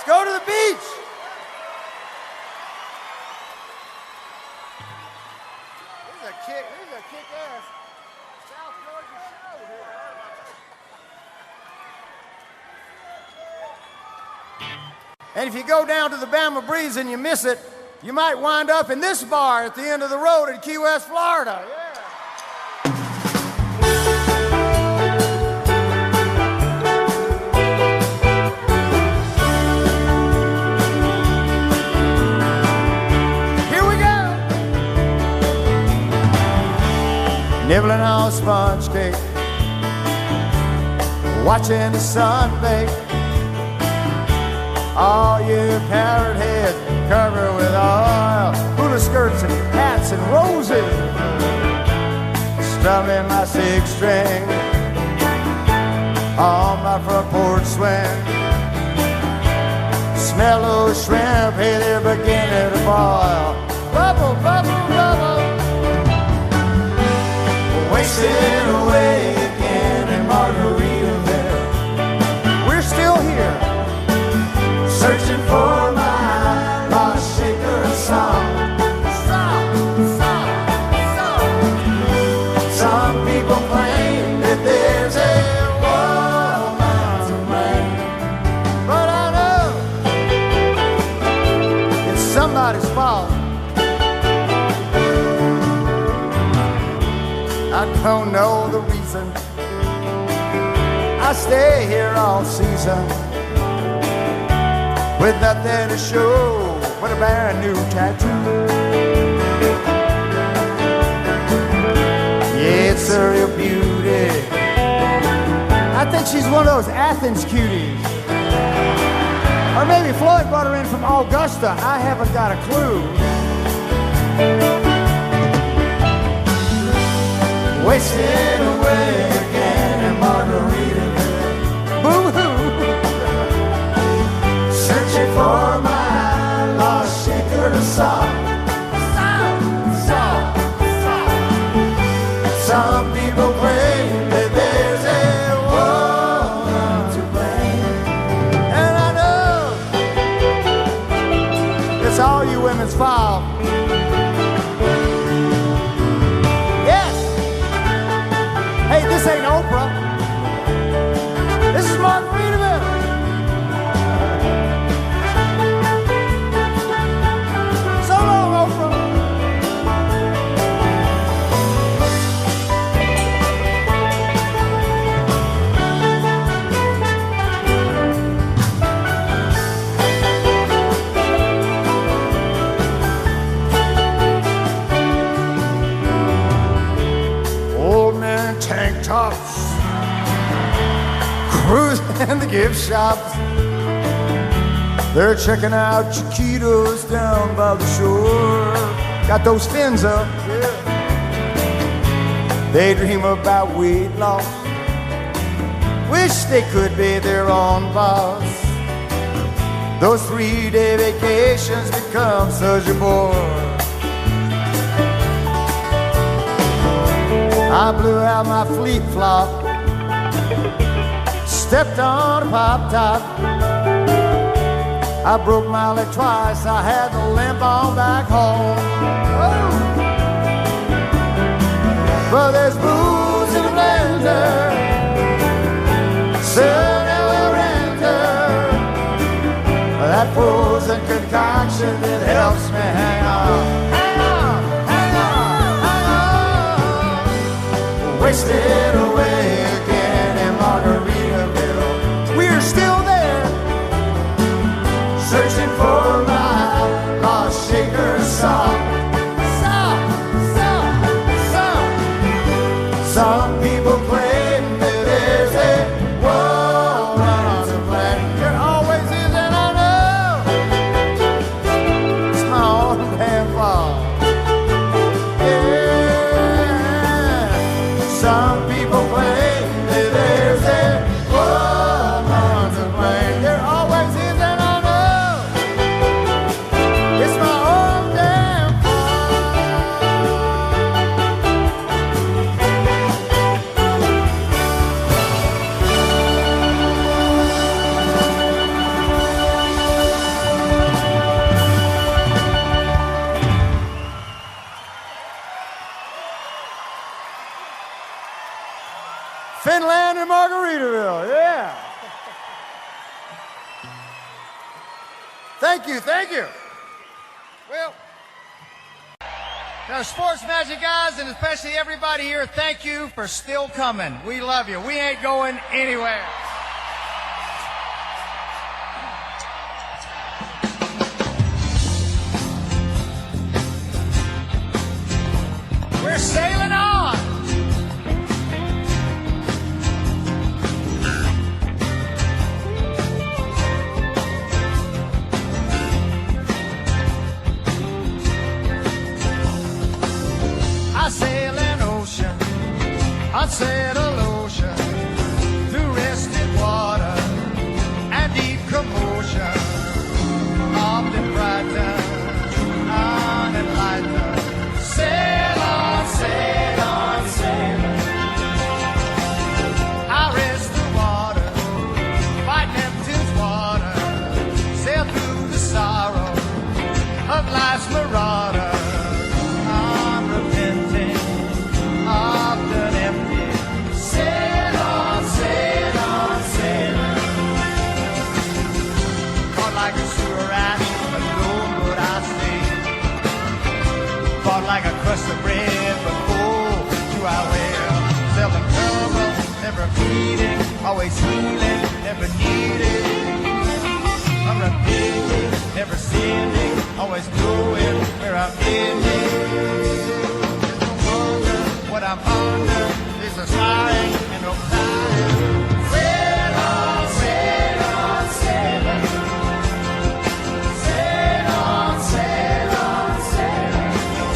Go to the beach. There's a kick-ass South Georgia show here. And if you go down to the Bama Breeze and you miss it, you might wind up in this bar at the end of the road in Key West, Florida. Yeah. Nibbling on sponge cake, watching the sun bake. All you Parrotheads covered with oil, hula skirts and hats and roses, strumming my six string on my front porch swing. Smell those shrimp, hey, they're beginning to boil. Bubble, bubble, bubble. Wasting away again in Margaritaville. We're still here, searching for my lost shaker song. Some people claim that there's a woman to blame, but I know it's somebody's fault. I don't know the reason I stay here all season with nothing to show but a brand new tattoo. Yeah, it's a real beauty. I think she's one of those Athens cuties. Or maybe Floyd brought her in from Augusta. I haven't got a clue. Wasting away again in Margaritaville. Boo-hoo. Searching for my lost shaker to song. Some people claim that there's a woman to blame, and I know it's all you women's fault. Hey, this ain't Oprah. This is Margaritaville. So long, Oprah. Tank tops, cruising in the gift shops. They're checking out Chiquitos down by the shore. Got those fins up, yeah. They dream about weight loss, wish they could be their own boss. Those 3-day vacations become such a bore. I blew out my fleet flop, stepped on a pop top. I broke my leg twice, I had to limp on back home. Oh. But there's booze in the blender, soon it will enter. That frozen concoction that helps me hang on. Wasted away again in Margaritaville. We're still there, searching for Margaritaville. Yeah. Thank you, thank you. Well, now, Sports Magic guys, and especially everybody here, thank you for still coming. We love you. We ain't going anywhere. We're sailing on. I sail an ocean, unsettled ocean, through rested water and deep commotion, often brighter, unenlightened. Sail on, sail on, sail on. I rest the water, fight Neptune's water, sail through the sorrow of life's marauder. Often empty. Sail on, sail on, sail on. Caught like a sewer rat, but alone would I stay. Fought like a crust of bread, but oh, do I wear. Seldom trouble, never feeding, always healing, never needing. I'm repeating, never sinning, always going where I'm ending. What I'm under is a sighing and no crying. Sail on, sail on, sail on. Sail on, sail on, sail on.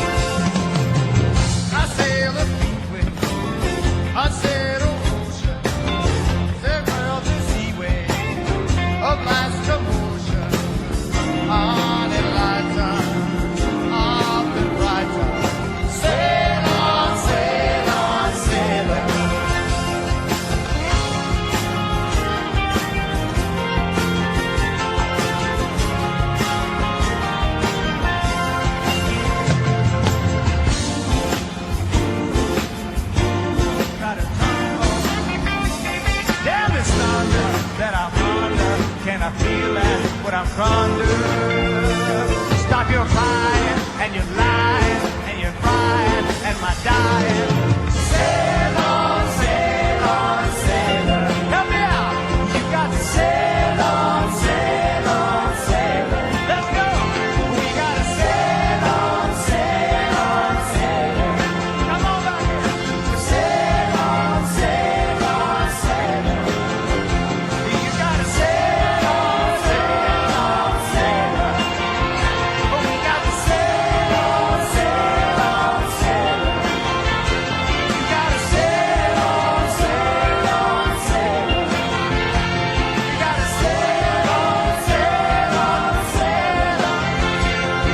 I sail a with unsettled ocean. Sail around the seaway of life's commotion. On it lights off the brighter. Sail on, sail on, sail on. Got a tumble down this thunder that I'm under. Can I feel that what I'm under? Stop your crying and your lying and your crying and my dying. Sail on, sail on, sail on. Help me out. You got to sail on, sail on, sail on. Let's go. We got to sail on, sail on, sail on. Come on back here. Sail on, sail on, sail on. You got to sail on, sail on, sail on. Oh, we got to sail on, sail on, sail on. You got to sail on, sail on, sail on. You got to sail on, sail on, sail on.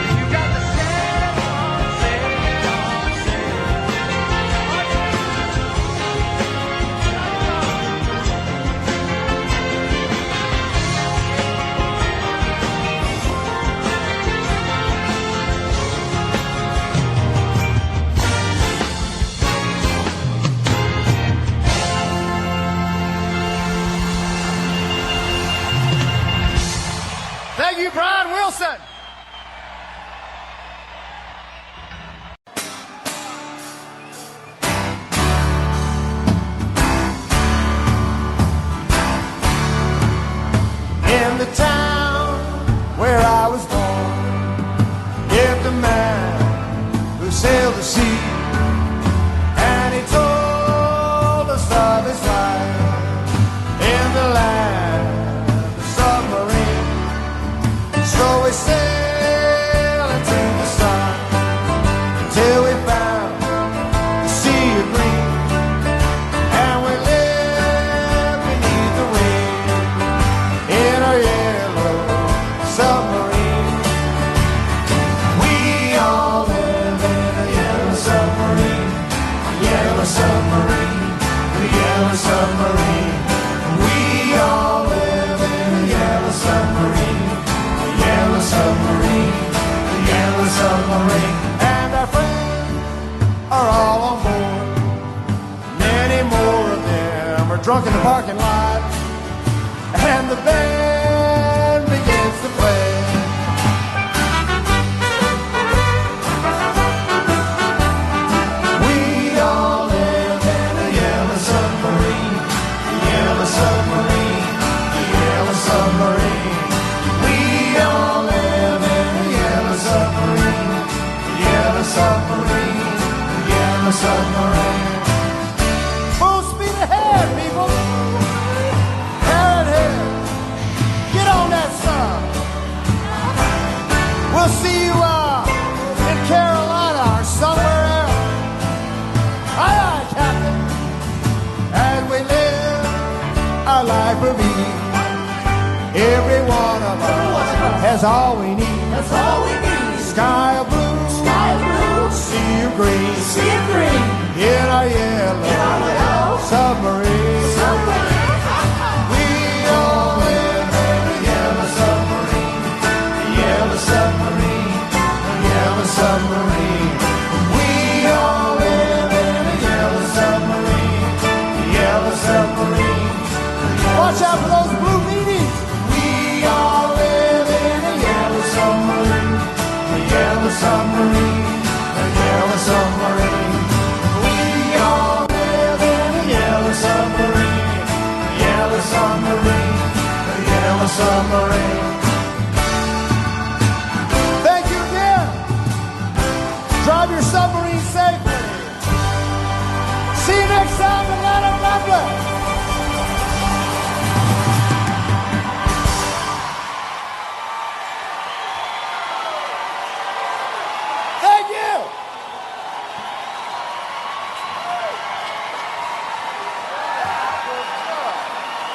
You got to sail on, sail on, sail Thank you, Brian Wilson. In the town where I was born lived a man who sailed the sea, and he told us of his life in the land of the submarine. So we sailed into the sun until we found the sea of green, and we lived beneath the wing in our yellow submarine. We all live in a yellow submarine, a yellow submarine, a yellow submarine. We all live in a yellow submarine, a yellow submarine, a yellow submarine. And our friends are all on board. Many more of them are drunk in the parking lot, and the band begins to play. We all live in a yellow submarine, yellow submarine, yellow submarine. We all live in a yellow submarine, yellow submarine, yellow submarine. Full speed ahead, people. Head ahead. Get on that sub. We'll see you in Carolina or somewhere else. Aye, aye, Captain. And we live our life of ease. Every one of us has all we need. That's all we need. Sky of blue, Sky blue, sea of green, sea of green, in our yellow submarine. We all live in a yellow submarine, yellow submarine, yellow submarine. We all live in a yellow submarine, yellow submarine. Watch out for those blue meanies. We all live in a yellow submarine, a yellow submarine, a yellow submarine. We all live in a yellow submarine, a yellow submarine, a yellow submarine. Thank you again. Drive your submarine safely. See you next time, Atlanta. God bless. Thank you.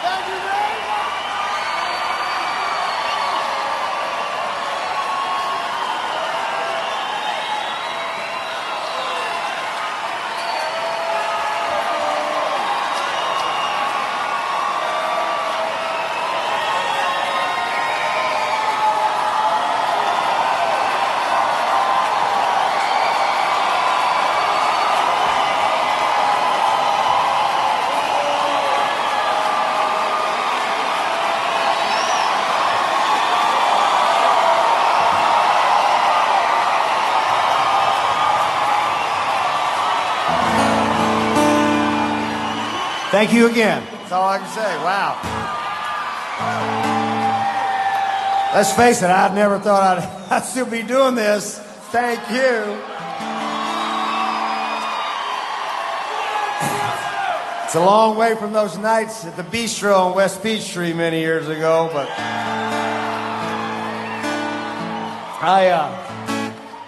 Thank you very much. Thank you again. That's all I can say. Wow. Let's face it, I never thought I'd still be doing this. Thank you. It's a long way from those nights at the bistro on West Peachtree many years ago, but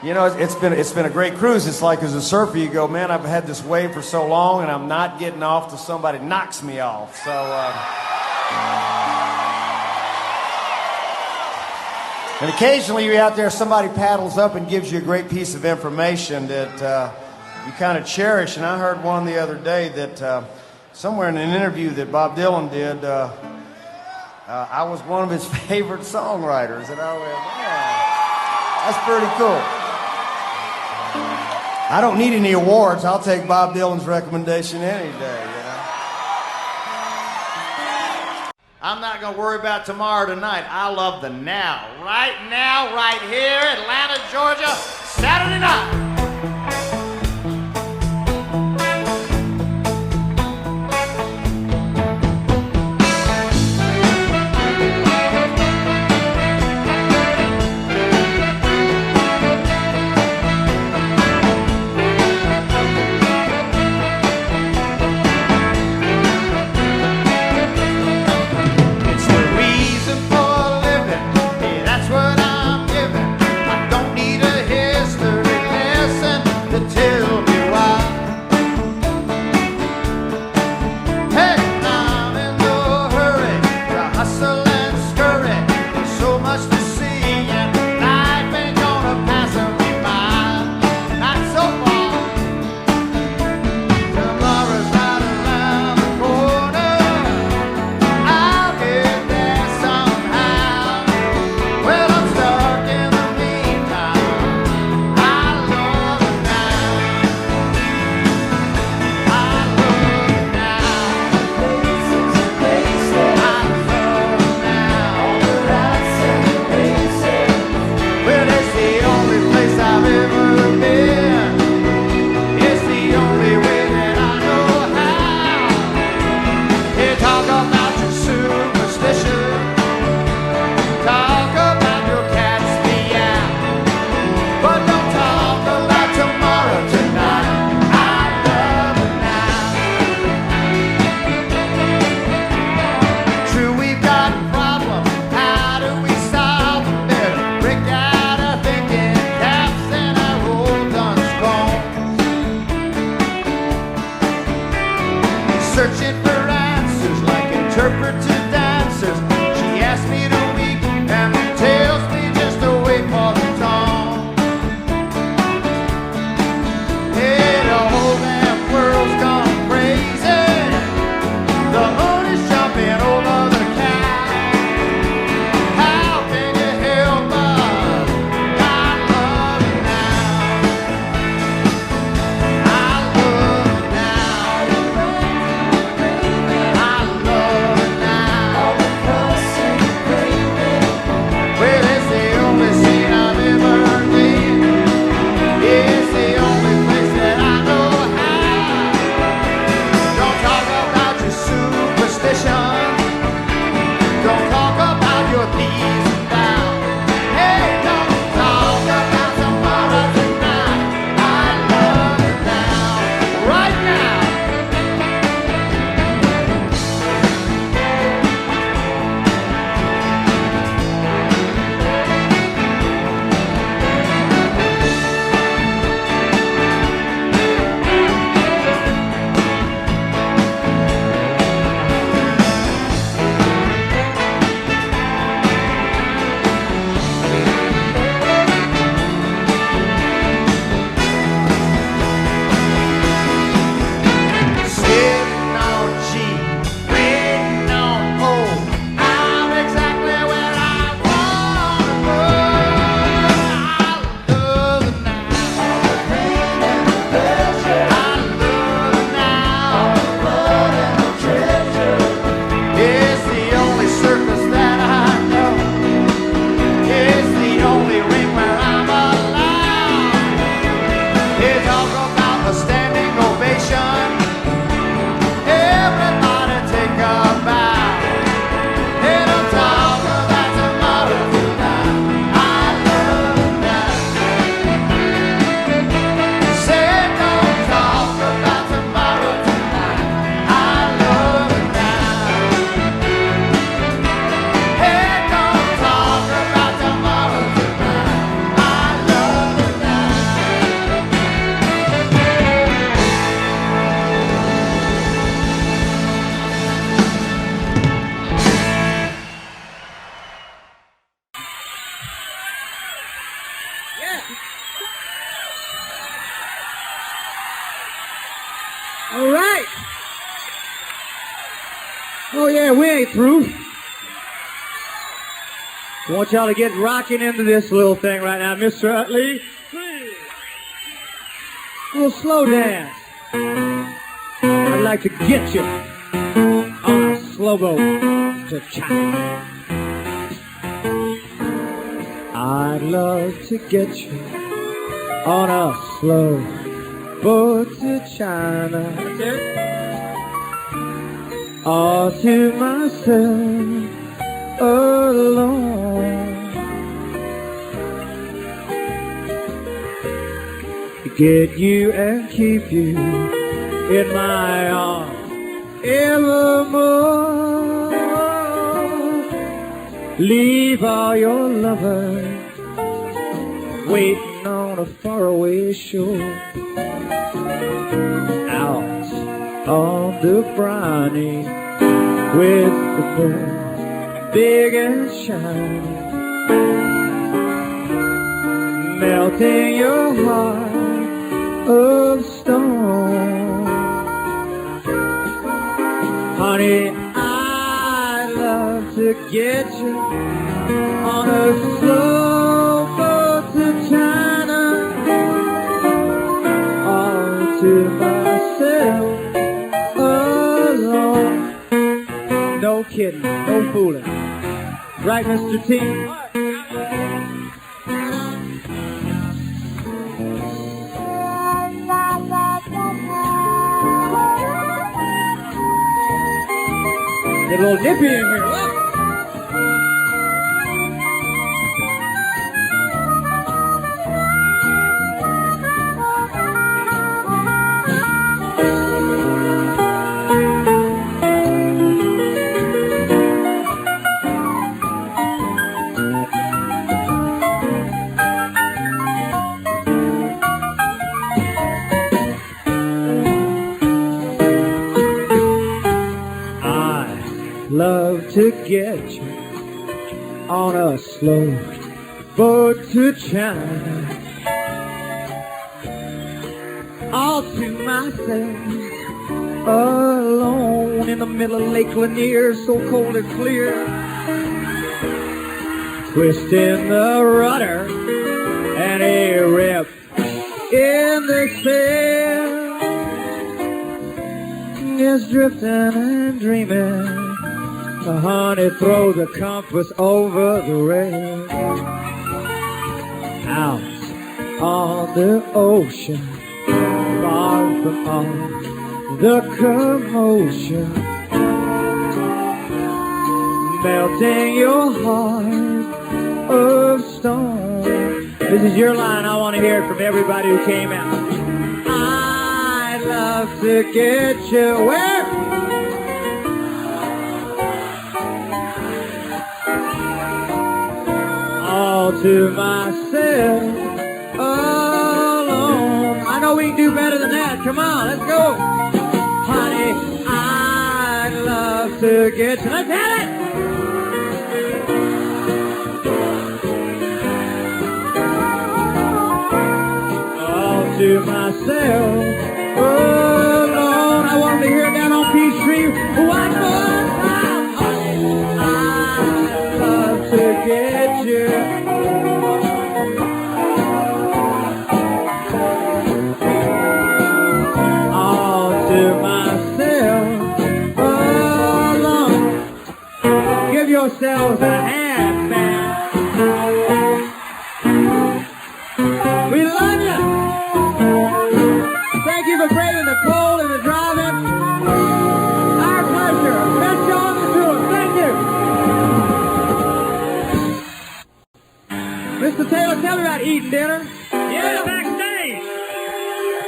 you know, it's been a great cruise. It's like as a surfer, you go, man, I've had this wave for so long, and I'm not getting off till somebody knocks me off. So, and occasionally you're out there, somebody paddles up and gives you a great piece of information that you kind of cherish. And I heard one the other day that somewhere in an interview that Bob Dylan did, I was one of his favorite songwriters, and I went, yeah, that's pretty cool. I don't need any awards. I'll take Bob Dylan's recommendation any day, you know. I'm not going to worry about tomorrow tonight. I love the now. Right now, right here, Atlanta, Georgia, Saturday night. That's what I'm giving. I don't need a history lesson. All right. Oh yeah, we ain't through. I want y'all to get rocking into this little thing right now. Mr. Utley, please. A little slow dance. I'd like to get you on a slow boat to China. I'd love to get you on a slow boat to China. All to myself alone. Get you and keep you in my arms evermore. Leave all your lovers waiting on a faraway shore. Out on the briny with the moon big and shiny, melting your heart of stone. Honey, I'd love to get you on a slow boat to China, all to myself alone. No kidding, no fooling. Right, Mr. T? Get a little nippy in here. Love to get you on a slow boat to China, all to myself alone in the middle of Lake Lanier, so cold and clear, twisting the rudder and a rip in the sail, just drifting and dreaming. Honey, throw the compass over the rail. Out on the ocean, far from all the commotion, melting your heart of stone. This is your line. I want to hear it from everybody who came out. I'd love to get you where? All to myself alone. I know we can do better than that. Come on, let's go. Honey, I'd love to get you. Let's hit it. All to myself alone. I want to hear it down on Peachtree one more time. Honey, I'd love to get you. All to myself alone. Give yourselves a hand, man. We love you. Thank you for braving the cold and the driving. Our pleasure. Best show on the tour. Thank you. Mr. Taylor, tell me about eating dinner. Yeah, backstage.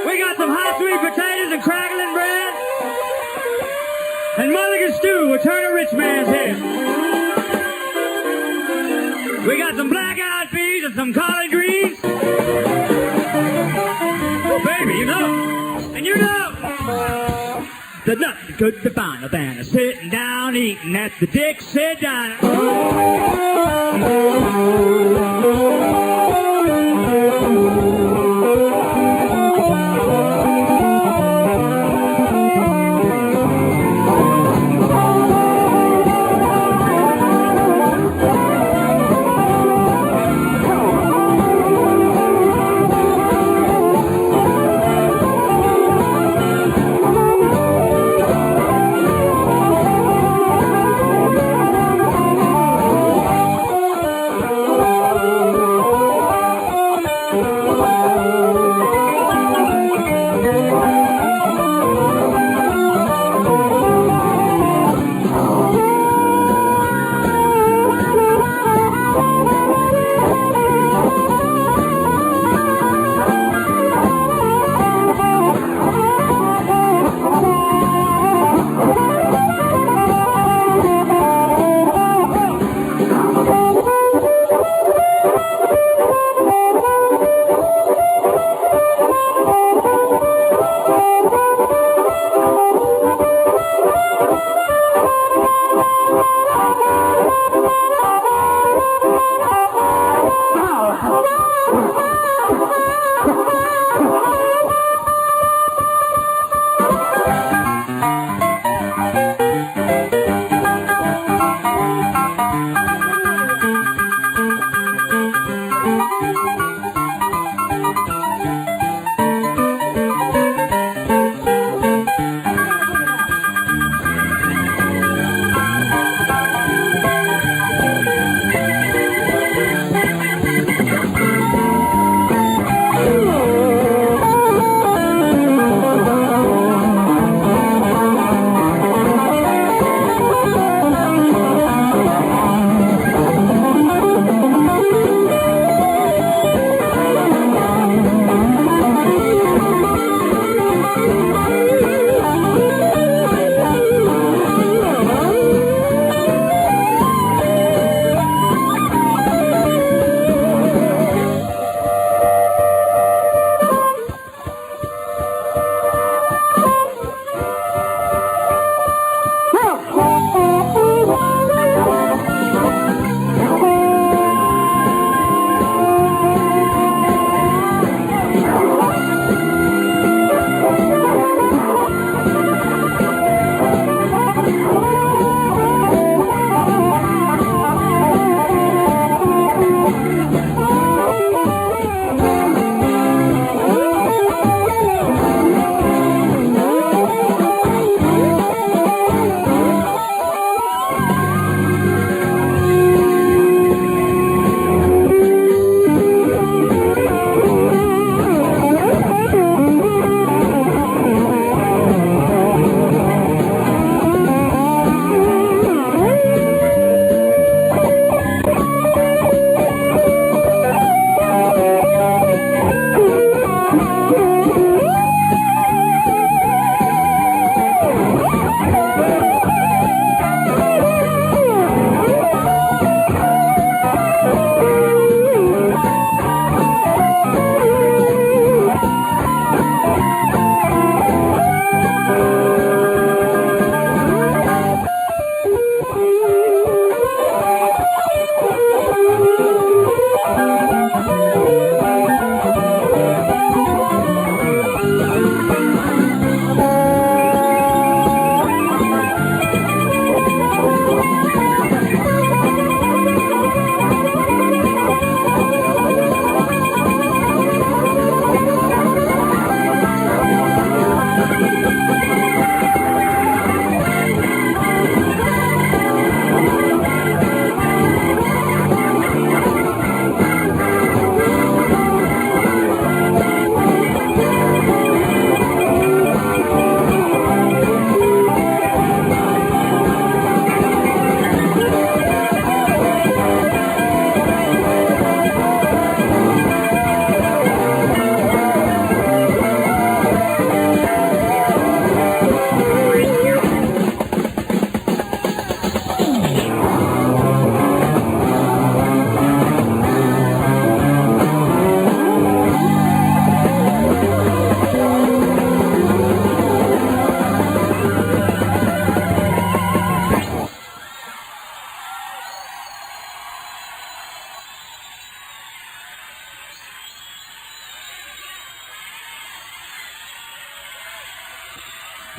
We got some hot sweet potatoes and crackling bread. And mulligan stew with turn a rich man's head. We got some black-eyed peas and some collard greens. Oh, baby, you know. And you know. There's nothing good to find than sitting down eating at the Dixie Diner.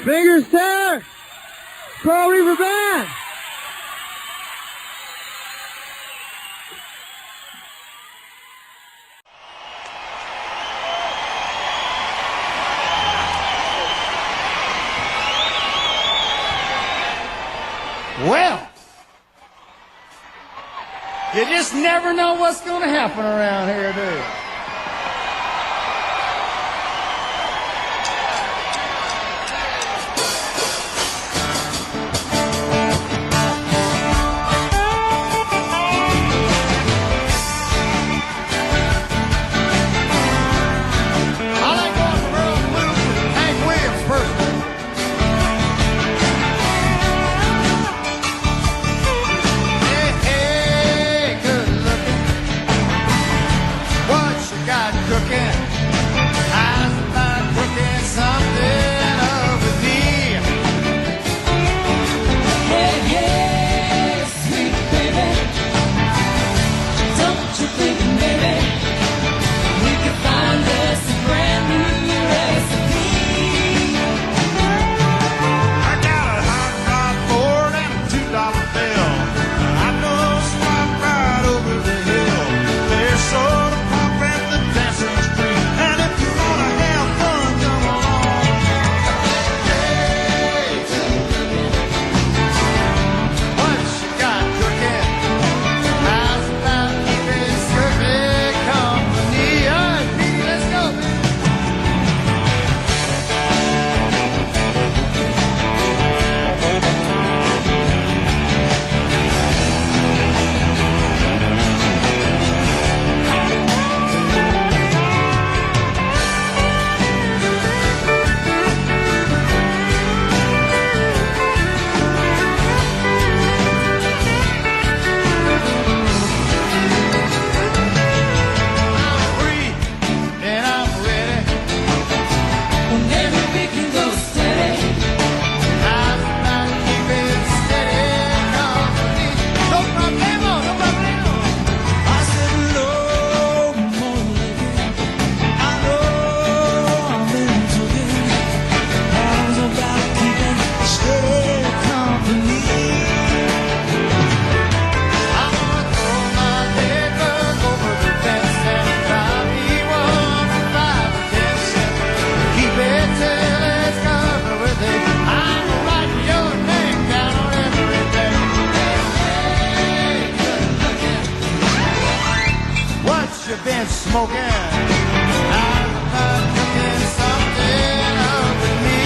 Fingers there. Coral Reaper Band. Well, you just never know what's going to happen around here, do you? Sort of punk smoking. How's about cooking something up with me?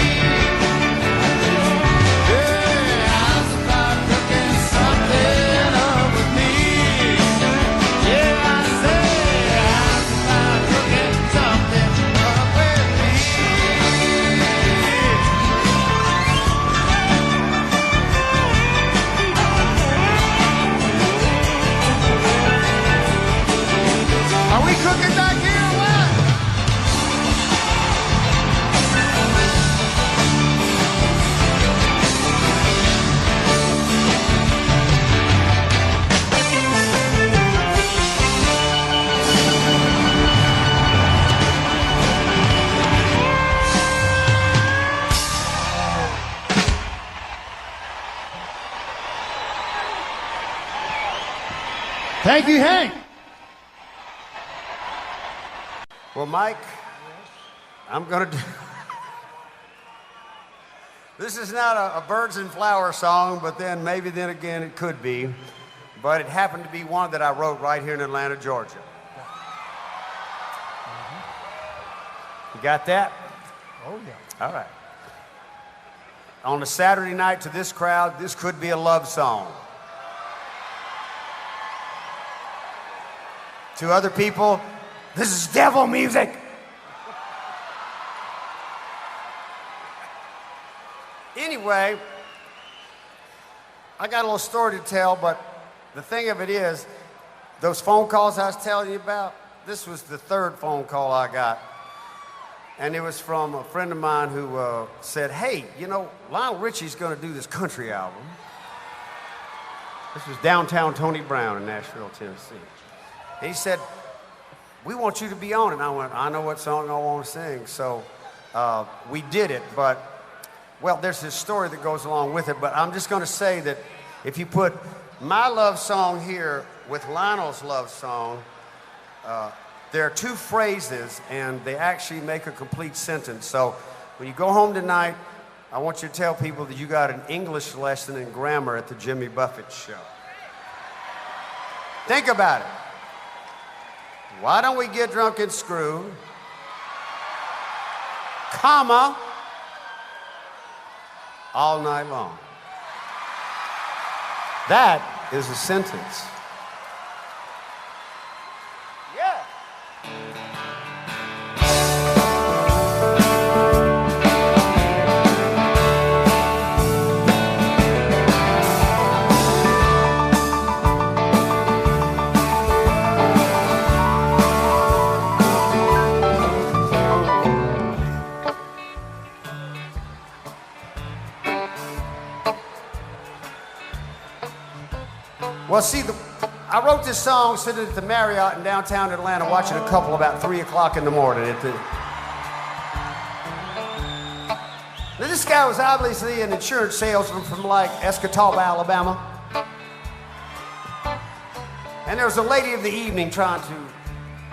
Yeah, how's about cooking something up with me? Yeah, I say, how's about cooking something up with me? Are we cooking back here or what? Thank you, Hank. Well, Mike, I'm going to do... This is not a birds and flowers song, but then maybe then again it could be. But it happened to be one that I wrote right here in Atlanta, Georgia. You got that? Oh, yeah. All right. On a Saturday night to this crowd, this could be a love song. To other people, this is devil music. Anyway, I got a little story to tell, but the thing of it is, those phone calls I was telling you about, this was the third phone call I got. And it was from a friend of mine who said, hey, you know, Lionel Richie's going to do this country album. This was downtown Tony Brown in Nashville, Tennessee. And he said, we want you to be on it. And I went, I know what song I want to sing. So we did it, but, well, there's this story that goes along with it, but I'm just going to say that if you put my love song here with Lionel's love song, there are two phrases, and they actually make a complete sentence. So when you go home tonight, I want you to tell people that you got an English lesson in grammar at the Jimmy Buffett show. Think about it. Why don't we get drunk and screw, comma, all night long? That is a sentence. Yeah. Well, see, I wrote this song sitting at the Marriott in downtown Atlanta watching a couple about 3 o'clock in the morning. Now, this guy was obviously an insurance salesman from like Escatawpa, Alabama. And there was a lady of the evening trying to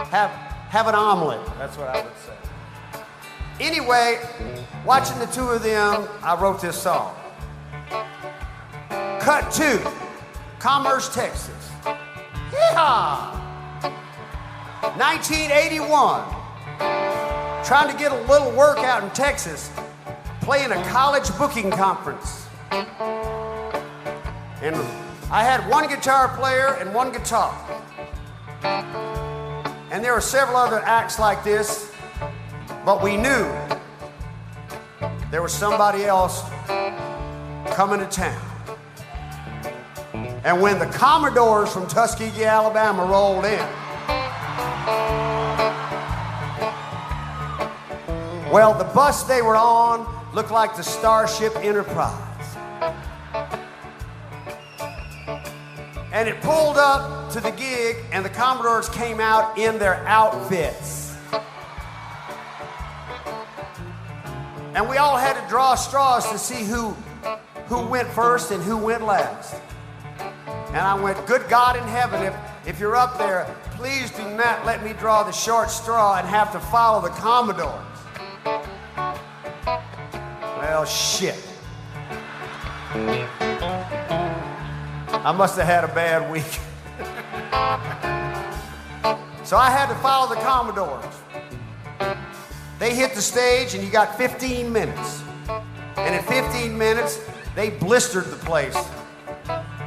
have an omelet. That's what I would say. Anyway, watching the two of them, I wrote this song. Cut 2. Commerce, Texas. Yeehaw! 1981. Trying to get a little workout in Texas, playing a college booking conference. And I had one guitar player and one guitar. And there were several other acts like this, but we knew there was somebody else coming to town. And when the Commodores from Tuskegee, Alabama rolled in, well, the bus they were on looked like the Starship Enterprise. And it pulled up to the gig, and the Commodores came out in their outfits. And we all had to draw straws to see who went first and who went last. And I went, good God in heaven, if you're up there, please do not let me draw the short straw and have to follow the Commodores. Well, shit. I must have had a bad week. So I had to follow the Commodores. They hit the stage and you got 15 minutes. And in 15 minutes, they blistered the place.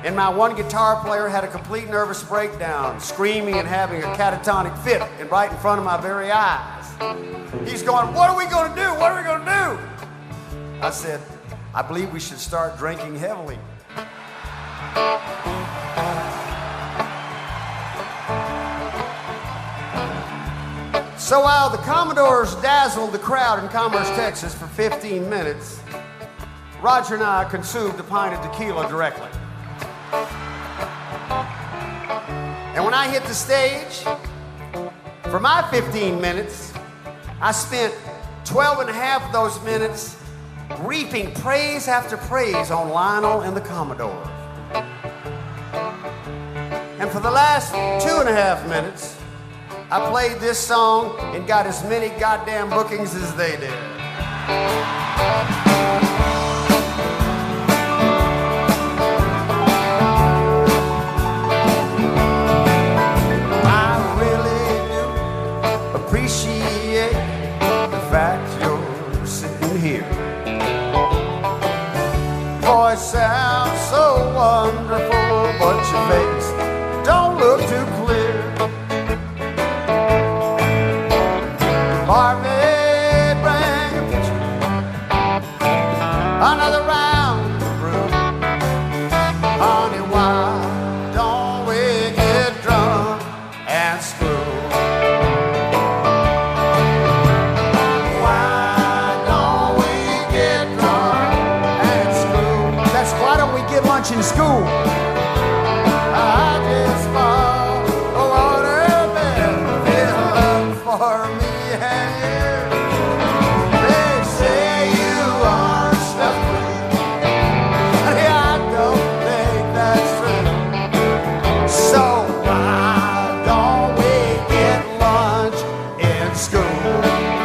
And my one guitar player had a complete nervous breakdown, screaming and having a catatonic fit right in front of my very eyes. He's going, "What are we going to do? What are we going to do?" I said, "I believe we should start drinking heavily." So while the Commodores dazzled the crowd in Commerce, Texas for 15 minutes, Roger and I consumed a pint of tequila directly. And when I hit the stage, for my 15 minutes, I spent 12 and a half of those minutes reaping praise after praise on Lionel and the Commodores. And for the last 2.5 minutes, I played this song and got as many goddamn bookings as they did. I really do appreciate the fact you're sitting here. Voice sounds so wonderful, but your face don't look too clear. Barmaid, bring a picture, another round of brew. Honey, why don't we get drunk and screw? Why don't we get drunk and screw? That's why don't we get lunch in school? I just fall a waterbed filled for me. They say you are stuffed with. I don't think that's true. So why don't we get lunch in school?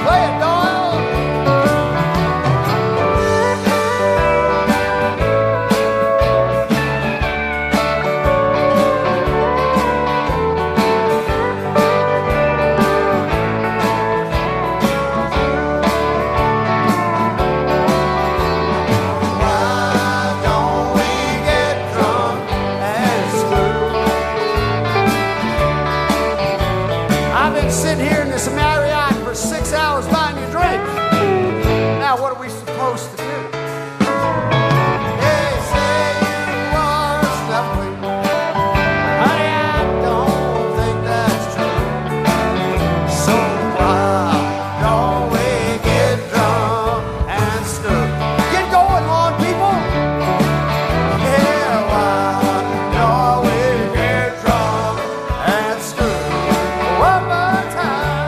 Play it, Doyle. Sitting here in this Marriott for 6 hours buying you drinks. Now, what are we supposed to do? They say you are stuffed with. Honey, I don't think that's true. So why don't we get drunk and screw? Get going on, people. Yeah, why don't we get drunk and screw? One more time.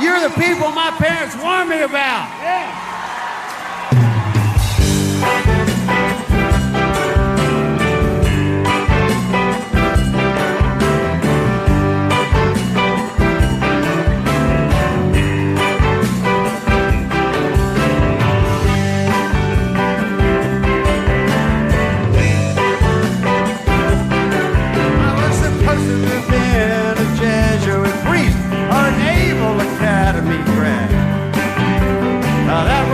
You're the people my parents warned me about. Yeah. Academy grad. Now that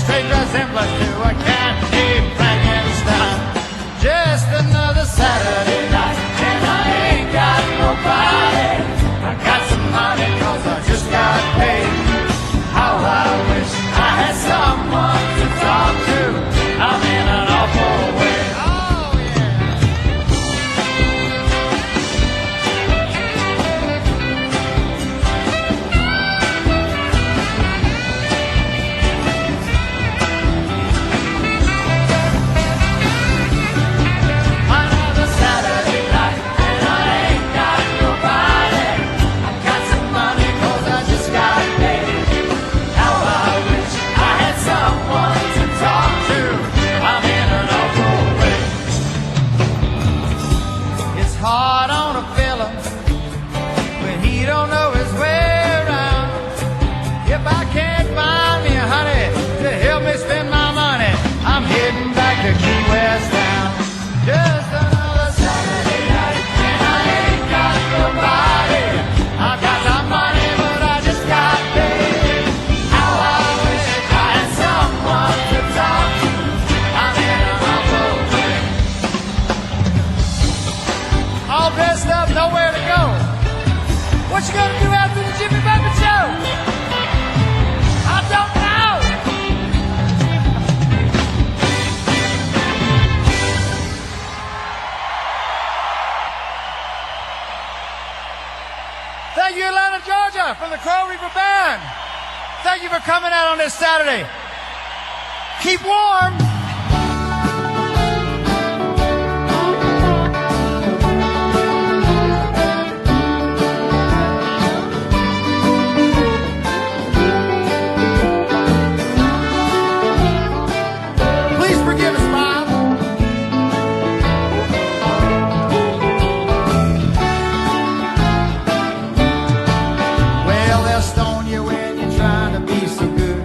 strange resemblance to a candy Frankenstein. Just another Saturday night, and I ain't got nobody. I got some money 'cause I just got paid. How I wish I had someone to talk to. I'm in an awful way. Oh, yeah. Another Saturday night, and I ain't got nobody. I got some money 'cause I just got paid. How I wish I had someone to talk to. I'm in an awful way. It's hard on a fella when he don't know his way around. If I can't find me a honey to help me spend my money, I'm heading back to Key West town. Just another Saturday night, and I ain't got nobody. I got some money, but I just got paid. How I wish I had someone to talk to. I'm in an awful way. All dressed up, nowhere to go. What you gonna do after the Jimmy Buffett show? I don't know. Thank you, Atlanta, Georgia, from the Crow Reaper Band. Thank you for coming out on this Saturday. Keep warm. Please forgive us, Bob. Well, they'll stone you when you're trying to be so good.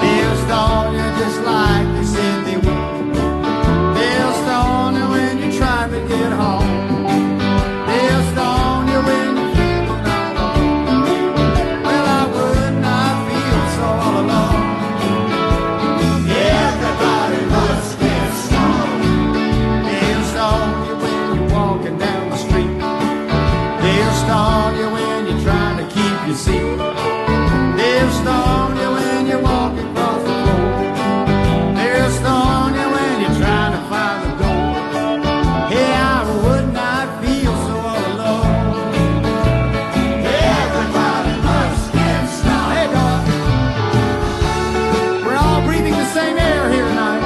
They'll stone you just like they said they would. They'll stone you when you're trying to get home. They'll stone you when you're feeling alone. Well, I would not feel so all alone. Everybody must get stoned. They'll stone you when you're walking down the street. They'll stone you when you're trying to keep your seat. They'll stone you when you're walking across the floor. They'll stone you when you're trying to find the door. Hey, I would not feel so all alone. Everybody must get stoned. Hey, dog. We're all breathing the same air here tonight.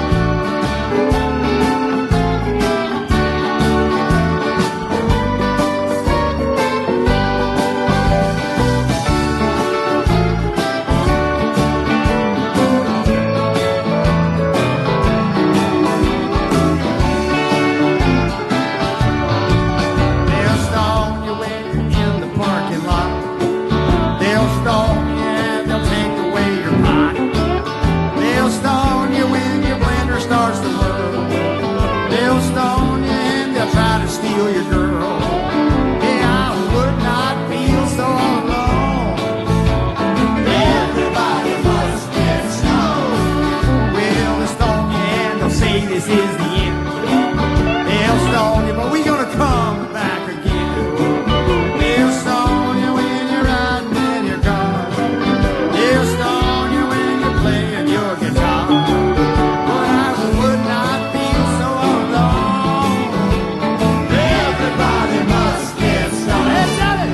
They'll stone you when you're in the parking lot. They'll stone you and they'll take away your pot. They'll stone you when your blender starts to whirl. They'll stone you and they'll try to steal your girl. Yeah, I would not feel so alone. Everybody must get stoned. Well, they'll stone you and they'll say this is the end. They'll stone you, but we gonna come back again. They'll stone you when you're riding in your car. They'll stone you when you're playing your guitar. But I would not feel so alone. Everybody must get stoned. Hey, Johnny!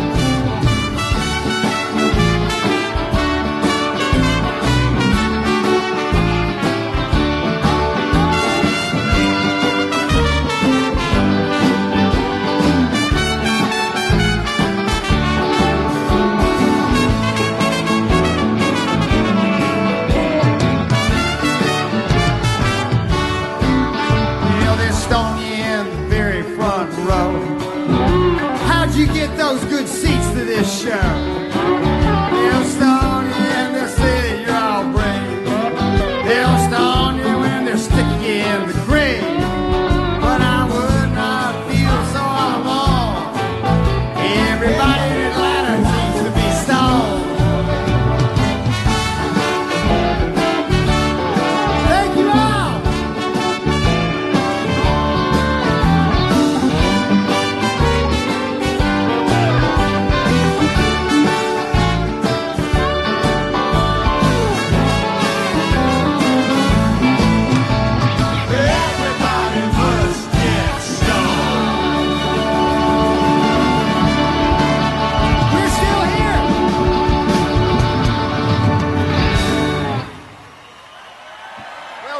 Well, they stone you in the very front row. How'd you get those good seats to this show? They'll stone you and they'll say you're all brave. They'll stone you when they're sticking you in the grave. But I would not feel so alone. Everybody in Atlanta needs to be stoned.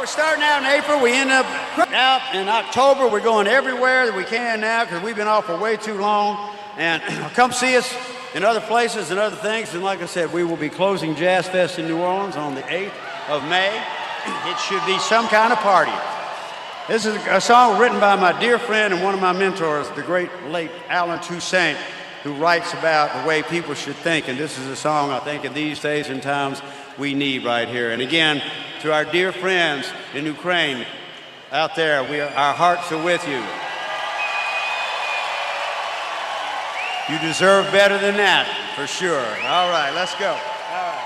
starting out in April. We end up out in October. We're going everywhere that we can now because we've been off for way too long. And come see us in other places and other things. And like I said, we will be closing Jazz Fest in New Orleans on the 8th of May. It should be some kind of party. This is a song written by my dear friend and one of my mentors, the great late Alan Toussaint, who writes about the way people should think. And this is a song I think in these days and times we need right here. And again, to our dear friends in Ukraine out there, our hearts are with you. You deserve better than that, for sure. All right, let's go. All right.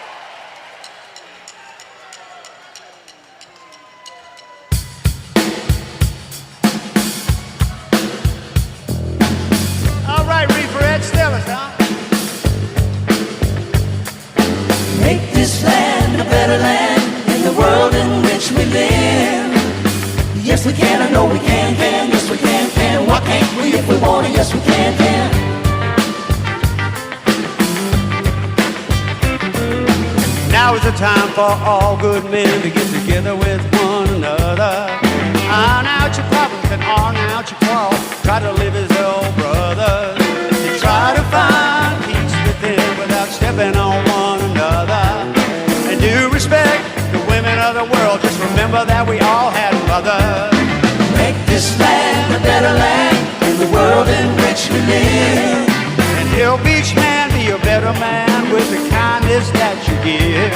All right, Reefer Ed, still us, huh? Make this land a better land in the world in which we live. Yes, we can, I know we can. Yes, we can. Why can't we if we want it? Yes, we can. Now is the time for all good men to get together with one another. Iron out your problems and iron out your quarrels. Try to live as old brothers. And try to find peace within without stepping on one another. And do respect the women of the world. Just remember that we all had mothers. Make this land a better land in the world in which we live. And help each man be a better man with the kindness that you give.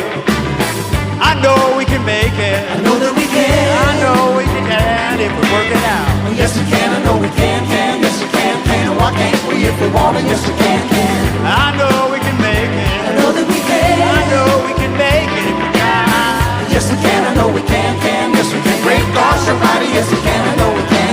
I know we can make it. I know that we can. I know we can if we work it out. Oh, yes, we can. I know we can. Yes, we can. Why can't we if we want it? Yes, we can. I know we can make it. I know that we can. I know we can make it if we try. Yes, we can. I know we can. Yes, we can. Break off somebody. Yes, we can. I know we can.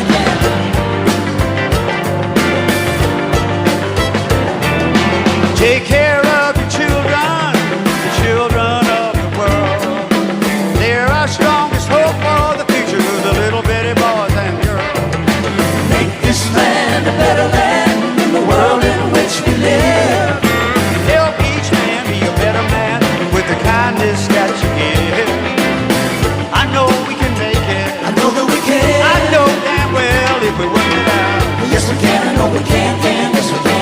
Take care of your children, the children of the world. They're our strongest hope for the future, the little bitty boys and girls. Make this land a better land in the world in which we live. Help each man be a better man with the kindness that you give. I know we can make it. I know that we can. I know damn well if we work it out. Yes, we can. I know we can. Yes, we can.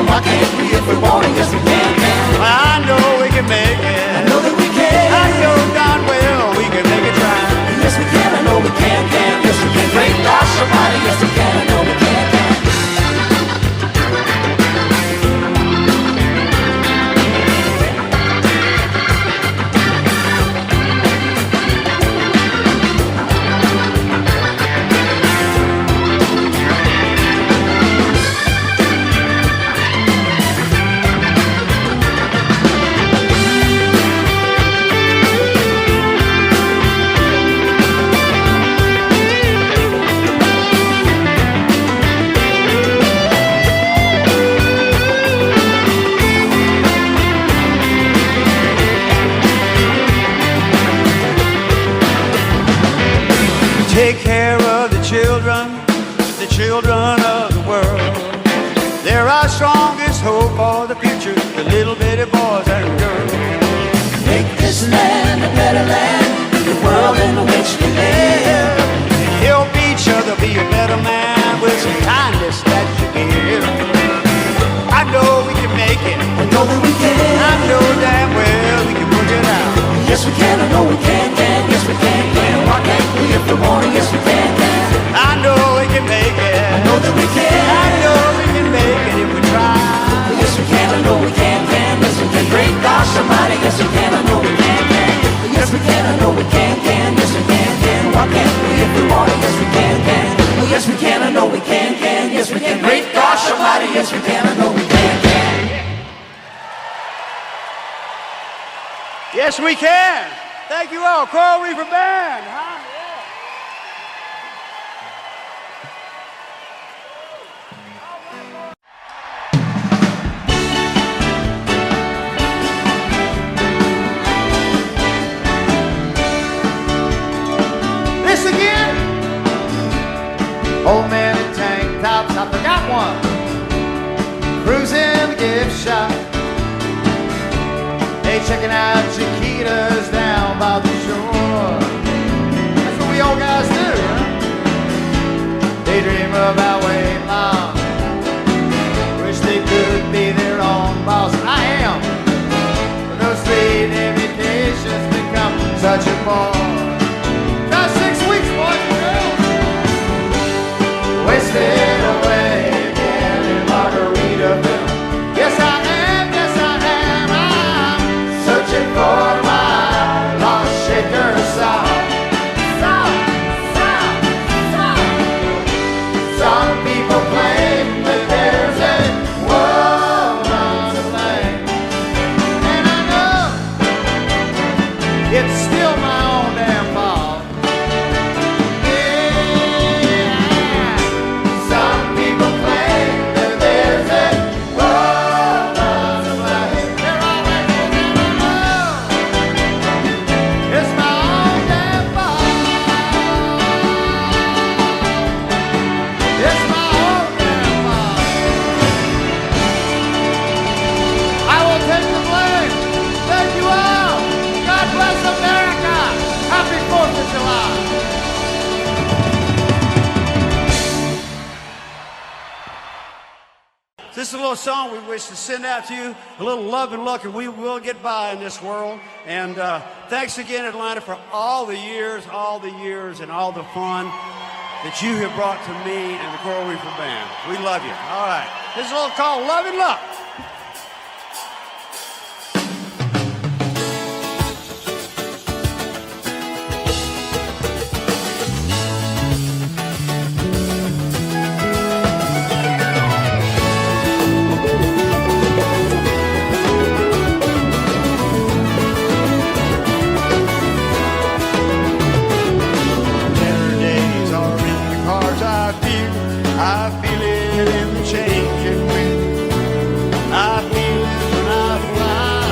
Why can't we if we want it? Yes, we can. I know we can make it. I know that we can. I know darn well we can make it try. Yes, we can. I know we can. Yes, we can. Break off somebody. Yes, we can. I know we can. Take care of the children of the world. They're our strongest hope for the future, the little bitty boys and girls. Make this land a better land in the world in which we live. Help each other be a better man with some kindness that you give. I know we can make it. I know that we can. I know damn well we can work it out. Yes, we can. I know we can. Yes, we can. Why can't we if we want it? Yes, we can. I know we can make it. I know that we can. I know we can make it if we try. Yes, we can. I know we can. Yes, we can. Break off somebody. Yes, we can. I know we can. Yes, we can. I know we can. Yes, we can. Why can't we if we want it? Yes, we can. Yes, we can. I know we can. Yes, we can. Break off somebody. Yes, we can. I know we can. Yes, we can. Thank you all. Coral Reefer Band. Huh? This again? Old man in tank tops, I forgot one. Cruising the gift shop. Hey, checking out Chiquitas down by the shore. That's the touching more. Now 6 weeks, boys and girls. Wasted away again in Margaritaville. Yes, I am, yes, I am. I'm searching for my lost shaker song. Some people claim that there's a world on the flame, and I know it's still my own damn fault. Yeah. Some people claim that there's a world on the flame. They're always saying I know it's my own damn fault. It's my own damn fault. I will take the blame. Thank you all. God bless America. Happy 4th of July. This is a little song we wish to send out to you. A little love and luck, and we will get by in this world. And thanks again, Atlanta, for all the years, and all the fun that you have brought to me and the Coral Reefer Band. We love you. All right. This is a little called Love and Luck. Better days are in the cars I feel it in the changing wind. I feel it when I fly.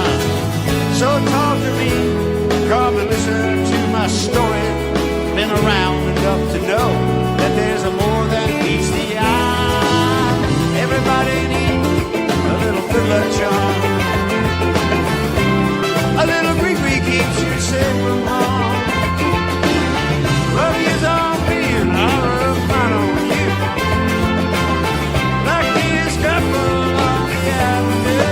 So talk to me, come and listen to my story. Been around enough to know that there's a more than meets the eye. Everybody needs a little good luck charm. A little gree keeps you safe from harm. Love is on me and I'll rub mine on you. Like this couple on the avenue.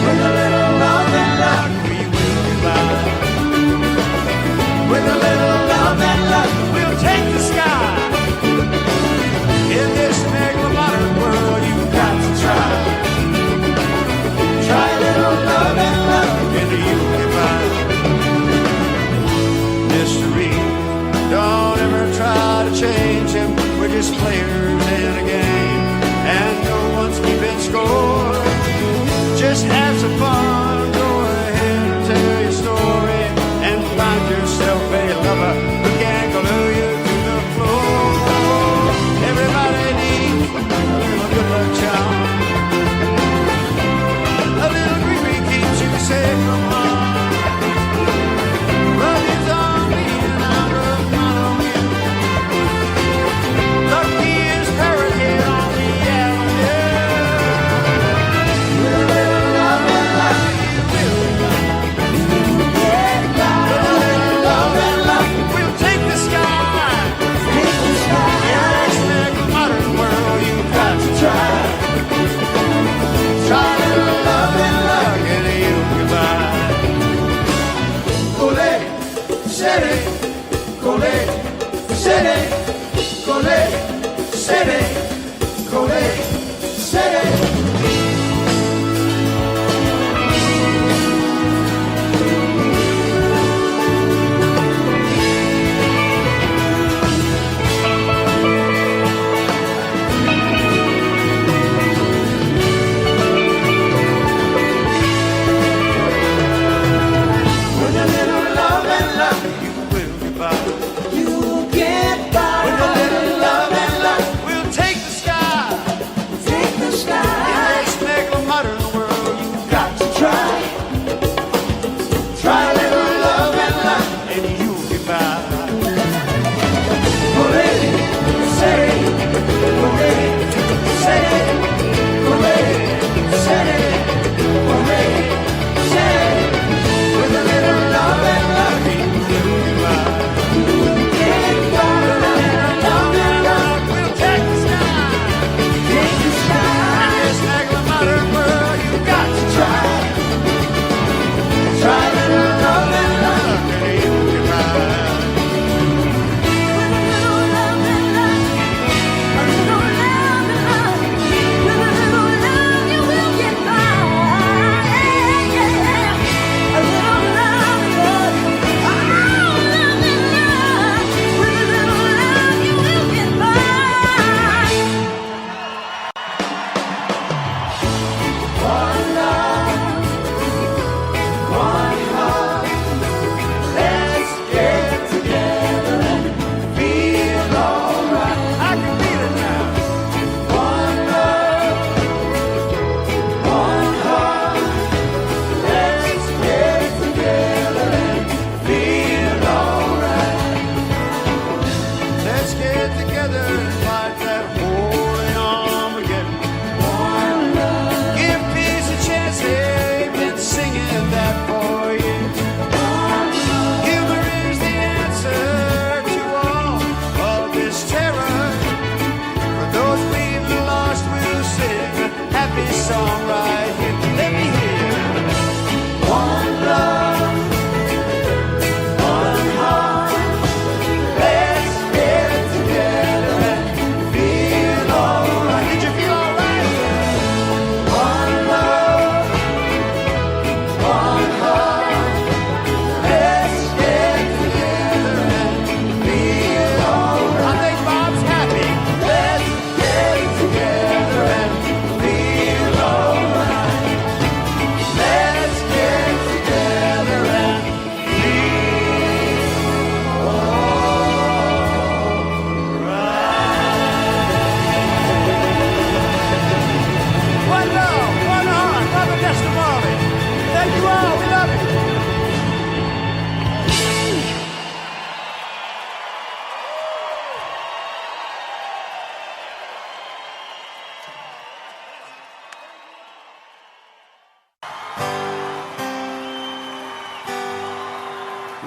With a little love and luck we will be by. With a little love and luck we'll take the sky. In this mega modern world you've got to try. Try a little love and luck and you'll be fine. Mystery, don't ever try to change him. We're just players in a game, and no one's keeping score. Just have some fun, go ahead and tell your story, and find yourself a lover who can glue you to the floor. Everybody needs a little good luck charm. A little green keeps you safe from harm. Love is on me and I'll rub mine on you. Lucky is Parrothead on the avenue. With a little love and luck you will be mine. With a little love and luck we'll take the sky. Take the sky. In this mega modern world you've got to try. Try a little love and luck and you'll be mine. Colé, seré, colé, seré, colé, seré, colé, seré. With a little love and luck you will get by. You'll get by. With a little love and luck we'll take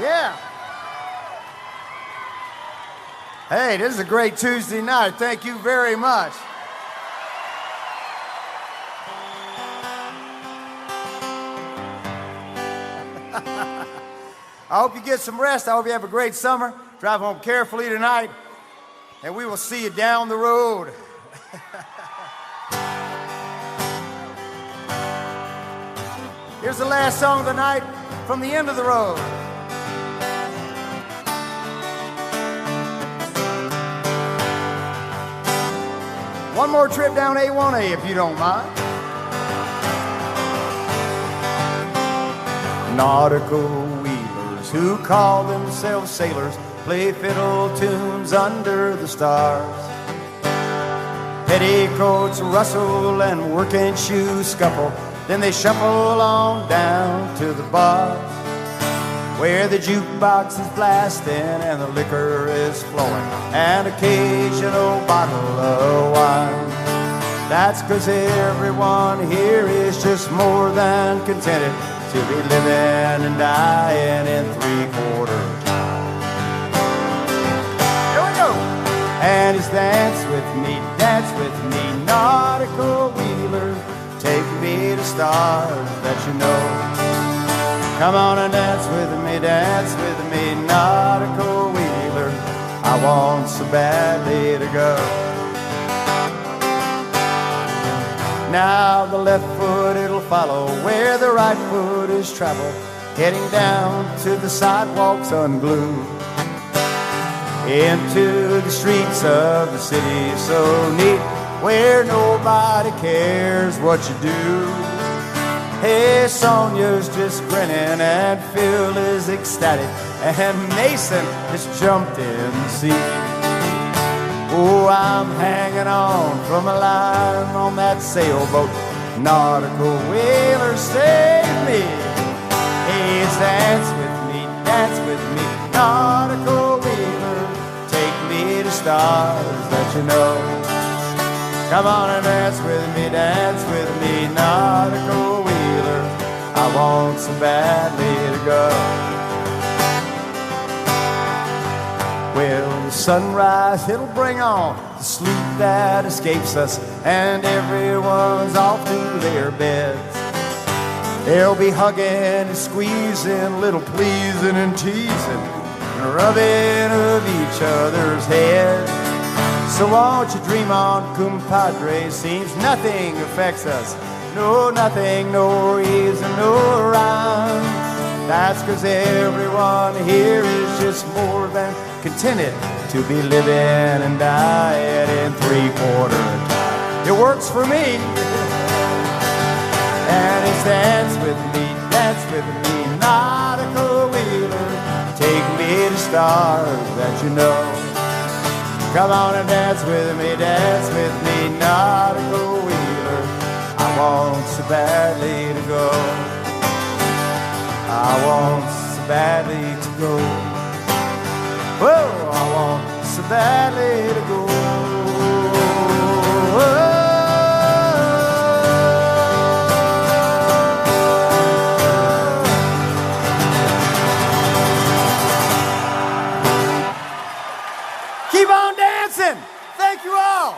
Yeah. Hey, this is a great Tuesday night. Thank you very much. I hope you get some rest. I hope you have a great summer. Drive home carefully tonight, and we will see you down the road. Here's the last song of the night, From the End of the Road. One more trip down A1A if you don't mind. Nautical wheelers who call themselves sailors play fiddle tunes under the stars. Petticoats rustle and working shoes scuffle, then they shuffle on down to the bar, where the jukebox is blasting and the liquor is flowing, an occasional bottle of wine. That's 'cause everyone here is just more than contented to be living and dying in three-quarter time. Here we go! And it's dance with me, nautical wheeler, take me to stars that you know. Come on and dance with me, nautical wheeler, I want so badly to go. Now the left foot it'll follow where the right foot is traveled, heading down to the sidewalks unglued, into the streets of the city so neat, where nobody cares what you do. Hey, Sonia's just grinning and Phil is ecstatic and Mason has jumped in the sea. Oh, I'm hanging on from a line on that sailboat. Nautical whaler, save me. Hey, dance with me, nautical whaler, take me to stars that you know. Come on and dance with me, nautical wheeler, I want so badly to go. Well, the sunrise, it'll bring on the sleep that escapes us, and everyone's off to their beds. They'll be hugging and squeezing, little pleasing and teasing, and rubbing of each other's heads. So won't you dream on, compadre, seems nothing affects us. No, nothing, no reason, no rhyme. That's 'cause everyone here is just more than contented to be living and dying in three-quarter time. It works for me. And it's dance with me, nautical wheeler, take me to stars that you know. Come on and dance with me, nautical wheeler, I want so badly to go. I want so badly to go. Whoa, I want so badly to go. Whoa. Keep on dancing. Thank you all.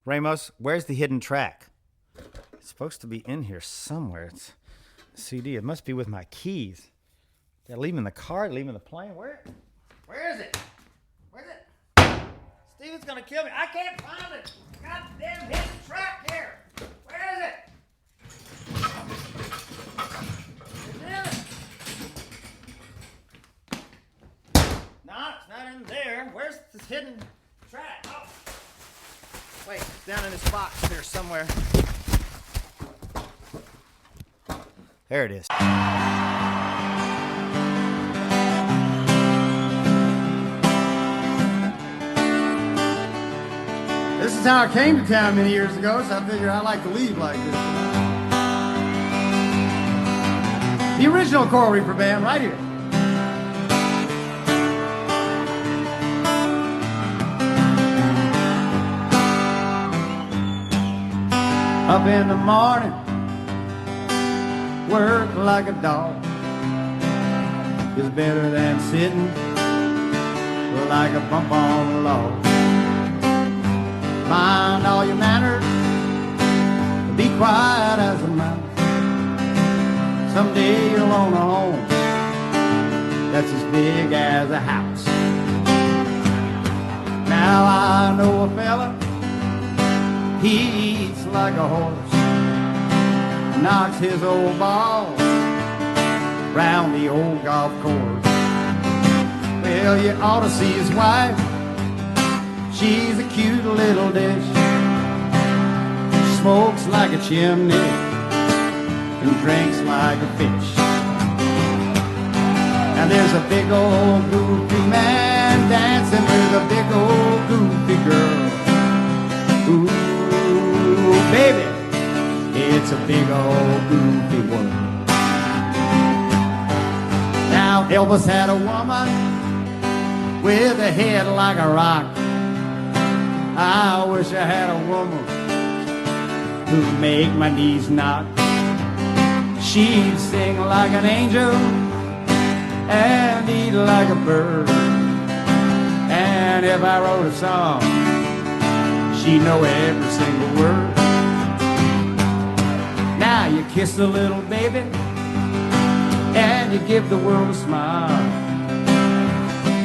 Ramos, where's the hidden track? It's supposed to be in here somewhere. It's a CD. It must be with my keys. Did I leave them in the car? Leave them in the plane? Where is it? Where's it? Steven's gonna kill me. I can't find it. Goddamn hidden track here. Where is it? Damn it. No, it's not in there. Where's this hidden track? Oh. Wait, it's down in this box here somewhere. There it is. This is how I came to town many years ago, so I figured I'd like to leave like this. The original Coral Reaper Band right here. Up in the morning, work like a dog is better than sitting like a bump on a log. Mind all your manners, be quiet as a mouse. Someday you'll own a home that's as big as a house. Now I know a fella, he eats like a horse, knocks his old ball round the old golf course. Well, you ought to see his wife, she's a cute little dish. She smokes like a chimney and drinks like a fish. And there's a big old goofy man dancing with a big old goofy girl. Ooh, baby, it's a big old goofy world. Now Elvis had a woman with a head like a rock. I wish I had a woman who'd make my knees knock. She'd sing like an angel and eat like a bird. And if I wrote a song, she'd know every single word. Now you kiss the little baby and you give the world a smile.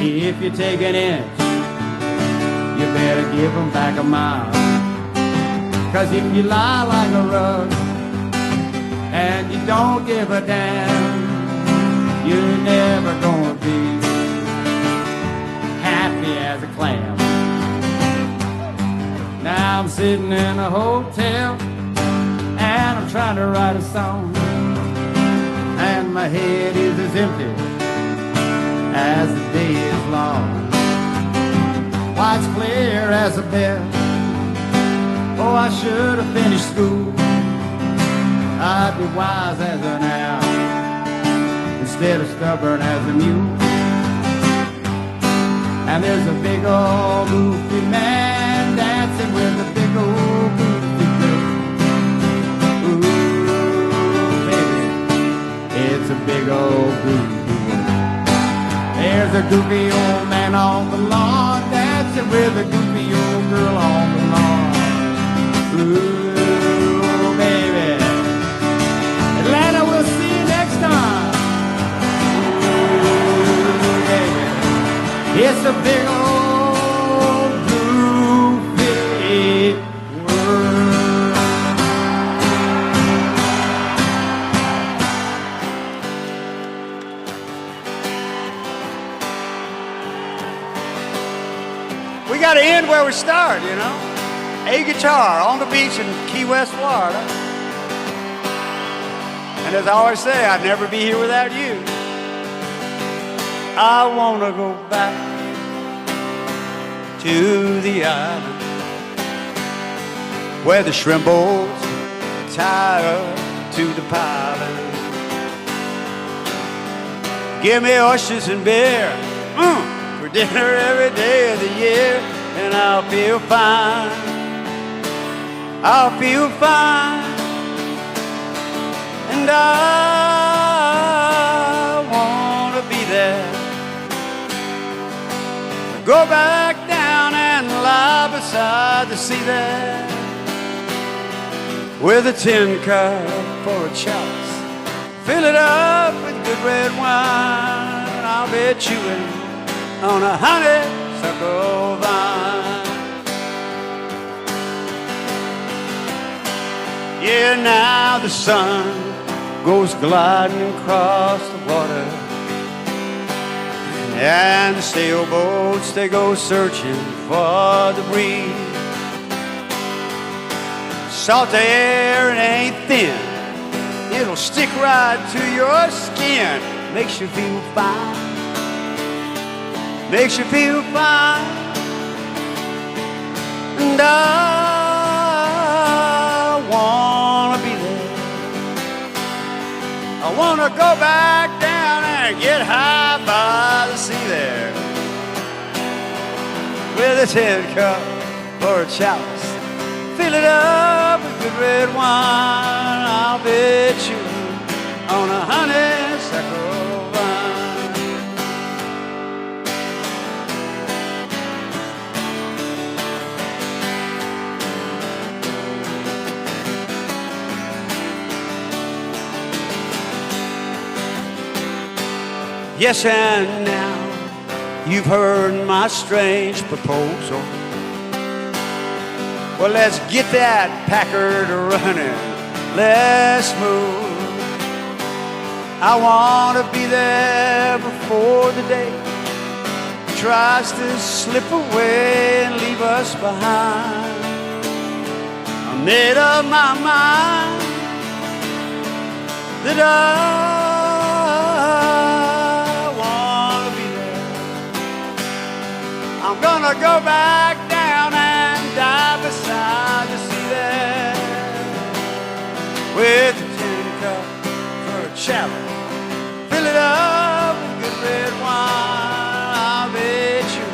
If you take an inch, you better give them back a mile. 'Cause if you lie like a rug and you don't give a damn, you're never gonna be happy as a clam. Now I'm sitting in a hotel and I'm trying to write a song, and my head is as empty as the day is long. Why, it's clear as a bell. Oh, I should have finished school. I'd be wise as an owl instead of stubborn as a mule. And there's a big old goofy man dancing with a big old goofy girl. Ooh, baby, it's a big old goofy world. There's a goofy old man on the lawn dancing with a goofy old girl on the lawn. Ooh, baby, Atlanta, we'll see you next time. Ooh, baby, it's a big old goofy world. We got to end where we start, you know. A guitar on the beach in Key West, Florida. And as I always say, I'd never be here without you. I want to go back to the island where the shrimp boats tie up to the piling. Give me oysters and beer for dinner every day of the year, and I'll feel fine. I'll feel fine. And I want to be there. Go back down and lie beside the sea there with a tin cup for a chalice. Fill it up with good red wine. I'll be chewing on a honeysuckle vine. Yeah, now the sun goes gliding across the water, and the sailboats, they go searching for the breeze. Salt air, it ain't thin, it'll stick right to your skin. Makes you feel fine, makes you feel fine. And I wanna be there, I I wanna go back down and get high by the sea there, with a tin cup or a chalice, fill it up with good red wine. I'll bet you on a honeysuckle vine. Yes, and now you've heard my strange proposal. Well, let's get that Packard running. Let's move. I want to be there before the day tries to slip away and leave us behind. I made up my mind that I want to be there. I'm gonna go back down and die beside the sea there, with a tin cup for a chalice, fill it up with good red wine. I'll bet you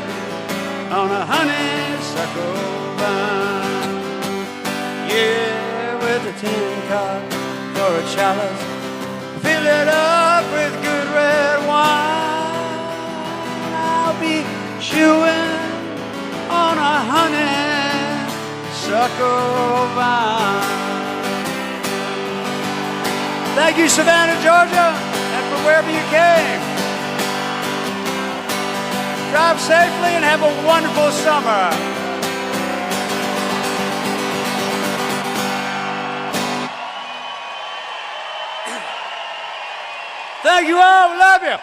on a honeysuckle vine. Yeah, with a tin cup for a chalice, fill it up with good red wine. I'll be chewing on a honeysuckle vine. Thank you, Savannah, Georgia, and from wherever you came. Drive safely and have a wonderful summer. Thank you all. Love you.